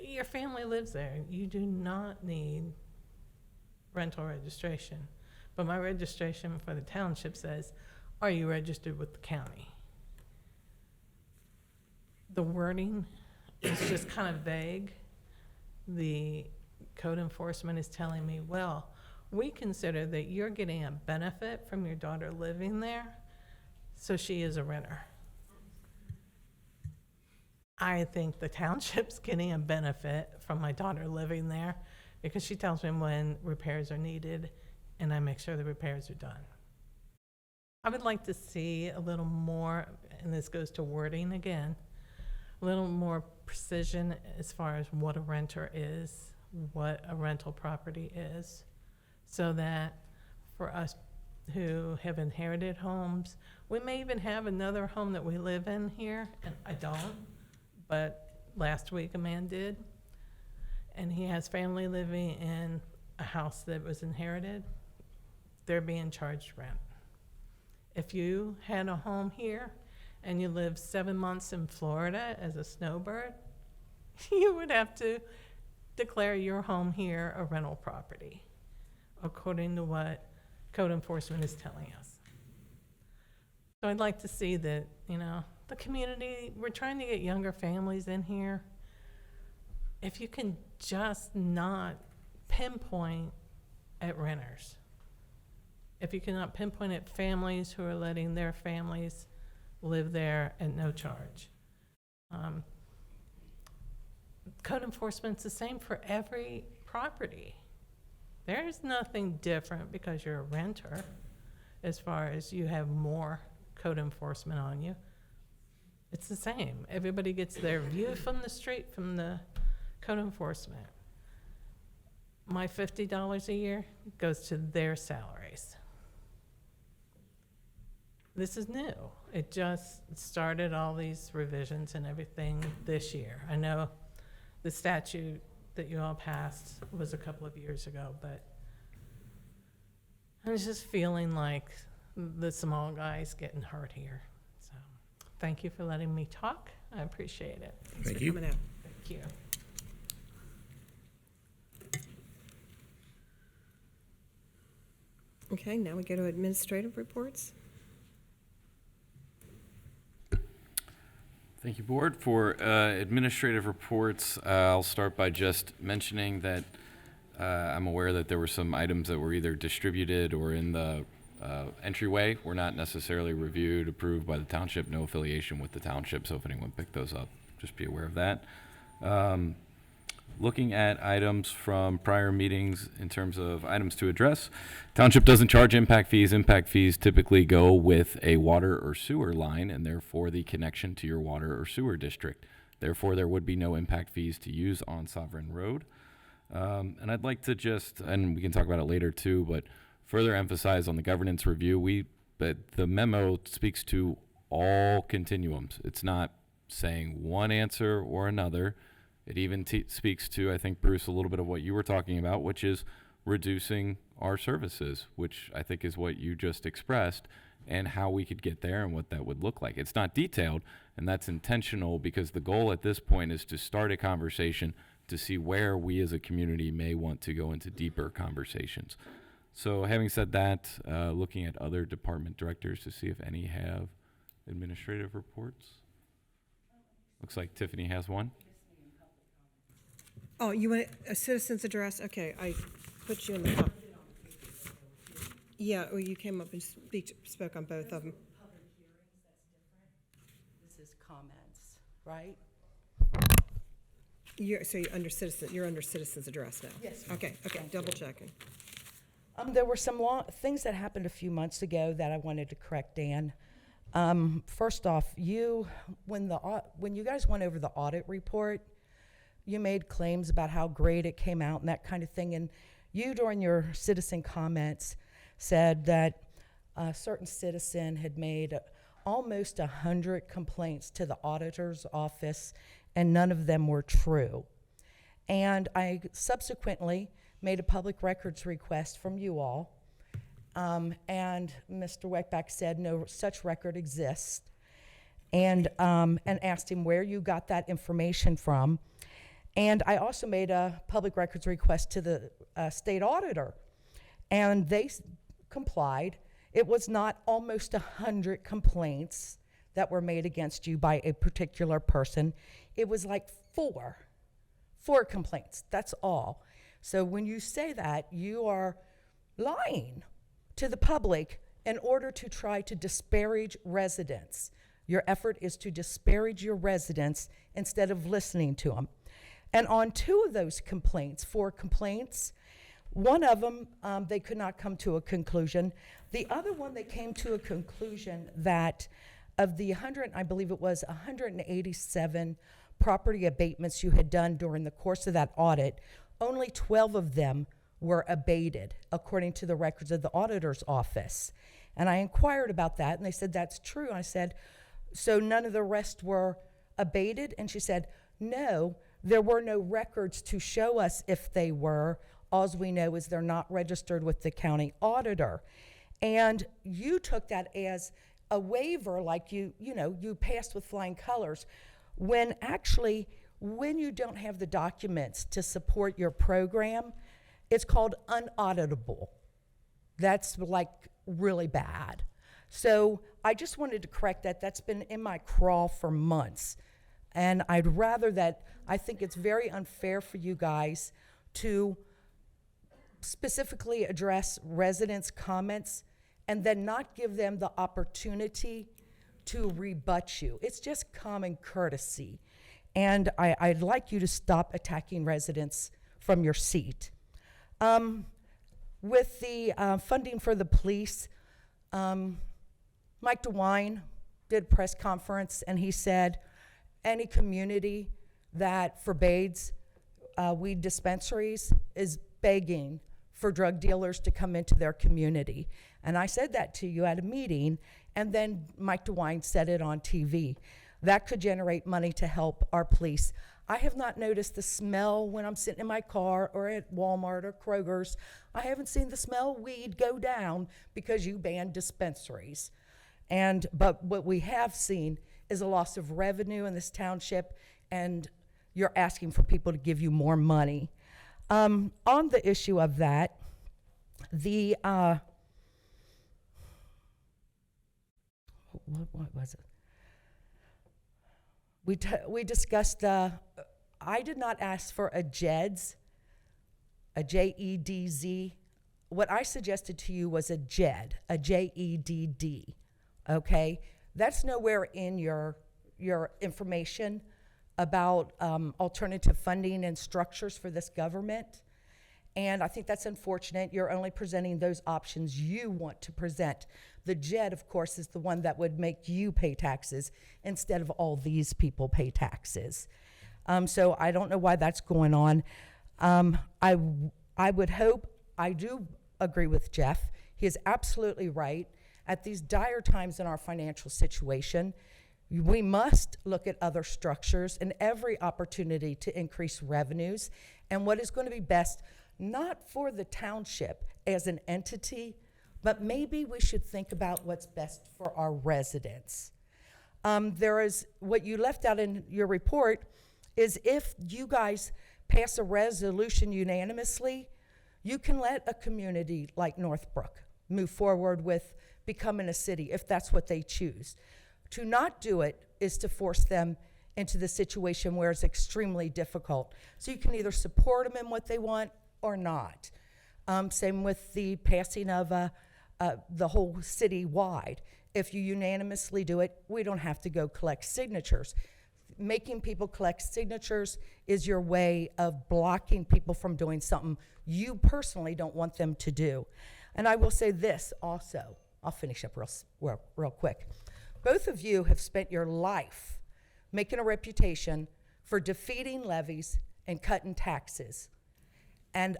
your family lives there. You do not need rental registration. But my registration for the township says, are you registered with the county? The wording is just kind of vague. The code enforcement is telling me, well, we consider that you're getting a benefit from your daughter living there, so she is a renter. I think the township's getting a benefit from my daughter living there because she tells me when repairs are needed and I make sure the repairs are done. I would like to see a little more, and this goes to wording again, a little more precision as far as what a renter is, what a rental property is, so that for us who have inherited homes, we may even have another home that we live in here, and I don't, but last week a man did, and he has family living in a house that was inherited. They're being charged rent. If you had a home here and you lived 7 months in Florida as a snowbird, you would have to declare your home here a rental property, according to what code enforcement is telling us. So I'd like to see that, the community, we're trying to get younger families in here. If you can just not pinpoint at renters, if you cannot pinpoint at families who are letting their families live there at no charge. Code enforcement's the same for every property. There's nothing different because you're a renter as far as you have more code enforcement on you. It's the same. Everybody gets their view from the street from the code enforcement. My $50 a year goes to their salaries. This is new. It just started all these revisions and everything this year. I know the statute that you all passed was a couple of years ago, but I was just feeling like the small guy's getting hurt here. So thank you for letting me talk. I appreciate it. Thank you. Coming out. Thank you. Okay, now we go to administrative reports. Thank you, Board. For administrative reports, I'll start by just mentioning that I'm aware that there were some items that were either distributed or in the entryway were not necessarily reviewed, approved by the township, no affiliation with the township, so if anyone picked those up, just be aware of that. Looking at items from prior meetings in terms of items to address, township doesn't charge impact fees. Impact fees typically go with a water or sewer line and therefore the connection to your water or sewer district. Therefore, there would be no impact fees to use on Sovereign Road. And I'd like to just, and we can talk about it later too, but further emphasize on the governance review, but the memo speaks to all continuums. It's not saying one answer or another. It even speaks to, I think, Bruce, a little bit of what you were talking about, which is reducing our services, which I think is what you just expressed, and how we could get there and what that would look like. It's not detailed, and that's intentional because the goal at this point is to start a conversation to see where we as a community may want to go into deeper conversations. So having said that, looking at other department directors to see if any have administrative reports. Looks like Tiffany has one. Oh, you want a citizen's address? Okay, I put you in the top. Yeah, well, you came up and spoke on both of them. Public hearings, that's different. This is comments, right? You're under citizen's address now? Yes. Okay, double checking. There were some things that happened a few months ago that I wanted to correct, Dan. First off, when you guys went over the audit report, you made claims about how great it came out and that kind of thing. And you, during your citizen comments, said that a certain citizen had made almost 100 complaints to the auditor's office, and none of them were true. And I subsequently made a public records request from you all, and Mr. Weckbach said no such record exists, and asked him where you got that information from. And I also made a public records request to the state auditor, and they complied. It was not almost 100 complaints that were made against you by a particular person. It was like four complaints, that's all. So when you say that, you are lying to the public in order to try to disparage residents. Your effort is to disparage your residents instead of listening to them. And on two of those complaints, 4 complaints, one of them, they could not come to a conclusion. The other one, they came to a conclusion that of the 187 property abatements you had done during the course of that audit, only 12 of them were abated, according to the records of the auditor's office. And I inquired about that, and they said, that's true. I said, so none of the rest were abated? And she said, no. There were no records to show us if they were. All we know is they're not registered with the county auditor. And you took that as a waiver, like you passed with flying colors, when actually, when you don't have the documents to support your program, it's called unauditable. That's like really bad. So I just wanted to correct that. That's been in my crawl for months. And I'd rather that, I think it's very unfair for you guys to specifically address residents' comments and then not give them the opportunity to rebut you. It's just common courtesy. And I'd like you to stop attacking residents from your seat. With the funding for the police, Mike DeWine did a press conference, and he said any community that forbids weed dispensaries is begging for drug dealers to come into their community. And I said that to you at a meeting, and then Mike DeWine said it on TV. That could generate money to help our police. I have not noticed the smell when I'm sitting in my car or at Walmart or Kroger's. I haven't seen the smell of weed go down because you banned dispensaries. But what we have seen is a loss of revenue in this township, and you're asking for people to give you more money. On the issue of that, what was it? We discussed, I did not ask for a JEDS, a JEDZ. What I suggested to you was a JED, a JEDD, okay? That's nowhere in your information about alternative funding and structures for this government. And I think that's unfortunate. You're only presenting those options you want to present. The JED, of course, is the one that would make you pay taxes instead of all these people pay taxes. So I don't know why that's going on. I would hope, I do agree with Jeff. He is absolutely right. At these dire times in our financial situation, we must look at other structures and every opportunity to increase revenues and what is going to be best, not for the township as an entity, but maybe we should think about what's best for our residents. There is, what you left out in your report is if you guys pass a resolution unanimously, you can let a community like Northbrook move forward with becoming a city if that's what they choose. To not do it is to force them into the situation where it's extremely difficult. So you can either support them in what they want or not. Same with the passing of the whole city-wide. If you unanimously do it, we don't have to go collect signatures. Making people collect signatures is your way of blocking people from doing something you personally don't want them to do. And I will say this also. I'll finish up real quick. Both of you have spent your life making a reputation for defeating levies and cutting taxes. And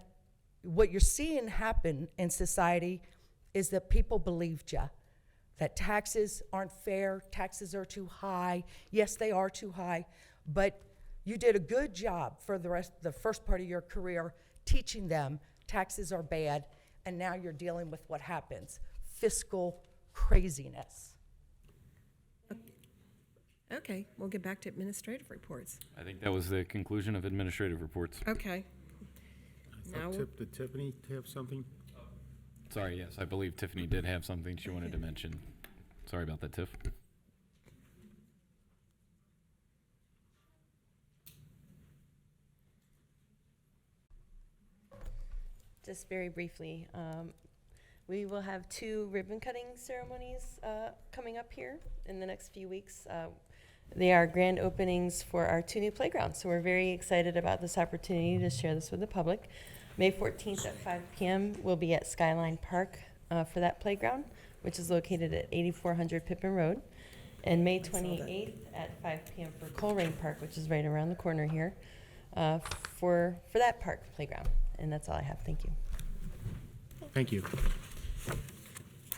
what you're seeing happen in society is that people believed you, that taxes aren't fair, taxes are too high. Yes, they are too high, but you did a good job for the first part of your career teaching them taxes are bad, and now you're dealing with what happens, fiscal craziness. Okay, we'll get back to administrative reports. I think that was the conclusion of administrative reports. Okay. Now, Did Tiffany have something? Sorry, yes, I believe Tiffany did have something she wanted to mention. Sorry about that, Tiff. Just very briefly, we will have 2 ribbon cutting ceremonies coming up here in the next few weeks. They are grand openings for our 2 new playgrounds, so we're very excited about this opportunity to share this with the public. May 14th at 5 p.m. we'll be at Skyline Park for that playground, which is located at 8400 Pippin Road. And May 28th at 5 p.m. for Colerain Park, which is right around the corner here, for that park playground. And that's all I have. Thank you. Thank you.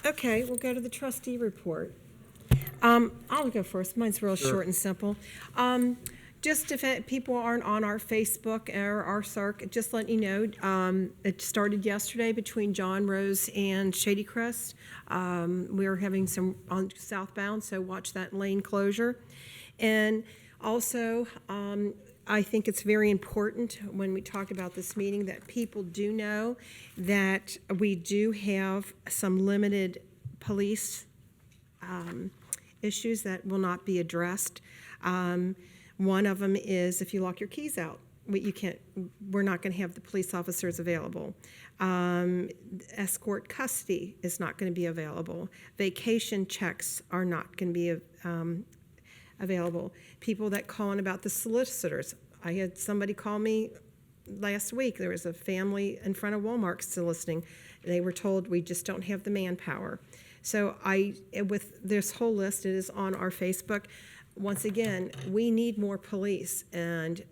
okay, we'll go to the trustee report. I'll go first. Mine's real short and simple. Just if people aren't on our Facebook or our CERC, just letting you know, it started yesterday between John Rose and Shady Crest. We're having some on southbound, so watch that lane closure. And also, I think it's very important when we talk about this meeting that people do know that we do have some limited police issues that will not be addressed. One of them is if you lock your keys out, we're not going to have the police officers available. escort custody is not going to be available. Vacation checks are not going to be available. People that call in about the solicitors. I had somebody call me last week. There was a family in front of Walmart soliciting. They were told, we just don't have the manpower. So with this whole list, it is on our Facebook. Once again, we need more police and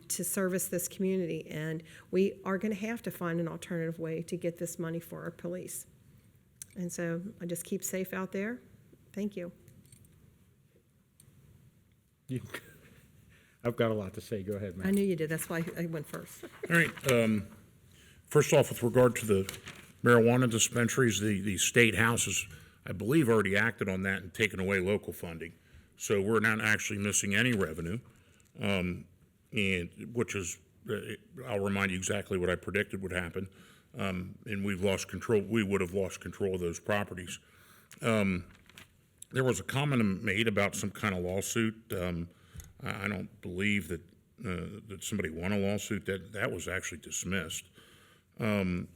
to service this community, and we are going to have to find an alternative way to get this money for our police. And so I just keep safe out there. Thank you. I've got a lot to say. Go ahead, Matt. I knew you did. That's why I went first. All right. First off, with regard to the marijuana dispensaries, the state house has, I believe, already acted on that and taken away local funding. So we're not actually missing any revenue, and which is, I'll remind you exactly what I predicted would happen. And we've lost control. We would have lost control of those properties. There was a comment made about some kind of lawsuit. I don't believe that that somebody won a lawsuit. That was actually dismissed. And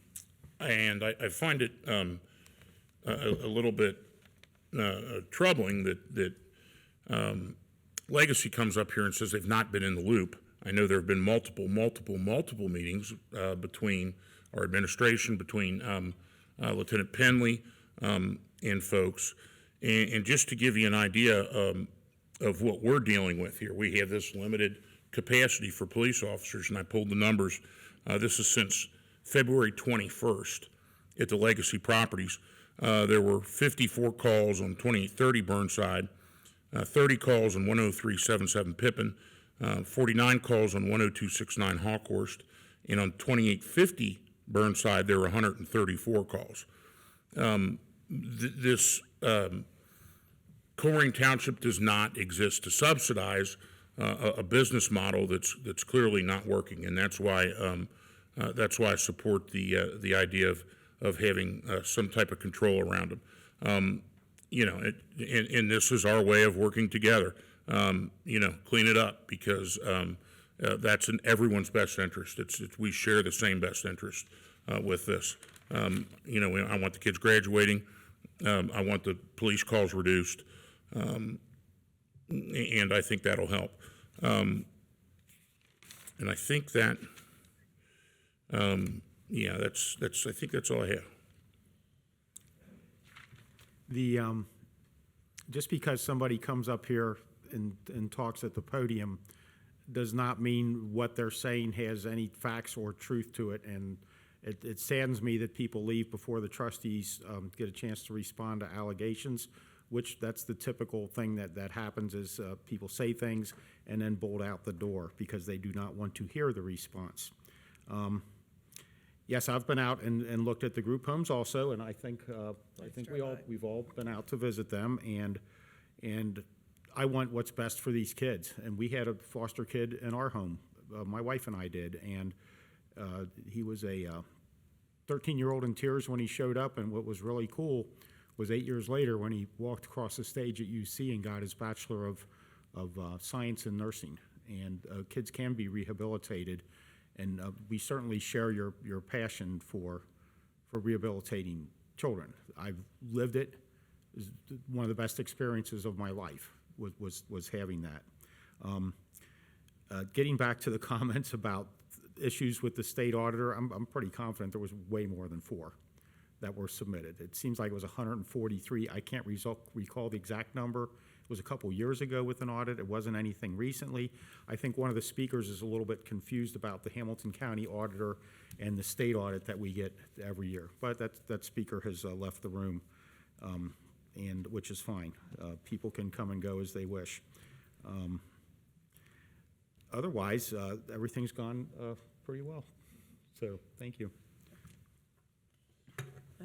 I find it a little bit troubling that Legacy comes up here and says they've not been in the loop. I know there have been multiple meetings between our administration, between Lieutenant Penley and folks. And just to give you an idea of what we're dealing with here, we have this limited capacity for police officers, and I pulled the numbers. This is since February 21st at the Legacy properties. There were 54 calls on 2830 Burnside, 30 calls on 10377 Pippin, 49 calls on 10269 Hawkhorst, and on 2850 Burnside there were 134 calls. This Colerain Township does not exist to subsidize a business model that's clearly not working, and that's why I support the idea of having some type of control around them. And this is our way of working together. Clean it up, because that's in everyone's best interest. We share the same best interest with this. I want the kids graduating. I want the police calls reduced, and I think that'll help. And I think that, I think that's all I have. Just because somebody comes up here and talks at the podium does not mean what they're saying has any facts or truth to it. And it saddens me that people leave before the trustees get a chance to respond to allegations, which that's the typical thing that happens is people say things and then bolt out the door because they do not want to hear the response. Yes, I've been out and looked at the group homes also, and I think we've all been out to visit them, and I want what's best for these kids. And we had a foster kid in our home, my wife and I did, and he was a 13-year-old in tears when he showed up. And what was really cool was 8 years later when he walked across the stage at UC and got his Bachelor of Science in Nursing. And kids can be rehabilitated. And we certainly share your passion for rehabilitating children. I've lived it. It was one of the best experiences of my life was having that. Getting back to the comments about issues with the state auditor, I'm pretty confident there was way more than 4 that were submitted. It seems like it was 143. I can't recall the exact number. It was a couple years ago with an audit. It wasn't anything recently. I think one of the speakers is a little bit confused about the Hamilton County auditor and the state audit that we get every year. But that speaker has left the room, and which is fine. People can come and go as they wish. Otherwise, everything's gone pretty well. So thank you.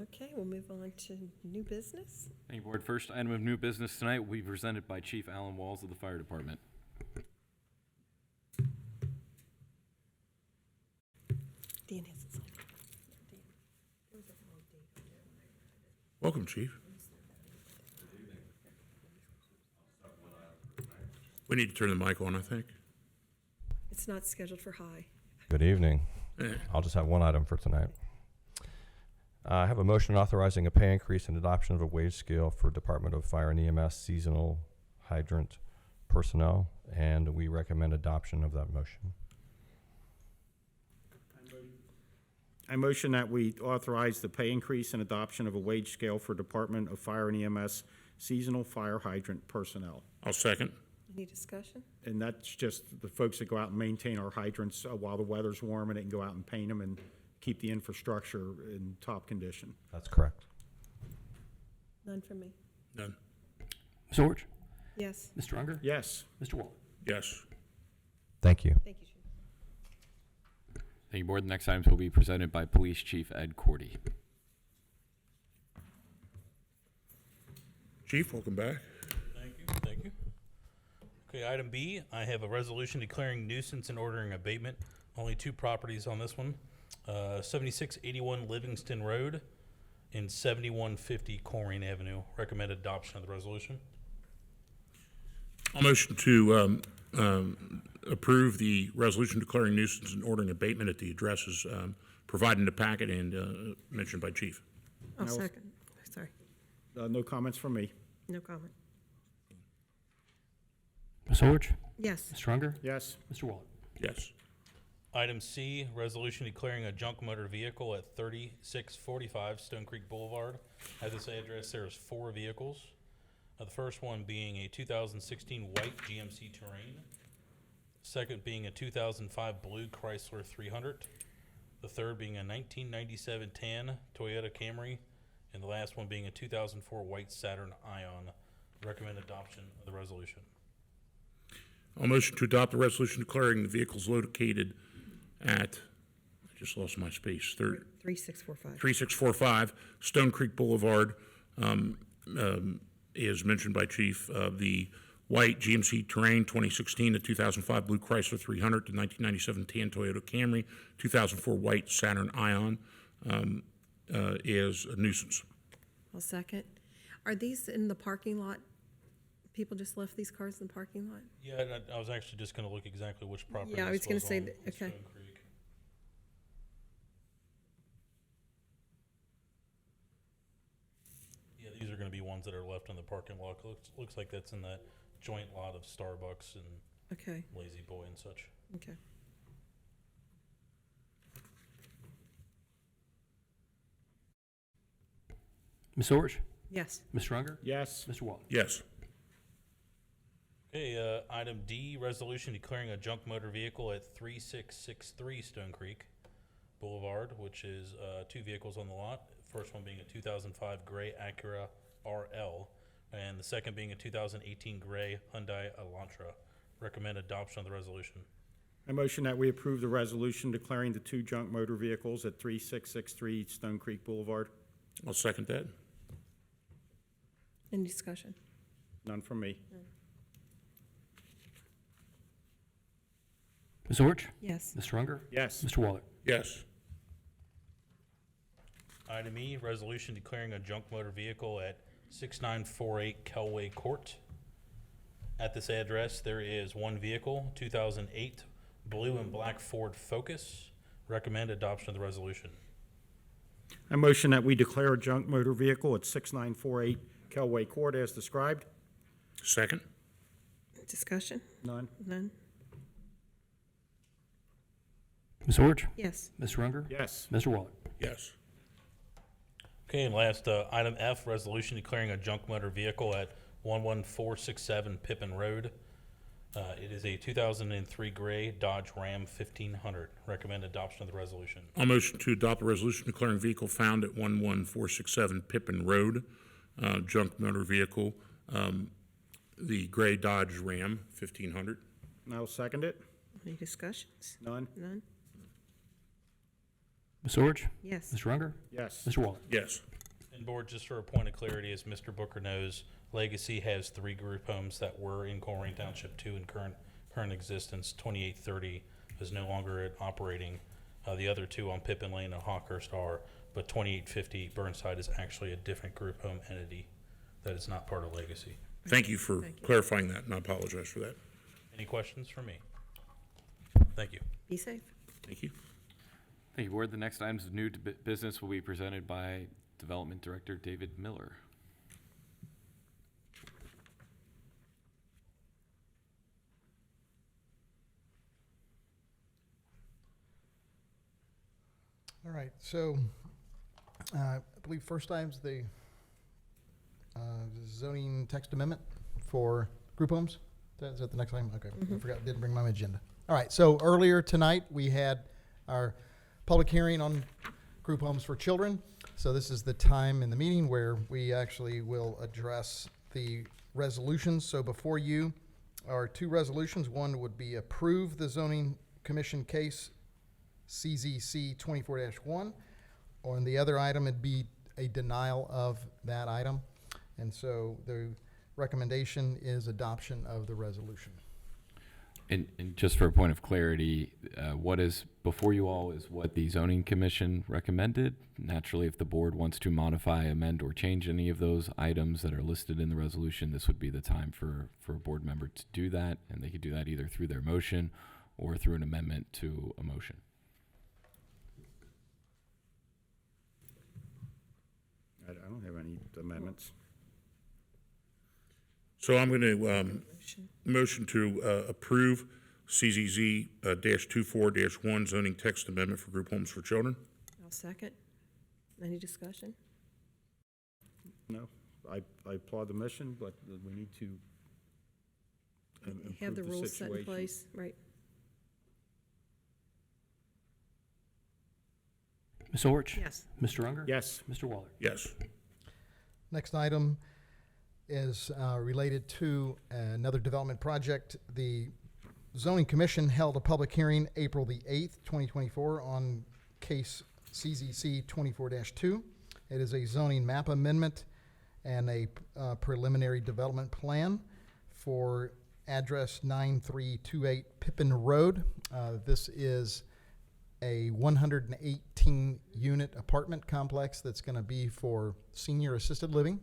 Okay, we'll move on to new business. Thank you, Board. First item of new business tonight will be presented by Chief Alan Walls of the Fire Department. Dan has his slide. Welcome, Chief. We need to turn the mic on, I think. It's not scheduled for high. Good evening. Yeah. I'll just have one item for tonight. I have a motion authorizing a pay increase and adoption of a wage scale for Department of Fire and EMS seasonal hydrant personnel, and we recommend adoption of that motion. I motion that we authorize the pay increase and adoption of a wage scale for Department of Fire and EMS seasonal fire hydrant personnel. I'll second. Any discussion? And that's just the folks that go out and maintain our hydrants while the weather's warm, and they can go out and paint them and keep the infrastructure in top condition. That's correct. None for me. None. Ms. Orich? Yes. Mr. Unger? Yes. Mr. Waller? Yes. Thank you. Thank you, Chief. Thank you, Board. The next items will be presented by Police Chief Ed Cordy. Chief, welcome back. Thank you, thank you. Okay, item B, I have a resolution declaring nuisance and ordering abatement. Only two properties on this one. 7681 Livingston Road and 7150 Colerain Avenue. Recommend adoption of the resolution. I'll motion to approve the resolution declaring nuisance and ordering abatement at the addresses provided in the packet and mentioned by Chief. I'll Now- second. Sorry. No comments from me. No comment. Ms. Orich? Yes. Mr. Unger? Yes. Mr. Waller? Yes. Item C, resolution declaring a junk motor vehicle at 3645 Stone Creek Boulevard. At this address, there is 4 vehicles. The first one being a 2016 white GMC Terrain. Second being a 2005 blue Chrysler 300. The third being a 1997 tan Toyota Camry. And the last one being a 2004 white Saturn Ion. Recommend adoption of the resolution. I'll motion to adopt the resolution declaring the vehicles located at, I just lost my space, 3645. 3645 Stone Creek Boulevard, as mentioned by Chief, the white GMC Terrain 2016, the 2005 blue Chrysler 300, the 1997 tan Toyota Camry, 2004 white Saturn Ion is a nuisance. I'll second. Are these in the parking lot? People just left these cars in the parking lot? Yeah, I was actually just going to look exactly which property. Yeah, I this was gonna say on that- Stone okay. Creek. Yeah, these are going to be ones that are left in the parking lot. Looks like that's in that joint lot of Starbucks and Okay. Lazy Boy and such. Okay. Ms. Orich? Yes. Mr. Unger? Yes. Mr. Waller? Yes. Okay, item D, resolution declaring a junk motor vehicle at 3663 Stone Creek Boulevard, which is 2 vehicles on the lot. First one being a 2005 gray Acura RL, and the second being a 2018 gray Hyundai Elantra. Recommend adoption of the resolution. I motion that we approve the resolution declaring the 2 junk motor vehicles at 3663 Stone Creek Boulevard. I'll second that. Any discussion? None from me. Ms. Orich? Yes. Mr. Unger? Yes. Mr. Waller? Yes. Item E, resolution declaring a junk motor vehicle at 6948 Kelway Court. At this address, there is 1 vehicle, 2008 blue and black Ford Focus. Recommend adoption of the resolution. I motion that we declare a junk motor vehicle at 6948 Kelway Court as described. Second. Discussion? None. None? Ms. Orich? Yes. Mr. Unger? Yes. Mr. Waller? Yes. Okay, and last, item F, resolution declaring a junk motor vehicle at 11467 Pippin Road. It is a 2003 gray Dodge Ram 1500. Recommend adoption of the resolution. I'll motion to adopt the resolution declaring vehicle found at 11467 Pippin Road, junk motor vehicle, the gray Dodge Ram 1500. I'll second it. Any discussions? None. None? Ms. Orich? Yes. Mr. Unger? Yes. Mr. Waller? Yes. And board, just for a point of clarity, as Mr. Booker knows, Legacy has 3 group homes that were in Colerain Township 2 in current existence. 2830 is no longer operating. The other 2 on Pippin Lane and Hawkhurst are, but 2850 Burnside is actually a different group home entity that is not part of Legacy. Thank you for clarifying that, and I apologize for that. Any questions for me? Thank you. Be safe. Thank you. Thank you, Board. The next items of new business will be presented by Development Director David Miller. All right, so I believe first item's the zoning text amendment for group homes. Is that the next item? Okay, I forgot, didn't bring my agenda. All right, so earlier tonight, we had our public hearing on group homes for children. So this is the time in the meeting where we actually will address the resolutions. So before you are two resolutions. One would be approve the zoning commission case CZC 24-1, or the other item would be a denial of that item. And so the recommendation is adoption of the resolution. And just for a point of clarity, what is before you all is what the zoning commission recommended. Naturally, if the board wants to modify, amend, or change any of those items that are listed in the resolution, this would be the time for a board member to do that, and they could do that either through their motion or through an amendment to a motion. I don't have any amendments. So I'm going to motion to approve CZZ -24-1 zoning text amendment for group homes for children. I'll second. Any discussion? No, I applaud the mission, but we need to Have the improve rules set in situation. place, right? Ms. Orich? Yes. Mr. Unger? Yes. Mr. Waller? Yes. Next item is related to another development project. The Zoning Commission held a public hearing April the 8th, 2024 on case CZC 24-2. It is a zoning map amendment and a preliminary development plan for address 9328 Pippin Road. This is a 118-unit apartment complex that's going to be for senior assisted living.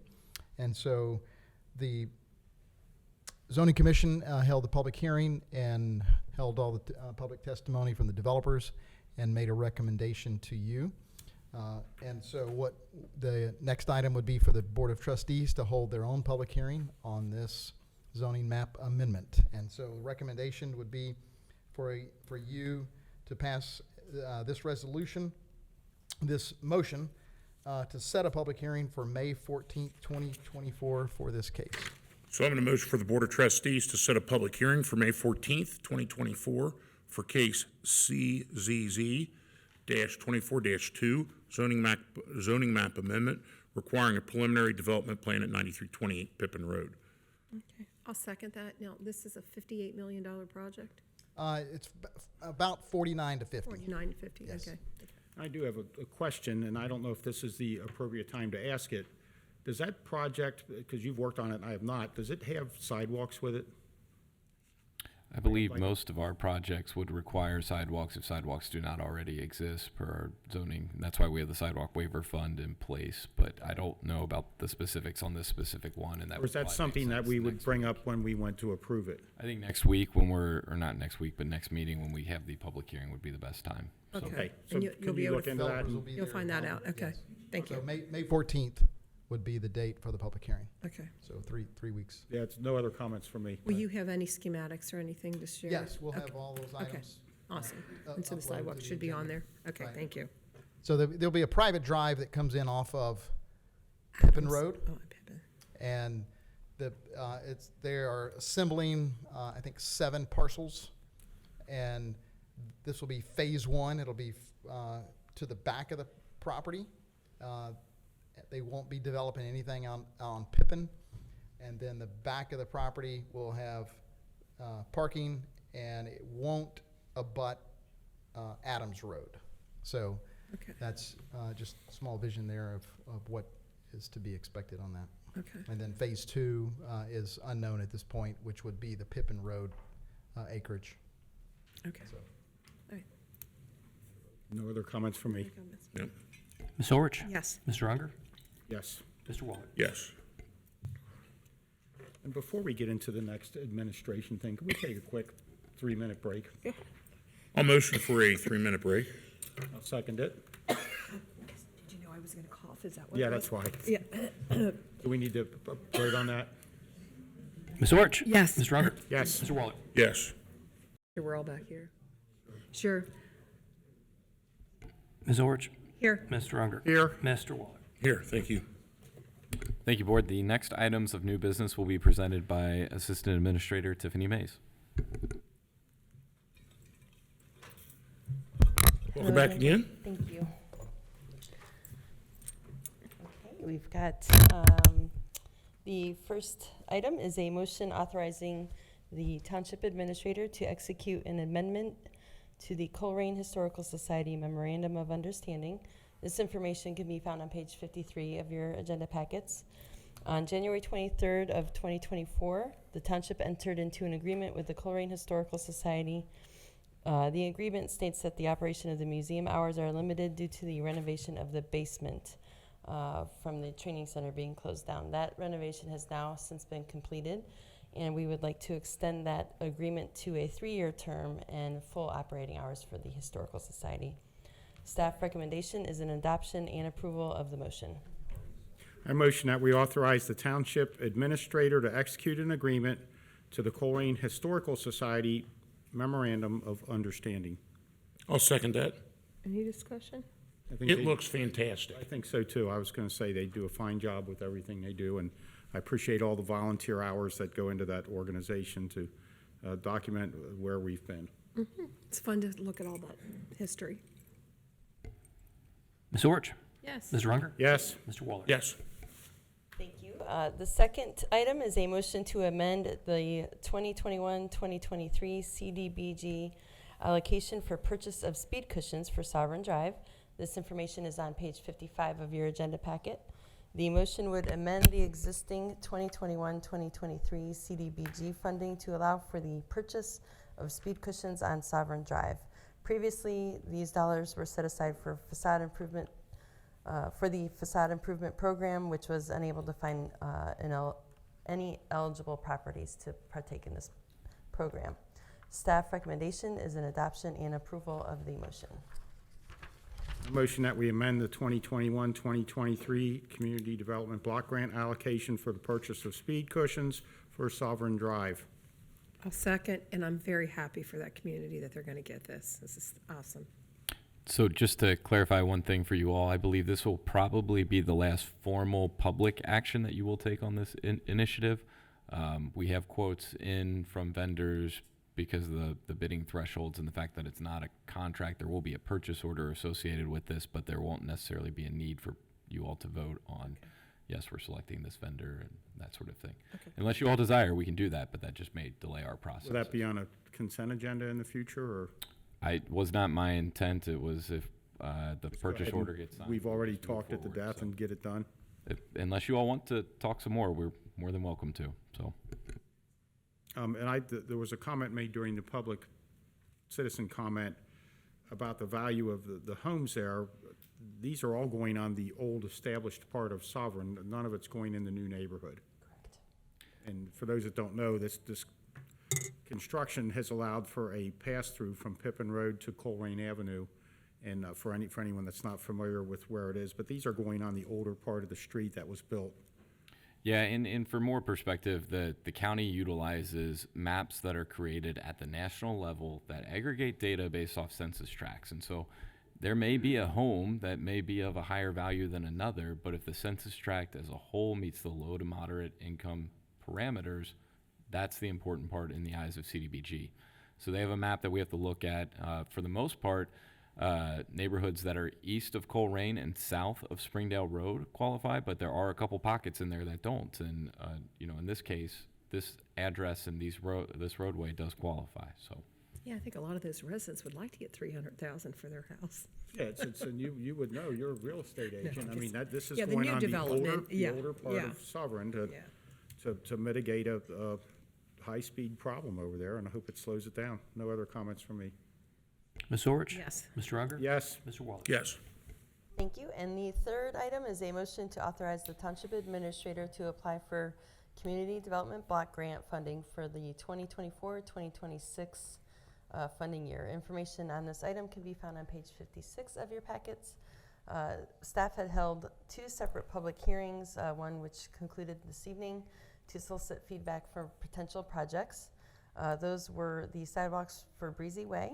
And so the Zoning Commission held a public hearing and held all the public testimony from the developers and made a recommendation to you. And so what the next item would be for the Board of Trustees to hold their own public hearing on this zoning map amendment. And so the recommendation would be for you to pass this resolution, this motion, to set a public hearing for May 14th, 2024 for this case. So I'm going to motion for the Board of Trustees to set a public hearing for May 14th, 2024 for case CZZ-24-2 zoning map amendment requiring a preliminary development plan at 9328 Pippin Road. Okay, I'll second that. Now, this is a $58 million project? It's about 49 to 50. 49 to 50, Yes. okay. I do have a question, and I don't know if this is the appropriate time to ask it. Does that project, because you've worked on it and I have not, does it have sidewalks with it? I believe most of our projects would require sidewalks if sidewalks do not already exist per our zoning. That's why we have the sidewalk waiver fund in place, but I don't know about the specifics on this specific one, and that Or is would that probably make something that sense we would next bring week. up when we went to approve it? I think next week when or not next week, but next meeting when we have the public hearing would be the best time. So- Okay. So And you'll can be you able look to into that? Developers will be You'll there find that out, involved, okay. yes. Thank So you. May 14th would be the date for the public hearing. Okay. So three weeks. Yeah, it's no other comments from me. Will you have any schematics or anything to share? Yes, we'll have Okay. all those Okay. items. Awesome. Uh, And so the uploaded sidewalk to the should be on agenda. there? Okay, Right. thank you. So there'll be a private drive that comes in off of Pippin Adams. Road. Oh, Pippin. And they are assembling, I think, 7 parcels. And this will be phase 1. It'll be to the back of the property. They won't be developing anything on Pippin. And then the back of the property will have parking, and it won't abut Adams Road. So Okay. that's just a small vision there of what is to be expected on that. Okay. And then phase 2 is unknown at this point, which would be the Pippin Road acreage. Okay. So, All right. No other comments from me? Yep. Ms. Orich? Yes. Mr. Unger? Yes. Mr. Waller? Yes. And before we get into the next administration thing, can we take a quick 3-minute break? I'll motion for a 3-minute break. I'll second it. Did you know I was gonna cough? Is that what? Yeah, it that's was? why. Yeah. Do we need to vote on that? Ms. Orch? Yes. Mr. Unger? Yes. Mr. Waller? Yes. We're all back here. Sure. Ms. Orch? Here. Mr. Unger? Here. Mr. Waller? Here, thank you. Thank you, Board. The next items of new business will be presented by Assistant Administrator Tiffany Mays. Welcome back again. Thank you. Okay, we've got, the first item is a motion authorizing the Township Administrator to execute an amendment to the Colerain Historical Society Memorandum of Understanding. This information can be found on page 53 of your agenda packets. On January 23rd of 2024, the Township entered into an agreement with the Colerain Historical Society. The agreement states that the operation of the museum hours are limited due to the renovation of the basement from the training center being closed down. That renovation has now since been completed, and we would like to extend that agreement to a 3-year term and full operating hours for the Historical Society. Staff recommendation is an adoption and approval of the motion. I motion that we authorize the Township Administrator to execute an agreement to the Colerain Historical Society Memorandum of Understanding. I'll second that. Any discussion? I think It they- looks fantastic. I think so too. I was going to say they do a fine job with everything they do, and I appreciate all the volunteer hours that go into that organization to document where we've been. It's fun to look at all that history. Ms. Orch? Yes. Mr. Unger? Yes. Mr. Waller? Yes. Thank you. The second item is a motion to amend the 2021-2023 CDBG allocation for purchase of speed cushions for Sovereign Drive. This information is on page 55 of your agenda packet. The motion would amend the existing 2021-2023 CDBG funding to allow for the purchase of speed cushions on Sovereign Drive. Previously, these dollars were set aside for facade improvement, for the facade improvement program, which was unable to find any eligible properties to partake in this program. Staff recommendation is an adoption and approval of the motion. I motion that we amend the 2021-2023 Community Development Block Grant allocation for the purchase of speed cushions for Sovereign Drive. I'll second, and I'm very happy for that community that they're gonna get this. This is awesome. So just to clarify one thing for you all, I believe this will probably be the last formal public action that you will take on this initiative. We have quotes in from vendors because of the bidding thresholds and the fact that it's not a contract. There will be a purchase order associated with this, but there won't necessarily be a need for you all to vote on, yes, we're selecting this vendor and that sort of thing. Okay. Unless you all desire, we can do that, but that just may delay our process. Will that be on a consent agenda in the future, or? Was not my intent. It was if the purchase order gets signed. We've already move talked it to forward, death so and get it done. unless you all want to talk some more, we're more than welcome to. So There was a comment made during the public citizen comment about the value of the homes there. These are all going on the old established part of Sovereign. None of it's going in the new neighborhood. Correct. And for those that don't know, this construction has allowed for a pass-through from Pippin Road to Colerain Avenue, and for anyone that's not familiar with where it is, but these are going on the older part of the street that was built. yeah, and for more perspective, the county utilizes maps that are created at the national level that aggregate data based off census tracts. And so there may be a home that may be of a higher value than another, but if the census tract as a whole meets the low to moderate income parameters, that's the important part in the eyes of CDBG. So they have a map that we have to look at. For the most part, neighborhoods that are east of Colerain and south of Springdale Road qualify, but there are a couple pockets in there that don't. And in this case, this address and this roadway does qualify. So Yeah, I think a lot of those residents would like to get $300,000 for their house. Yeah, and you would know, you're a real estate agent. I mean, this is Yeah, the going new on development, the older part yeah. of Sovereign Yeah. to mitigate a high-speed problem over there, and I hope it slows it down. No other comments from me. Ms. Orch? Yes. Mr. Unger? Yes. Mr. Waller? Yes. Thank you. And the third item is a motion to authorize the Township Administrator to apply for Community Development Block Grant funding for the 2024-2026 funding year. Information on this item can be found on page 56 of your packets. Staff had held 2 separate public hearings, one which concluded this evening, to solicit feedback for potential projects. Those were the sidewalks for Breezy Way,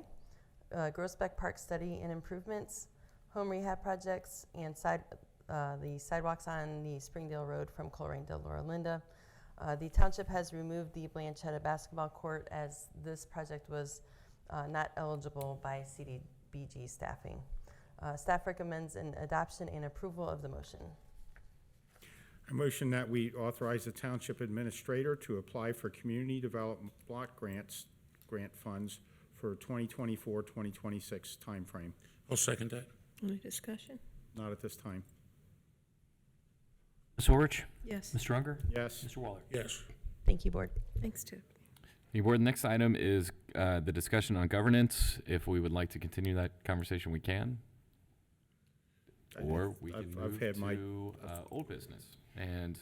Groesbeck Park study and improvements, home rehab projects, and the sidewalks on the Springdale Road from Colerain to Laura Linda. The township has removed the Blanchetta basketball court as this project was not eligible by CDBG staffing. Staff recommends an adoption and approval of the motion. I motion that we authorize the township administrator to apply for community development block grant funds for 2024-2026 timeframe. I'll second that. Any discussion? Not at this time. Ms. Orich? Yes. Mr. Unger? Yes. Mr. Waller? Yes. Thank you, Board. Thanks, Tiff. The board, the next item is the discussion on governance. If we would like to continue that conversation, we can. Or we can move to old business. And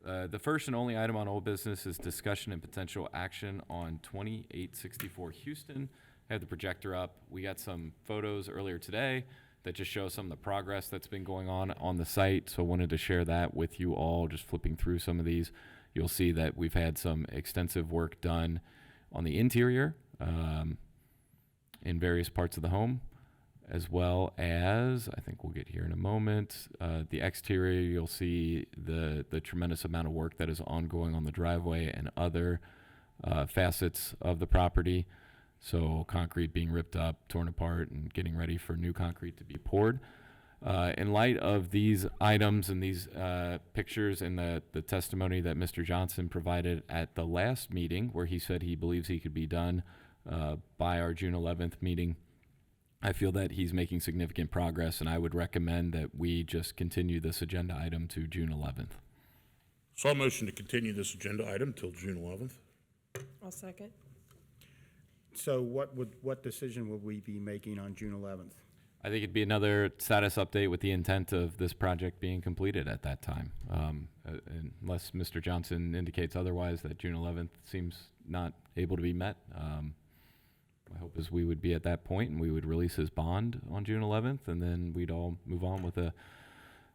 the first and only item on old business is discussion and potential action on 2864 Houston. I have the projector up. We got some photos earlier today that just show some of the progress that's been going on the site. So I wanted to share that with you all, just flipping through some of these. You'll see that we've had some extensive work done on the interior in various parts of the home, as well as, I think we'll get here in a moment, the exterior. You'll see the tremendous amount of work that is ongoing on the driveway and other facets of the property. So concrete being ripped up, torn apart, and getting ready for new concrete to be poured. In light of these items and these pictures and the testimony that Mr. Johnson provided at the last meeting, where he said he believes he could be done by our June 11th meeting, I feel that he's making significant progress, and I would recommend that we just continue this agenda item to June 11th. So I'll motion to continue this agenda item till June 11th. I'll second. So what decision will we be making on June 11th? I think it'd be another status update with the intent of this project being completed at that time. Unless Mr. Johnson indicates otherwise, that June 11th seems not able to be met. My hope is we would be at that point and we would release his bond on June 11th, and then we'd all move on with a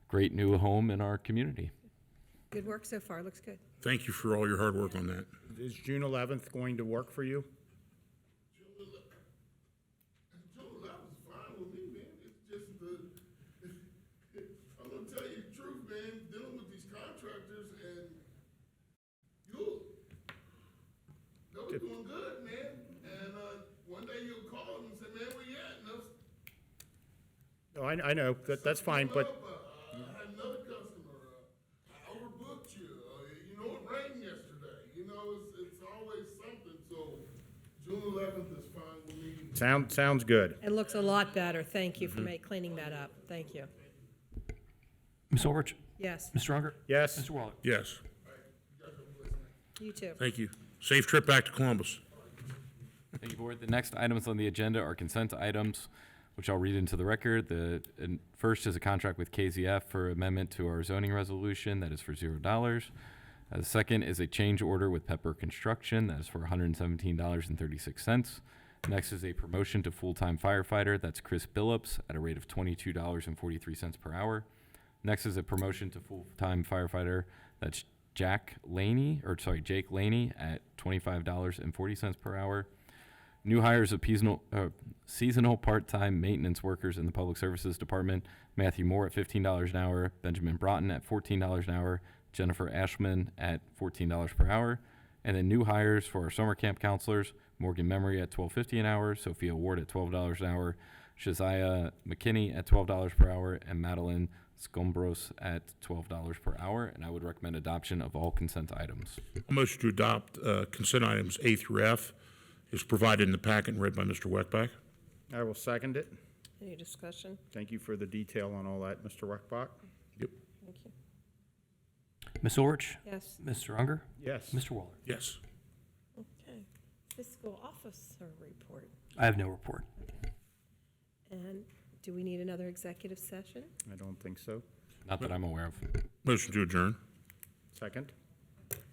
great new home in our community. Good work so far. Looks good. Thank you for all your hard work on that. Is June 11th going to work for you? We're doing good, man. And one day you'll call them and say, man, where you at? No, I know, that's fine, but I had another customer. I overbooked you. You know, it rained yesterday. You know, it's always something. So June 11th is fine with me. sounds good. It looks a lot better. Thank you for cleaning that up. Thank you. Ms. Orich? Yes. Mr. Unger? Yes. Mr. Waller? Yes. You too. Thank you. Safe trip back to Columbus. Thank you, Board. The next items on the agenda are consent items, which I'll read into the record. The first is a contract with KZF for amendment to our zoning resolution. That is for $0. The second is a change order with Pepper Construction. That is for $117.36. Next is a promotion to full-time firefighter. That's Chris Billups at a rate of $22.43 per hour. Next is a promotion to full-time firefighter. That's Jake Laney at $25.40 per hour. New hires of seasonal part-time maintenance workers in the Public Services Department. Matthew Moore at $15 an hour. Benjamin Broughton at $14 an hour. Jennifer Ashman at $14 per hour. And then new hires for our summer camp counselors. Morgan Memory at $12.50 an hour. Sophia Ward at $12 an hour. Shaziah McKinney at $12 per hour. And Madeline Scombros at $12 per hour, and I would recommend adoption of all consent items. A motion to adopt consent items A through F is provided in the packet and read by Mr. Weckbach. I will second it. Any discussion? Thank you for the detail on all that, Mr. Weckbach. Yep. Thank you. Ms. Orich? Yes. Mr. Unger? Yes. Mr. Waller? Yes. Okay. Fiscal officer report. I have no report. And do we need another executive session? I don't think so. Not that I'm aware of. Motion to adjourn. Second.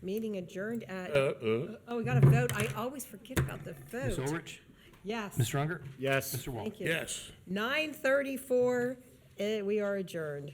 Meeting adjourned at, oh, we got to vote. I always forget about the vote. Ms. Orich? Yes. Mr. Unger? Yes. Mr. Wall? Thank you. Yes. 9:34, we are adjourned.